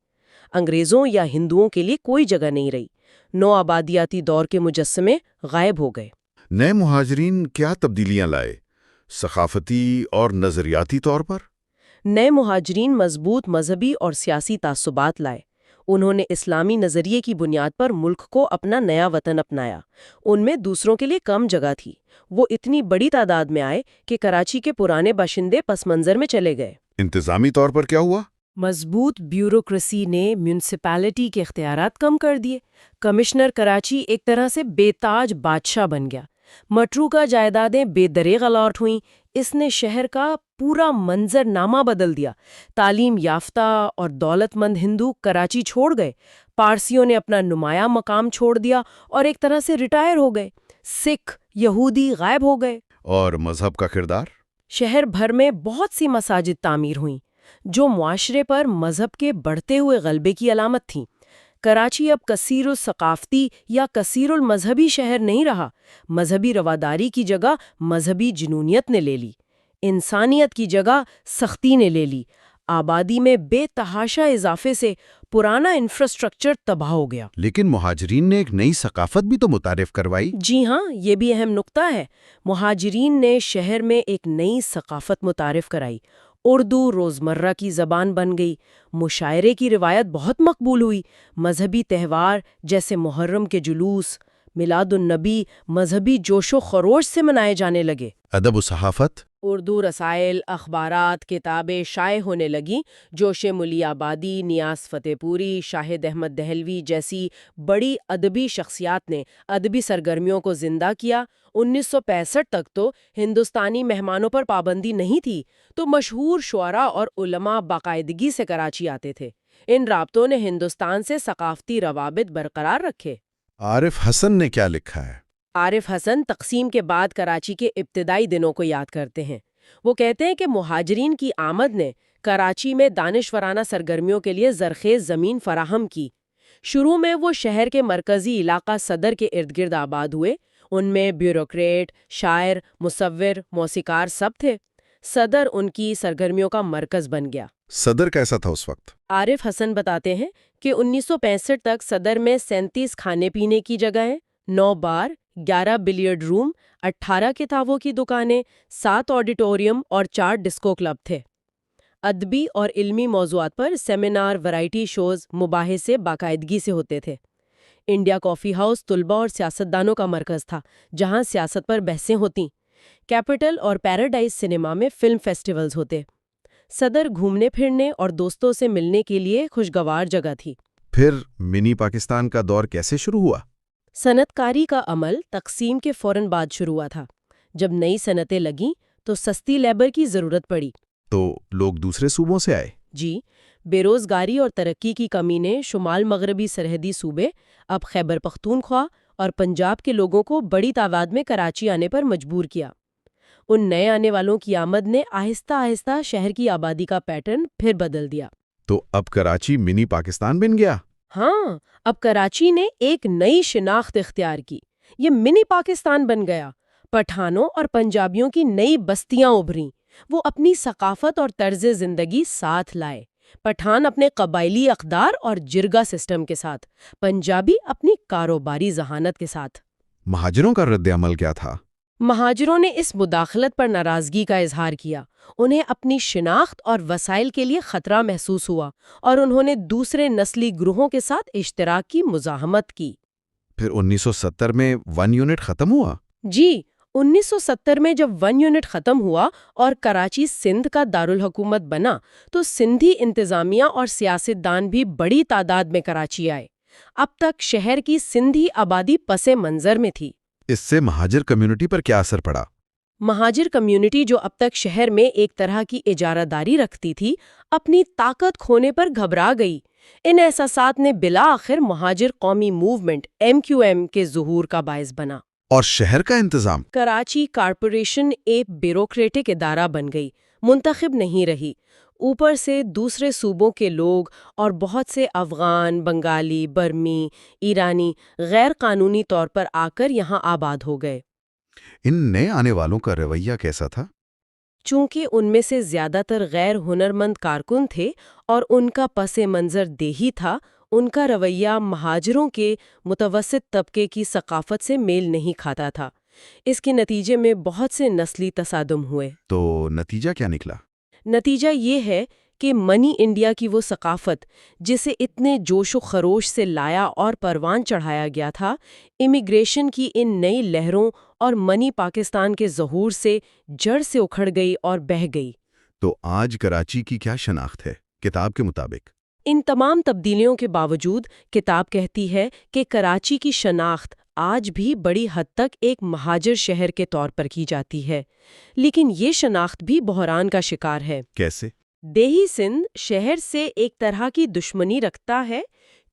انگریزوں یا ہندوؤں کے لیے کوئی جگہ نہیں رہی۔ نو آبادیاتی دور کے مجسمے غائب ہو گئے۔ نئے مہاجرین کیا تبدیلیاں لائے، ثقافتی اور نظریاتی طور پر؟ نئے مہاجرین مضبوط مذہبی اور سیاسی تعصبات لائے۔ انہوں نے اسلامی نظریے کی بنیاد پر ملک کو اپنا نیا وطن اپنایا۔ ان میں دوسروں کے لیے کم جگہ تھی۔ وہ اتنی بڑی تعداد میں آئے کہ کراچی کے پرانے باشندے پس منظر میں چلے گئے۔ انتظامی طور پر کیا ہوا؟ مضبوط بیوروکریسی نے میونسپیلٹی کے اختیارات کم کر دیے۔ کمشنر کراچی ایک طرح سے بے تاج بادشاہ بن گیا۔ مٹروکہ جائیدادیں بے دریغ الاٹ ہوئیں۔ اس نے شہر کا پورا منظر نامہ بدل دیا۔ تعلیم یافتہ اور دولت مند ہندو کراچی چھوڑ گئے۔ پارسیوں نے اپنا نمایاں مقام چھوڑ دیا اور ایک طرح سے ریٹائر ہو گئے۔ سکھ، یہودی غائب ہو گئے۔ اور مذہب کا کردار؟ شہر بھر میں بہت سی مساجد تعمیر ہوئیں، جو معاشرے پر مذہب کے بڑھتے ہوئے غلبے کی علامت تھیں۔ کراچی اب کثیر الثقافتی یا کثیر المذہبی شہر نہیں رہا۔ مذہبی رواداری کی جگہ مذہبی جنونیت نے لے لی، انسانیت کی جگہ سختی نے لے لی۔ آبادی میں بے تحاشا اضافے سے پرانا انفراسٹرکچر تباہ ہو گیا۔ لیکن مہاجرین نے ایک نئی ثقافت بھی تو متعارف کروائی۔ جی ہاں، یہ بھی اہم نقطہ ہے۔ مہاجرین نے شہر میں ایک نئی ثقافت متعارف کرائی۔ اردو روزمرہ کی زبان بن گئی۔ مشاعرے کی روایت بہت مقبول ہوئی۔ مذہبی تہوار جیسے محرم کے جلوس، میلاد النبی مذہبی جوش و خروش سے منائے جانے لگے۔ ادب و صحافت؟ اردو رسائل، اخبارات، کتابیں شائع ہونے لگیں۔ جوش ملی آبادی، نیاز فتح پوری، شاہد احمد دہلوی جیسی بڑی ادبی شخصیات نے ادبی سرگرمیوں کو زندہ کیا۔ 1965 تک تو ہندوستانی مہمانوں پر پابندی نہیں تھی، تو مشہور شعراء اور علماء باقاعدگی سے کراچی آتے تھے۔ ان رابطوں نے ہندوستان سے ثقافتی روابط برقرار رکھے۔ عارف حسن نے کیا لکھا ہے؟ عارف حسن تقسیم کے بعد کراچی کے ابتدائی دنوں کو یاد کرتے ہیں۔ وہ کہتے ہیں کہ مہاجرین کی آمد نے کراچی میں دانشورانہ سرگرمیوں کے لیے زرخیز زمین فراہم کی۔ شروع میں وہ شہر کے مرکزی علاقہ صدر کے ارد گرد آباد ہوئے۔ ان میں بیوروکریٹ، شاعر، مصور، موسیقار سب تھے۔ صدر ان کی سرگرمیوں کا مرکز بن گیا۔ صدر کیسا تھا اس وقت؟ عارف حسن بتاتے ہیں کہ 1965 تک صدر میں 37 کھانے پینے کی جگہیں، 9 بار، 11 بلیئرڈ روم، 18 کتابوں کی دکانیں، 7 آڈیٹوریم اور 4 ڈسکو کلب تھے۔ ادبی اور علمی موضوعات پر سیمینار، ورائٹی شوز، مباحثے باقاعدگی سے ہوتے تھے۔ انڈیا کافی ہاؤس طلباء اور سیاستدانوں کا مرکز تھا، جہاں سیاست پر بحثیں ہوتیں۔ کیپٹل اور پیراڈائز سنیما میں فلم فیسٹیولز ہوتے۔ صدر گھومنے پھرنے اور دوستوں سے ملنے کے لیے خوشگوار جگہ تھی۔ پھر منی پاکستان کا دور کیسے شروع ہوا؟ صنعت کاری کا عمل تقسیم کے فوراً بعد شروع ہوا تھا۔ جب نئی صنعتیں لگیں تو سستی لیبر کی ضرورت پڑی۔ تو لوگ دوسرے صوبوں سے آئے؟ جی، بے روزگاری اور ترقی کی کمی نے شمال مغربی سرحدی صوبے، اب خیبر پختونخوا اور پنجاب کے لوگوں کو بڑی تعداد میں کراچی آنے پر مجبور کیا۔ ان نئے آنے والوں کی آمد نے آہستہ آہستہ شہر کی آبادی کا پیٹرن پھر بدل دیا۔ تو اب کراچی منی پاکستان بن گیا؟ ہاں، اب کراچی نے ایک نئی شناخت اختیار کی۔ یہ منی پاکستان بن گیا۔ پٹھانوں اور پنجابیوں کی نئی بستیاں ابھریں۔ وہ اپنی ثقافت اور طرز زندگی ساتھ لائے۔ پٹھان اپنے قبائلی اقدار اور جرگہ سسٹم کے ساتھ، پنجابی اپنی کاروباری ذہانت کے ساتھ۔ مہاجروں کا رد عمل کیا تھا؟ مہاجروں نے اس مداخلت پر ناراضگی کا اظہار کیا۔ انہیں اپنی شناخت اور وسائل کے لیے خطرہ محسوس ہوا اور انہوں نے دوسرے نسلی گروہوں کے ساتھ اشتراک کی مزاحمت کی۔ پھر 1970 میں 1 یونٹ ختم ہوا؟ جی، 1970 میں جب 1 یونٹ ختم ہوا اور کراچی سندھ کا دارالحکومت بنا تو سندھی انتظامیہ اور سیاستدان بھی بڑی تعداد میں کراچی آئے۔ اب تک شہر کی سندھی آبادی پس منظر میں تھی۔ اس سے مہاجر کمیونٹی پر کیا اثر پڑا؟ مہاجر کمیونٹی جو اب تک شہر میں ایک طرح کی اجارہ داری رکھتی تھی، اپنی طاقت کھونے پر گھبرا گئی۔ ان احساسات نے بالآخر مہاجر قومی موومنٹ MQM کے ظہور کا باعث بنا۔ اور شہر کا انتظام؟ کراچی کارپوریشن ایک بیوروکریٹک ادارہ بن گئی، منتخب نہیں رہی۔ اوپر سے دوسرے صوبوں کے لوگ اور بہت سے افغان، بنگالی، برمی، ایرانی غیر قانونی طور پر آ کر یہاں آباد ہو گئے۔ ان نئے آنے والوں کا رویہ کیسا تھا؟ چونکہ ان میں سے زیادہ تر غیر ہنرمند کارکن تھے اور ان کا پس منظر دیہی تھا، ان کا رویہ مہاجروں کے متوسط طبقے کی ثقافت سے میل نہیں کھاتا تھا۔ اس کے نتیجے میں بہت سے نسلی تصادم ہوئے۔ تو نتیجہ کیا نکلا؟ نتیجہ یہ ہے کہ منی انڈیا کی وہ ثقافت جسے اتنے جوش و خروش سے لایا اور پروان چڑھایا گیا تھا، امیگریشن کی ان نئی لہروں اور منی پاکستان کے ظہور سے جڑ سے اکھڑ گئی اور بہہ گئی۔ تو آج کراچی کی کیا شناخت ہے کتاب کے مطابق؟ ان تمام تبدیلیوں کے باوجود کتاب کہتی ہے کہ کراچی کی شناخت آج بھی بڑی حد تک ایک مہاجر شہر کے طور پر کی جاتی ہے، لیکن یہ شناخت بھی بحران کا شکار ہے۔ کیسے؟ دیہی سندھ شہر سے ایک طرح کی دشمنی رکھتا ہے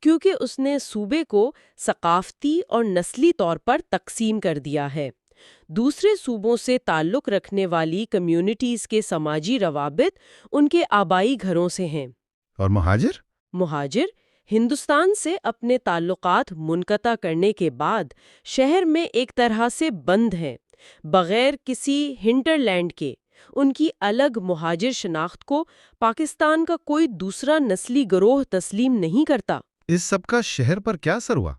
کیونکہ اس نے صوبے کو ثقافتی اور نسلی طور پر تقسیم کر دیا ہے۔ دوسرے صوبوں سے تعلق رکھنے والی کمیونٹیز کے سماجی روابط ان کے آبائی گھروں سے ہیں۔ اور مہاجر ہندوستان سے اپنے تعلقات منقطع کرنے کے بعد شہر میں ایک طرح سے بند ہیں، بغیر کسی ہنٹرلینڈ کے۔ ان کی الگ مہاجر شناخت کو پاکستان کا کوئی دوسرا نسلی گروہ تسلیم نہیں کرتا۔ اس سب کا شہر پر کیا اثر ہوا؟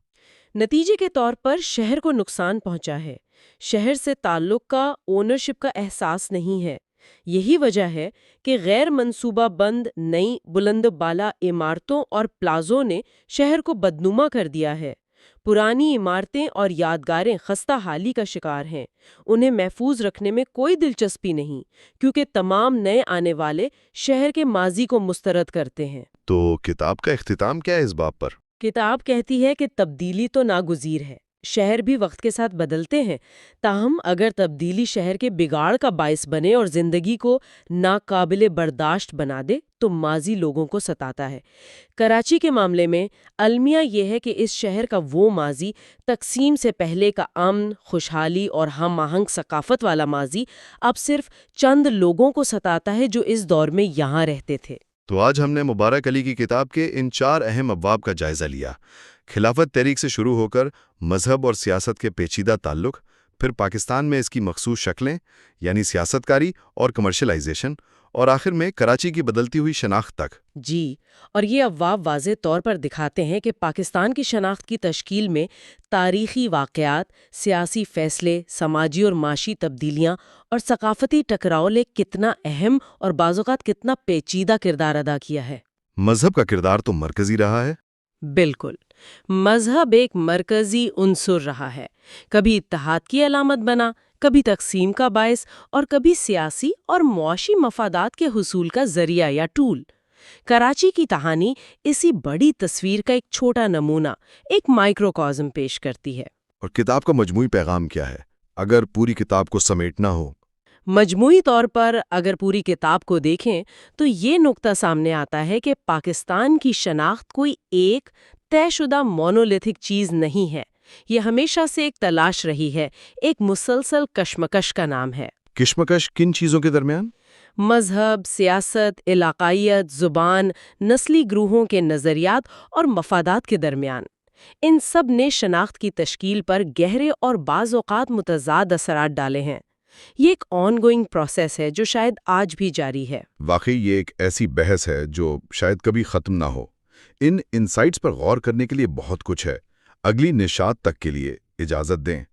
نتیجے کے طور پر شہر کو نقصان پہنچا ہے۔ شہر سے تعلق کا، اونرشپ کا احساس نہیں ہے۔ یہی وجہ ہے کہ غیر منصوبہ بند نئی بلند بالا عمارتوں اور پلازوں نے شہر کو بدنما کر دیا ہے۔ پرانی عمارتیں اور یادگاریں خستہ حالی کا شکار ہیں۔ انہیں محفوظ رکھنے میں کوئی دلچسپی نہیں، کیونکہ تمام نئے آنے والے شہر کے ماضی کو مسترد کرتے ہیں۔ تو کتاب کا اختتام کیا ہے اس باب پر؟ کتاب کہتی ہے کہ تبدیلی تو ناگزیر ہے، شہر بھی وقت کے ساتھ بدلتے ہیں، تاہم اگر تبدیلی شہر کے بگاڑ کا باعث بنے اور زندگی کو ناقابل برداشت بنا دے تو ماضی لوگوں کو ستاتا ہے۔ کراچی کے معاملے میں المیہ یہ ہے کہ اس شہر کا وہ ماضی، تقسیم سے پہلے کا امن، خوشحالی اور ہم آہنگ ثقافت والا ماضی، اب صرف چند لوگوں کو ستاتا ہے جو اس دور میں یہاں رہتے تھے۔ تو آج ہم نے مبارک علی کی کتاب کے ان 4 اہم ابواب کا جائزہ لیا۔ خلافت تحریک سے شروع ہو کر مذہب اور سیاست کے پیچیدہ تعلق، پھر پاکستان میں اس کی مخصوص شکلیں یعنی سیاست کاری اور کمرشلائزیشن، اور آخر میں کراچی کی بدلتی ہوئی شناخت تک۔ جی، اور یہ ابواب واضح طور پر دکھاتے ہیں کہ پاکستان کی شناخت کی تشکیل میں تاریخی واقعات، سیاسی فیصلے، سماجی اور معاشی تبدیلیاں اور ثقافتی ٹکراؤ نے کتنا اہم اور بعض اوقات کتنا پیچیدہ کردار ادا کیا ہے۔ مذہب کا کردار تو مرکزی رہا ہے۔ بالکل، مذہب ایک مرکزی عنصر رہا ہے، کبھی اتحاد کی علامت بنا، کبھی تقسیم کا باعث، اور کبھی سیاسی اور معاشی مفادات کے حصول کا ذریعہ یا ٹول۔ کراچی کی کہانی اسی بڑی تصویر کا ایک چھوٹا نمونہ، ایک مائکروکازم پیش کرتی ہے۔ اور کتاب کا مجموعی پیغام کیا ہے اگر پوری کتاب کو سمیٹنا ہو؟ مجموعی طور پر اگر پوری کتاب کو دیکھیں تو یہ نقطہ سامنے آتا ہے کہ پاکستان کی شناخت کوئی ایک طے شدہ مونولیتھک چیز نہیں ہے۔ یہ ہمیشہ سے ایک تلاش رہی ہے، ایک مسلسل کشمکش کا نام ہے۔ کشمکش کن چیزوں کے درمیان؟ مذہب، سیاست، علاقائیت، زبان، نسلی گروہوں کے نظریات اور مفادات کے درمیان۔ ان سب نے شناخت کی تشکیل پر گہرے اور بعض اوقات متضاد اثرات ڈالے ہیں۔ یہ ایک آن گوئنگ پروسیس ہے جو شاید آج بھی جاری ہے۔ واقعی یہ ایک ایسی بحث ہے جو شاید کبھی ختم نہ ہو۔ ان انسائٹس پر غور کرنے کے لیے بہت کچھ ہے۔ اگلی نشات تک کے لیے اجازت دیں۔